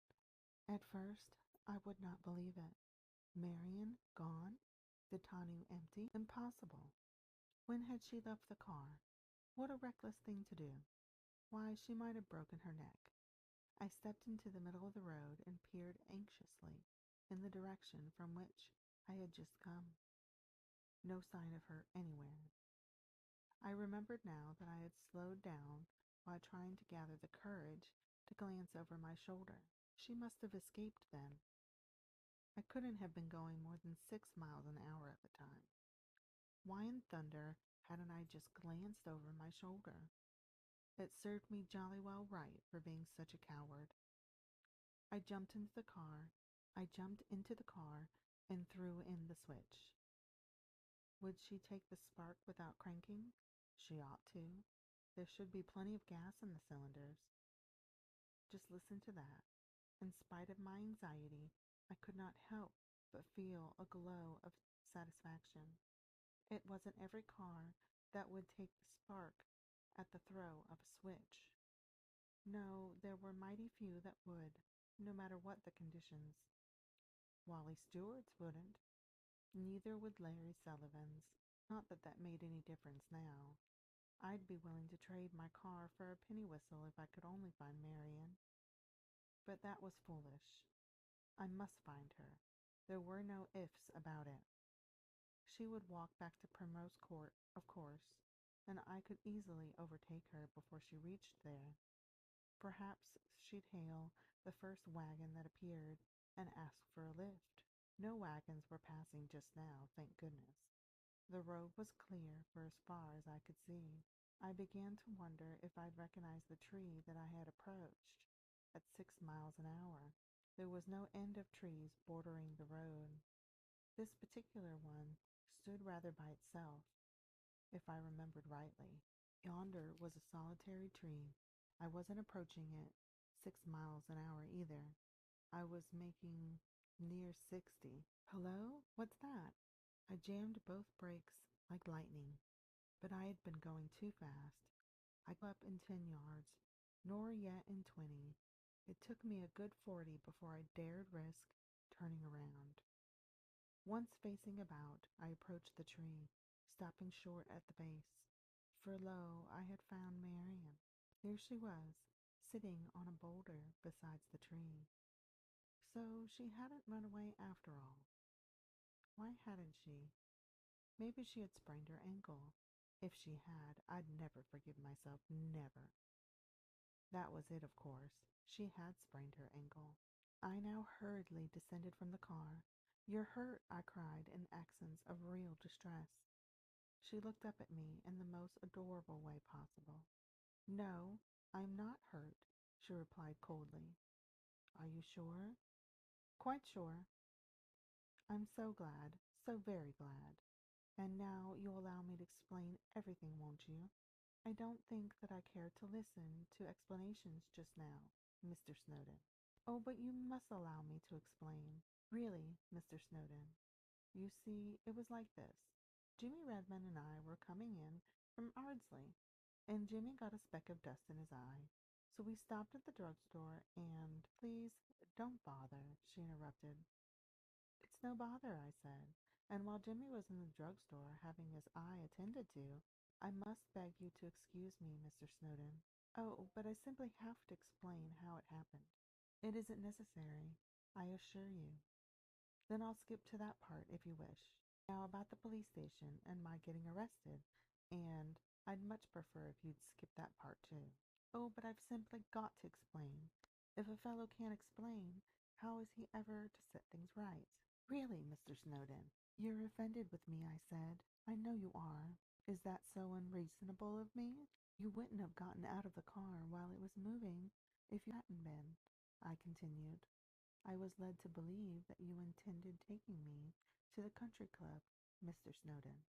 At first, I would not believe it. Marian gone? The tonneau empty? Impossible. When had she left the car? What a reckless thing to do. Why, she might have broken her neck. I stepped into the middle of the road and peered anxiously in the direction from which I had just come. No sign of her anywhere. I remembered now that I had slowed down while trying to gather the courage to glance over my shoulder. She must have escaped then. I couldn't have been going more than 6 miles an hour at the time. Why in thunder hadn't I just glanced over my shoulder? It served me jolly well right for being such a coward. I jumped into the car. And threw in the switch. Would she take the spark without cranking? She ought to. There should be plenty of gas in the cylinders. Just listen to that. In spite of my anxiety, I could not help but feel a glow of satisfaction. It wasn't every car that would take the spark at the throw of a switch. No, there were mighty few that would, no matter what the conditions. Wally Stewart's wouldn't. Neither would Larry Sullivan's. Not that that made any difference now. I'd be willing to trade my car for a penny whistle if I could only find Marian. But that was foolish. I must find her. There were no ifs about it. She would walk back to Primrose Court, of course, and I could easily overtake her before she reached there. Perhaps she'd hail the first wagon that appeared and ask for a lift. No wagons were passing just now, thank goodness. The road was clear for as far as I could see. I began to wonder if I'd recognize the tree that I had approached at 6 miles an hour. There was no end of trees bordering the road. This particular one stood rather by itself, if I remembered rightly. Yonder was a solitary tree. I wasn't approaching it 6 miles an hour either. I was making near 60. Hello? What's that? I jammed both brakes like lightning, but I had been going too fast. I got up in 10 yards, nor yet in 20. It took me a good 40 before I dared risk turning around. Once facing about, I approached the tree, stopping short at the base. For lo, I had found Marian. There she was, sitting on a boulder beside the tree. So she hadn't run away after all. Why hadn't she? Maybe she had sprained her ankle. If she had, I'd never forgive myself, never. That was it, of course. She had sprained her ankle. I now hurriedly descended from the car. "You're hurt," I cried in accents of real distress. She looked up at me in the most adorable way possible. "No, I'm not hurt," she replied coldly. "Are you sure?" "Quite sure." "I'm so glad, so very glad. And now you'll allow me to explain everything, won't you?" "I don't think that I care to listen to explanations just now, Mr. Snowden." "Oh, but you must allow me to explain. Really, Mr. Snowden. You see, it was like this. Jimmy Redmond and I were coming in from Ardsley, and Jimmy got a speck of dust in his eye. So we stopped at the drugstore and—" "Please, don't bother," she interrupted. "It's no bother," I said. "And while Jimmy was in the drugstore having his eye attended to, I must beg you to excuse me, Mr. Snowden." "Oh, but I simply have to explain how it happened." "It isn't necessary, I assure you." Then I'll skip to that part if you wish. Now about the police station and my getting arrested, and I'd much prefer if you'd skip that part too. Oh, but I've simply got to explain. If a fellow can't explain, how is he ever to set things right? Really, Mr. Snowden, you're offended with me, I said. I know you are. Is that so unreasonable of me? You wouldn't have gotten out of the car while it was moving if you hadn't been, I continued. I was led to believe that you intended taking me to the country club, Mr. Snowden.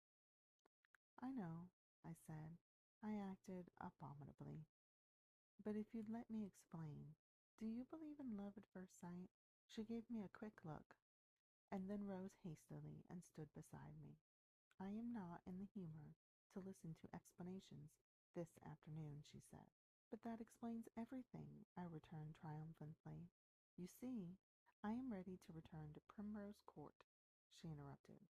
I know, I said. I acted abominably. But if you'd let me explain, do you believe in love at first sight? She gave me a quick look, and then rose hastily and stood beside me. I am not in the humor to listen to explanations this afternoon, she said. But that explains everything, I returned triumphantly. You see, I am ready to return to Primrose Court, she interrupted.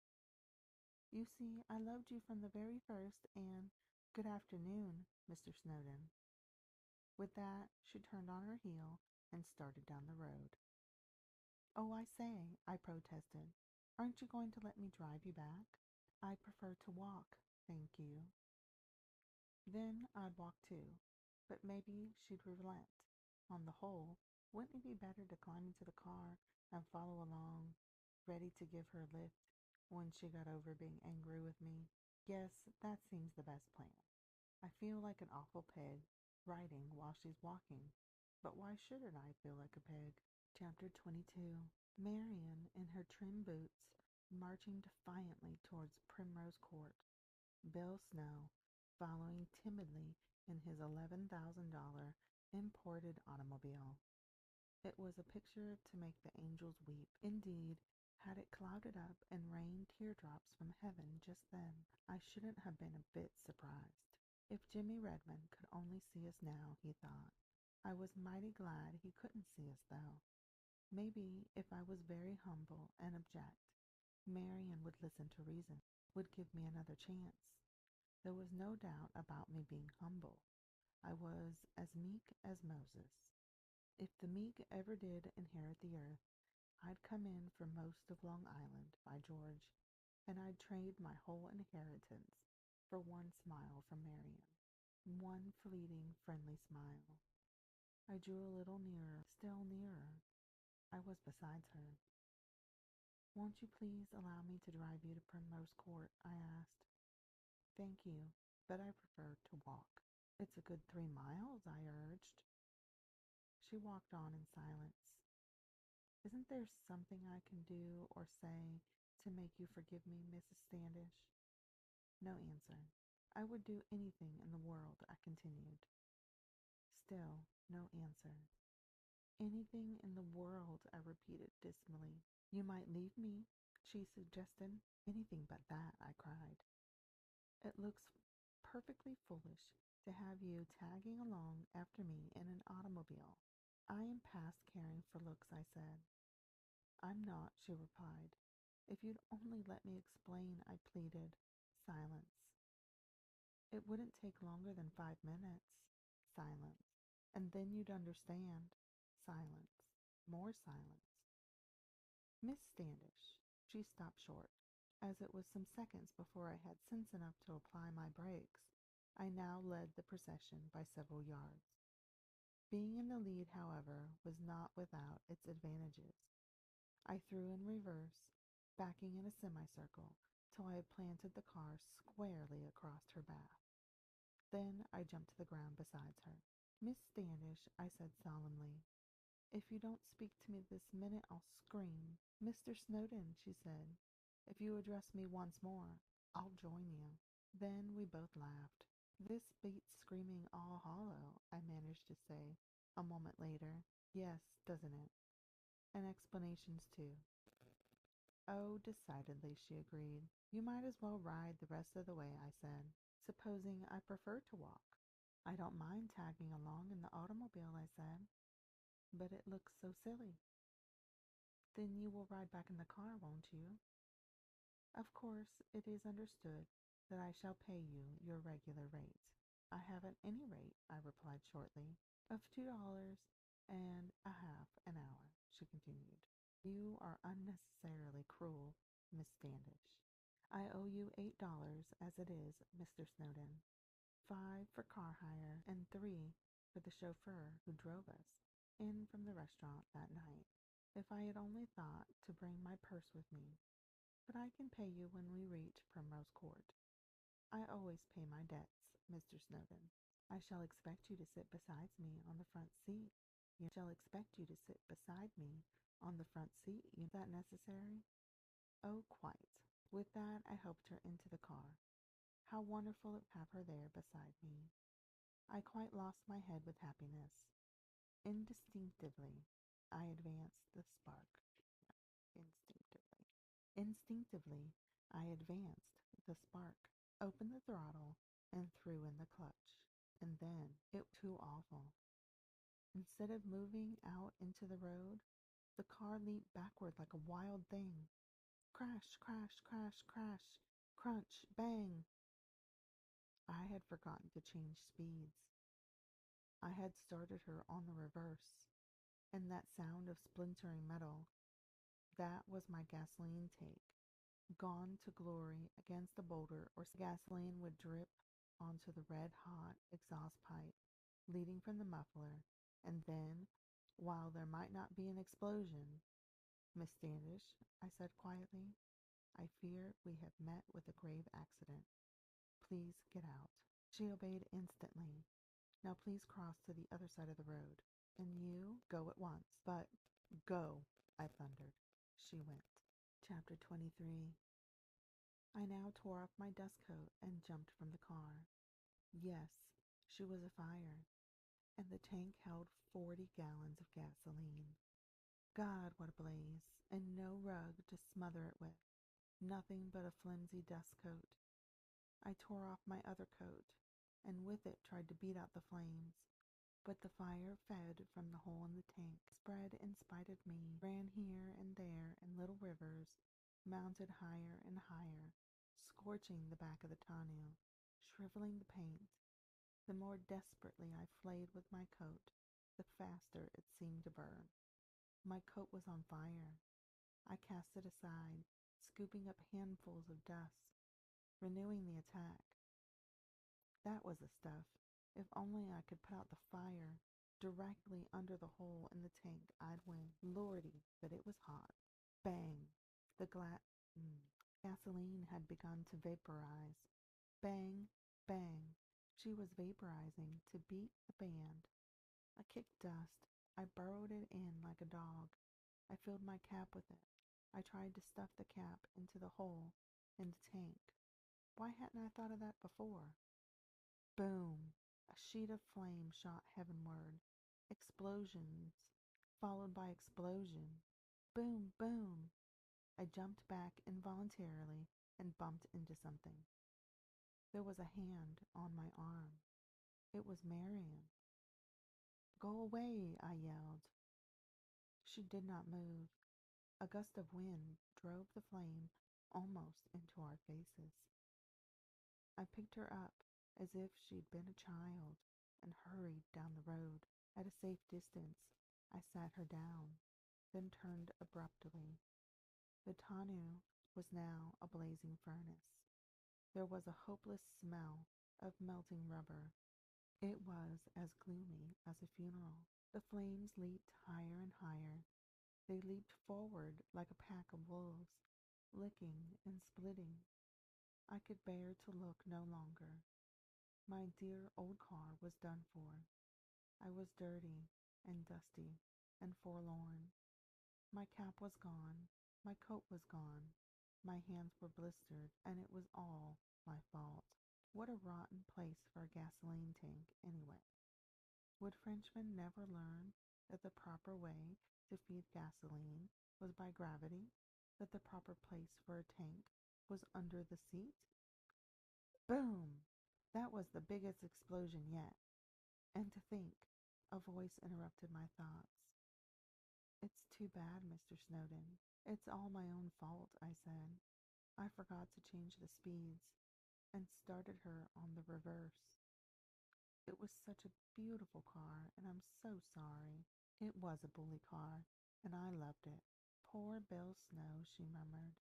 You see, I loved you from the very first, and good afternoon, Mr. Snowden. With that, she turned on her heel and started down the road. Oh, I say, I protested. Aren't you going to let me drive you back? I prefer to walk, thank you. Then I'd walk too, but maybe she'd relent. On the whole, wouldn't it be better to climb into the car and follow along, ready to give her a lift when she got over being angry with me? Yes, that seems the best plan. I feel like an awful pig, riding while she's walking. But why shouldn't I feel like a pig? Chapter 22. Marian, in her trim boots, marching defiantly towards Primrose Court. Bill Snow, following timidly in his $11,000 imported automobile. It was a picture to make the angels weep. Indeed, had it clouded up and rained teardrops from heaven just then, I shouldn't have been a bit surprised. If Jimmy Redmond could only see us now, he thought. I was mighty glad he couldn't see us, though. Maybe if I was very humble and abject, Marian would listen to reason, would give me another chance. There was no doubt about me being humble. I was as meek as Moses. If the meek ever did inherit the earth, I'd come in for most of Long Island, by George, and I'd trade my whole inheritance for one smile from Marian, one fleeting, friendly smile. I drew a little nearer, still nearer. I was beside her. Won't you please allow me to drive you to Primrose Court? I asked. Thank you, but I prefer to walk. It's a good 3 miles, I urged. She walked on in silence. Isn't there something I can do or say to make you forgive me, Mrs. Standish? No answer. I would do anything in the world, I continued. Still, no answer. Anything in the world, I repeated dismally. You might leave me, she suggested. Anything but that, I cried. It looks perfectly foolish to have you tagging along after me in an automobile. I am past caring for looks, I said. I'm not, she replied. If you'd only let me explain, I pleaded. Silence. It wouldn't take longer than 5 minutes. Silence. And then you'd understand. Silence. More silence. Miss Standish. She stopped short, as it was some seconds before I had sense enough to apply my brakes. I now led the procession by several yards. Being in the lead, however, was not without its advantages. I threw in reverse, backing in a semicircle, till I had planted the car squarely across her back. Then I jumped to the ground beside her. Miss Standish, I said solemnly, if you don't speak to me this minute, I'll scream. Mr. Snowden, she said, if you address me once more, I'll join you. Then we both laughed. This beats screaming all hollow, I managed to say, a moment later. Yes, doesn't it? And explanations, too. Oh, decidedly, she agreed. You might as well ride the rest of the way, I said, supposing I prefer to walk. I don't mind tagging along in the automobile, I said, but it looks so silly. Then you will ride back in the car, won't you? Of course, it is understood that I shall pay you your regular rate. I haven't any rate, I replied shortly, of $2.50 an hour, she continued. You are unnecessarily cruel, Miss Standish. I owe you $8 as it is, Mr. Snowden. 5 for car hire and 3 for the chauffeur who drove us in from the restaurant that night. If I had only thought to bring my purse with me. But I can pay you when we reach Primrose Court. I always pay my debts, Mr. Snowden. I shall expect you to sit beside me on the front seat. I shall expect you to sit beside me on the front seat. Is that necessary? Oh, quite. With that, I helped her into the car. How wonderful to have her there beside me. I quite lost my head with happiness. Instinctively, I advanced the spark. Instinctively, I advanced the spark, opened the throttle, and threw in the clutch. And then it was too awful. Instead of moving out into the road, the car leaped backward like a wild thing. Crash, crash, crash, crash, crunch, bang. I had forgotten to change speeds. I had started her on the reverse, and that sound of splintering metal, that was my gasoline tank, gone to glory against the boulder, or gasoline would drip onto the red-hot exhaust pipe leading from the muffler, and then, while there might not be an explosion, Miss Standish, I said quietly, I fear we have met with a grave accident. Please get out. She obeyed instantly. Now please cross to the other side of the road. And you go at once. But go, I thundered. She went. Chapter 23. I now tore off my dust coat and jumped from the car. Yes, she was afire, and the tank held 40 gallons of gasoline. God, what a blaze, and no rug to smother it with. Nothing but a flimsy dust coat. I tore off my other coat, and with it tried to beat out the flames. But the fire fed from the hole in the tank, spread in spite of me, ran here and there in little rivers, mounted higher and higher, scorching the back of the tonneau, shriveling the paint. The more desperately I flayed with my coat, the faster it seemed to burn. My coat was on fire. I cast it aside, scooping up handfuls of dust, renewing the attack. That was the stuff. If only I could put out the fire directly under the hole in the tank, I'd win. Lordy, but it was hot. Bang! The gasoline had begun to vaporize. Bang, bang. She was vaporizing to beat the band. I kicked dust. I burrowed it in like a dog. I filled my cap with it. I tried to stuff the cap into the hole in the tank. Why hadn't I thought of that before? Boom! A sheet of flame shot heavenward. Explosions, followed by explosion. Boom, boom! I jumped back involuntarily and bumped into something. There was a hand on my arm. It was Marian. Go away, I yelled. She did not move. A gust of wind drove the flame almost into our faces. I picked her up as if she'd been a child and hurried down the road. At a safe distance, I sat her down, then turned abruptly. The tonneau was now a blazing furnace. There was a hopeless smell of melting rubber. It was as gloomy as a funeral. The flames leaped higher and higher. They leaped forward like a pack of wolves, licking and splitting. I could bear to look no longer. My dear old car was done for. I was dirty and dusty and forlorn. My cap was gone. My coat was gone. My hands were blistered, and it was all my fault. What a rotten place for a gasoline tank, anyway. Would Frenchmen never learn that the proper way to feed gasoline was by gravity, that the proper place for a tank was under the seat? Boom! That was the biggest explosion yet. And to think, a voice interrupted my thoughts. It's too bad, Mr. Snowden. It's all my own fault, I said. I forgot to change the speeds and started her on the reverse. It was such a beautiful car, and I'm so sorry. It was a bully car, and I loved it. Poor Bill Snow, she murmured.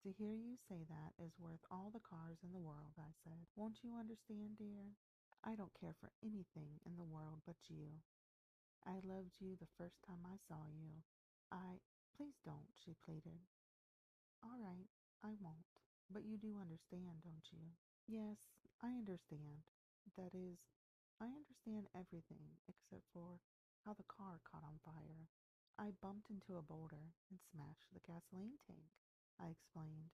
To hear you say that is worth all the cars in the world, I said. Won't you understand, dear? I don't care for anything in the world but you. I loved you the first time I saw you. Please don't, she pleaded. All right, I won't. But you do understand, don't you? Yes, I understand. That is, I understand everything except for how the car caught on fire. I bumped into a boulder and smashed the gasoline tank, I explained.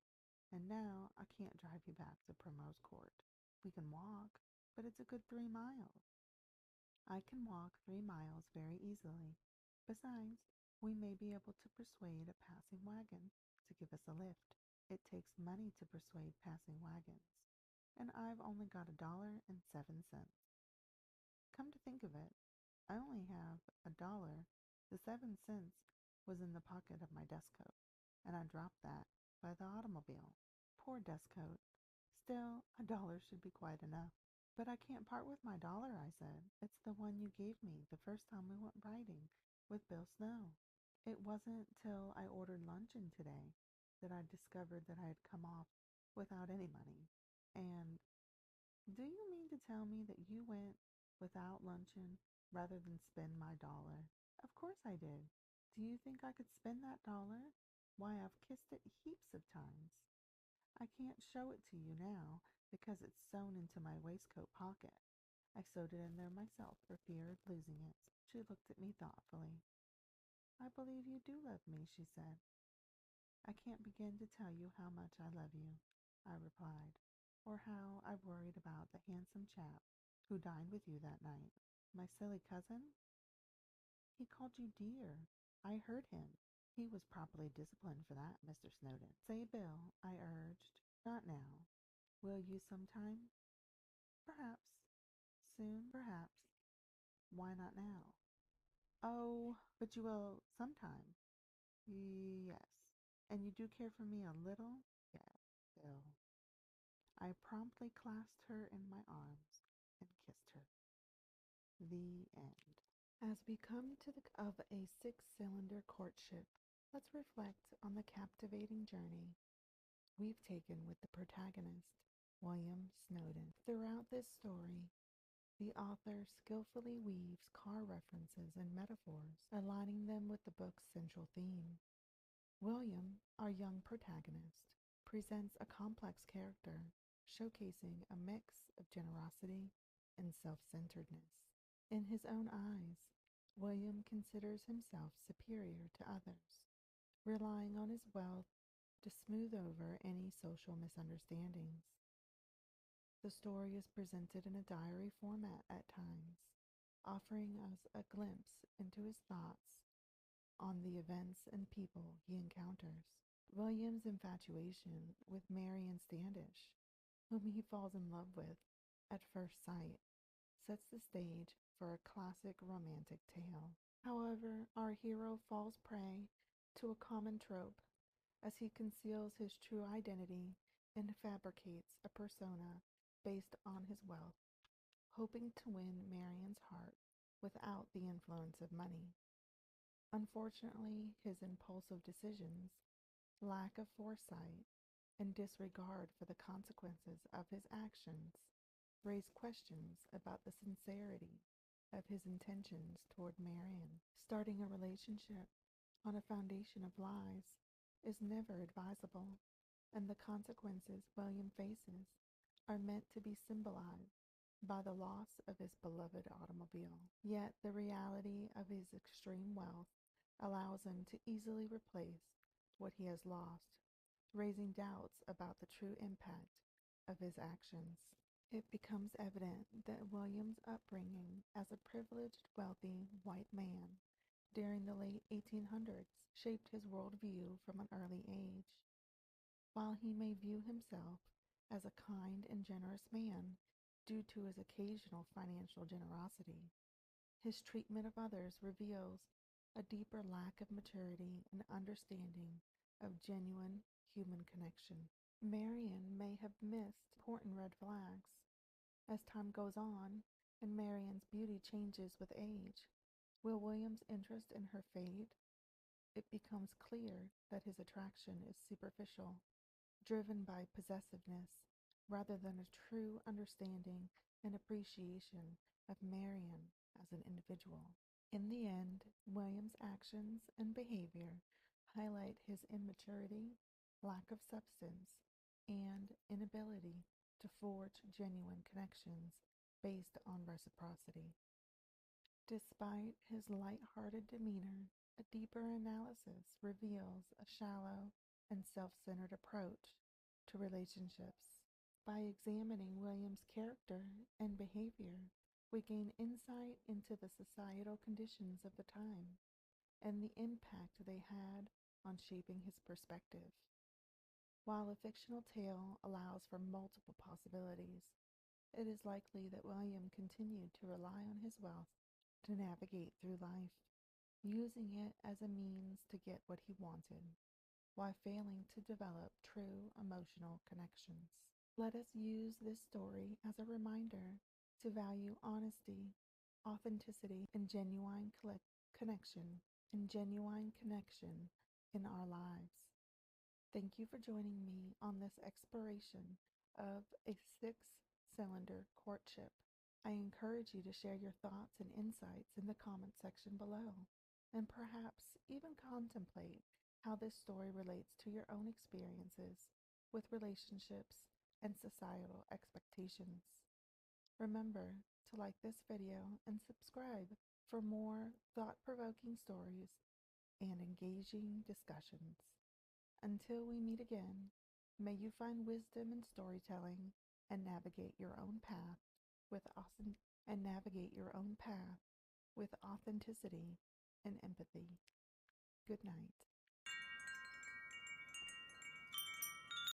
And now I can't drive you back to Primrose Court. We can walk, but it's a good 3 miles. I can walk 3 miles very easily. Besides, we may be able to persuade a passing wagon to give us a lift. It takes money to persuade passing wagons, and I've only got $1.07. Come to think of it, I only have $1. The 7 cents was in the pocket of my dust coat, and I dropped that by the automobile. Poor dust coat. Still, $1 should be quite enough. But I can't part with my dollar, I said. It's the one you gave me the first time we went riding with Bill Snow. It wasn't till I ordered luncheon today that I discovered that I had come off without any money. And do you mean to tell me that you went without luncheon rather than spend my dollar? Of course I did. Do you think I could spend that dollar? Why, I've kissed it heaps of times. I can't show it to you now because it's sewn into my waistcoat pocket. I sewed it in there myself for fear of losing it. She looked at me thoughtfully. I believe you do love me, she said. I can't begin to tell you how much I love you, I replied, or how I've worried about the handsome chap who dined with you that night. My silly cousin? He called you dear. I heard him. He was properly disciplined for that, Mr. Snowden. Say, Bill, I urged. Not now. Will you sometime? Perhaps. Soon, perhaps. Why not now? Oh, but you will sometime. Yes. And you do care for me a little? Yes, Bill. I promptly clasped her in my arms and kissed her. The end. As we come to the of A Six Cylinder Courtship, let's reflect on the captivating journey we've taken with the protagonist, William Snowden. Throughout this story, the author skillfully weaves car references and metaphors, aligning them with the book's central theme. William, our young protagonist, presents a complex character, showcasing a mix of generosity and self-centeredness. In his own eyes, William considers himself superior to others, relying on his wealth to smooth over any social misunderstandings. The story is presented in a diary format at times, offering us a glimpse into his thoughts on the events and people he encounters. William's infatuation with Marion Standish, whom he falls in love with at first sight, sets the stage for a classic romantic tale. However, our hero falls prey to a common trope as he conceals his true identity and fabricates a persona based on his wealth, hoping to win Marion's heart without the influence of money. Unfortunately, his impulsive decisions, lack of foresight, and disregard for the consequences of his actions raise questions about the sincerity of his intentions toward Marion. Starting a relationship on a foundation of lies is never advisable, and the consequences William faces are meant to be symbolized by the loss of his beloved automobile. Yet the reality of his extreme wealth allows him to easily replace what he has lost, raising doubts about the true impact of his actions. It becomes evident that William's upbringing as a privileged, wealthy white man during the late 1800s shaped his worldview from an early age. While he may view himself as a kind and generous man due to his occasional financial generosity, his treatment of others reveals a deeper lack of maturity and understanding of genuine human connection. Marion may have missed important red flags. As time goes on and Marion's beauty changes with age, will William's interest in her fade? it becomes clear that his attraction is superficial, driven by possessiveness, rather than a true understanding and appreciation of Marion as an individual. In the end, William's actions and behavior highlight his immaturity, lack of substance, and inability to forge genuine connections based on reciprocity. Despite his light-hearted demeanor, a deeper analysis reveals a shallow and self-centered approach to relationships. By examining William's character and behavior, we gain insight into the societal conditions of the time and the impact they had on shaping his perspective. While a fictional tale allows for multiple possibilities, it is likely that William continued to rely on his wealth to navigate through life, using it as a means to get what he wanted, while failing to develop true emotional connections. Let us use this story as a reminder to value honesty, authenticity, and genuine connection in our lives. Thank you for joining me on this exploration of A Six Cylinder Courtship. I encourage you to share your thoughts and insights in the comment section below, and perhaps even contemplate how this story relates to your own experiences with relationships and societal expectations. Remember to like this video and subscribe for more thought-provoking stories and engaging discussions. Until we meet again, may you find wisdom in storytelling and navigate your own path with authenticity and empathy. Good night.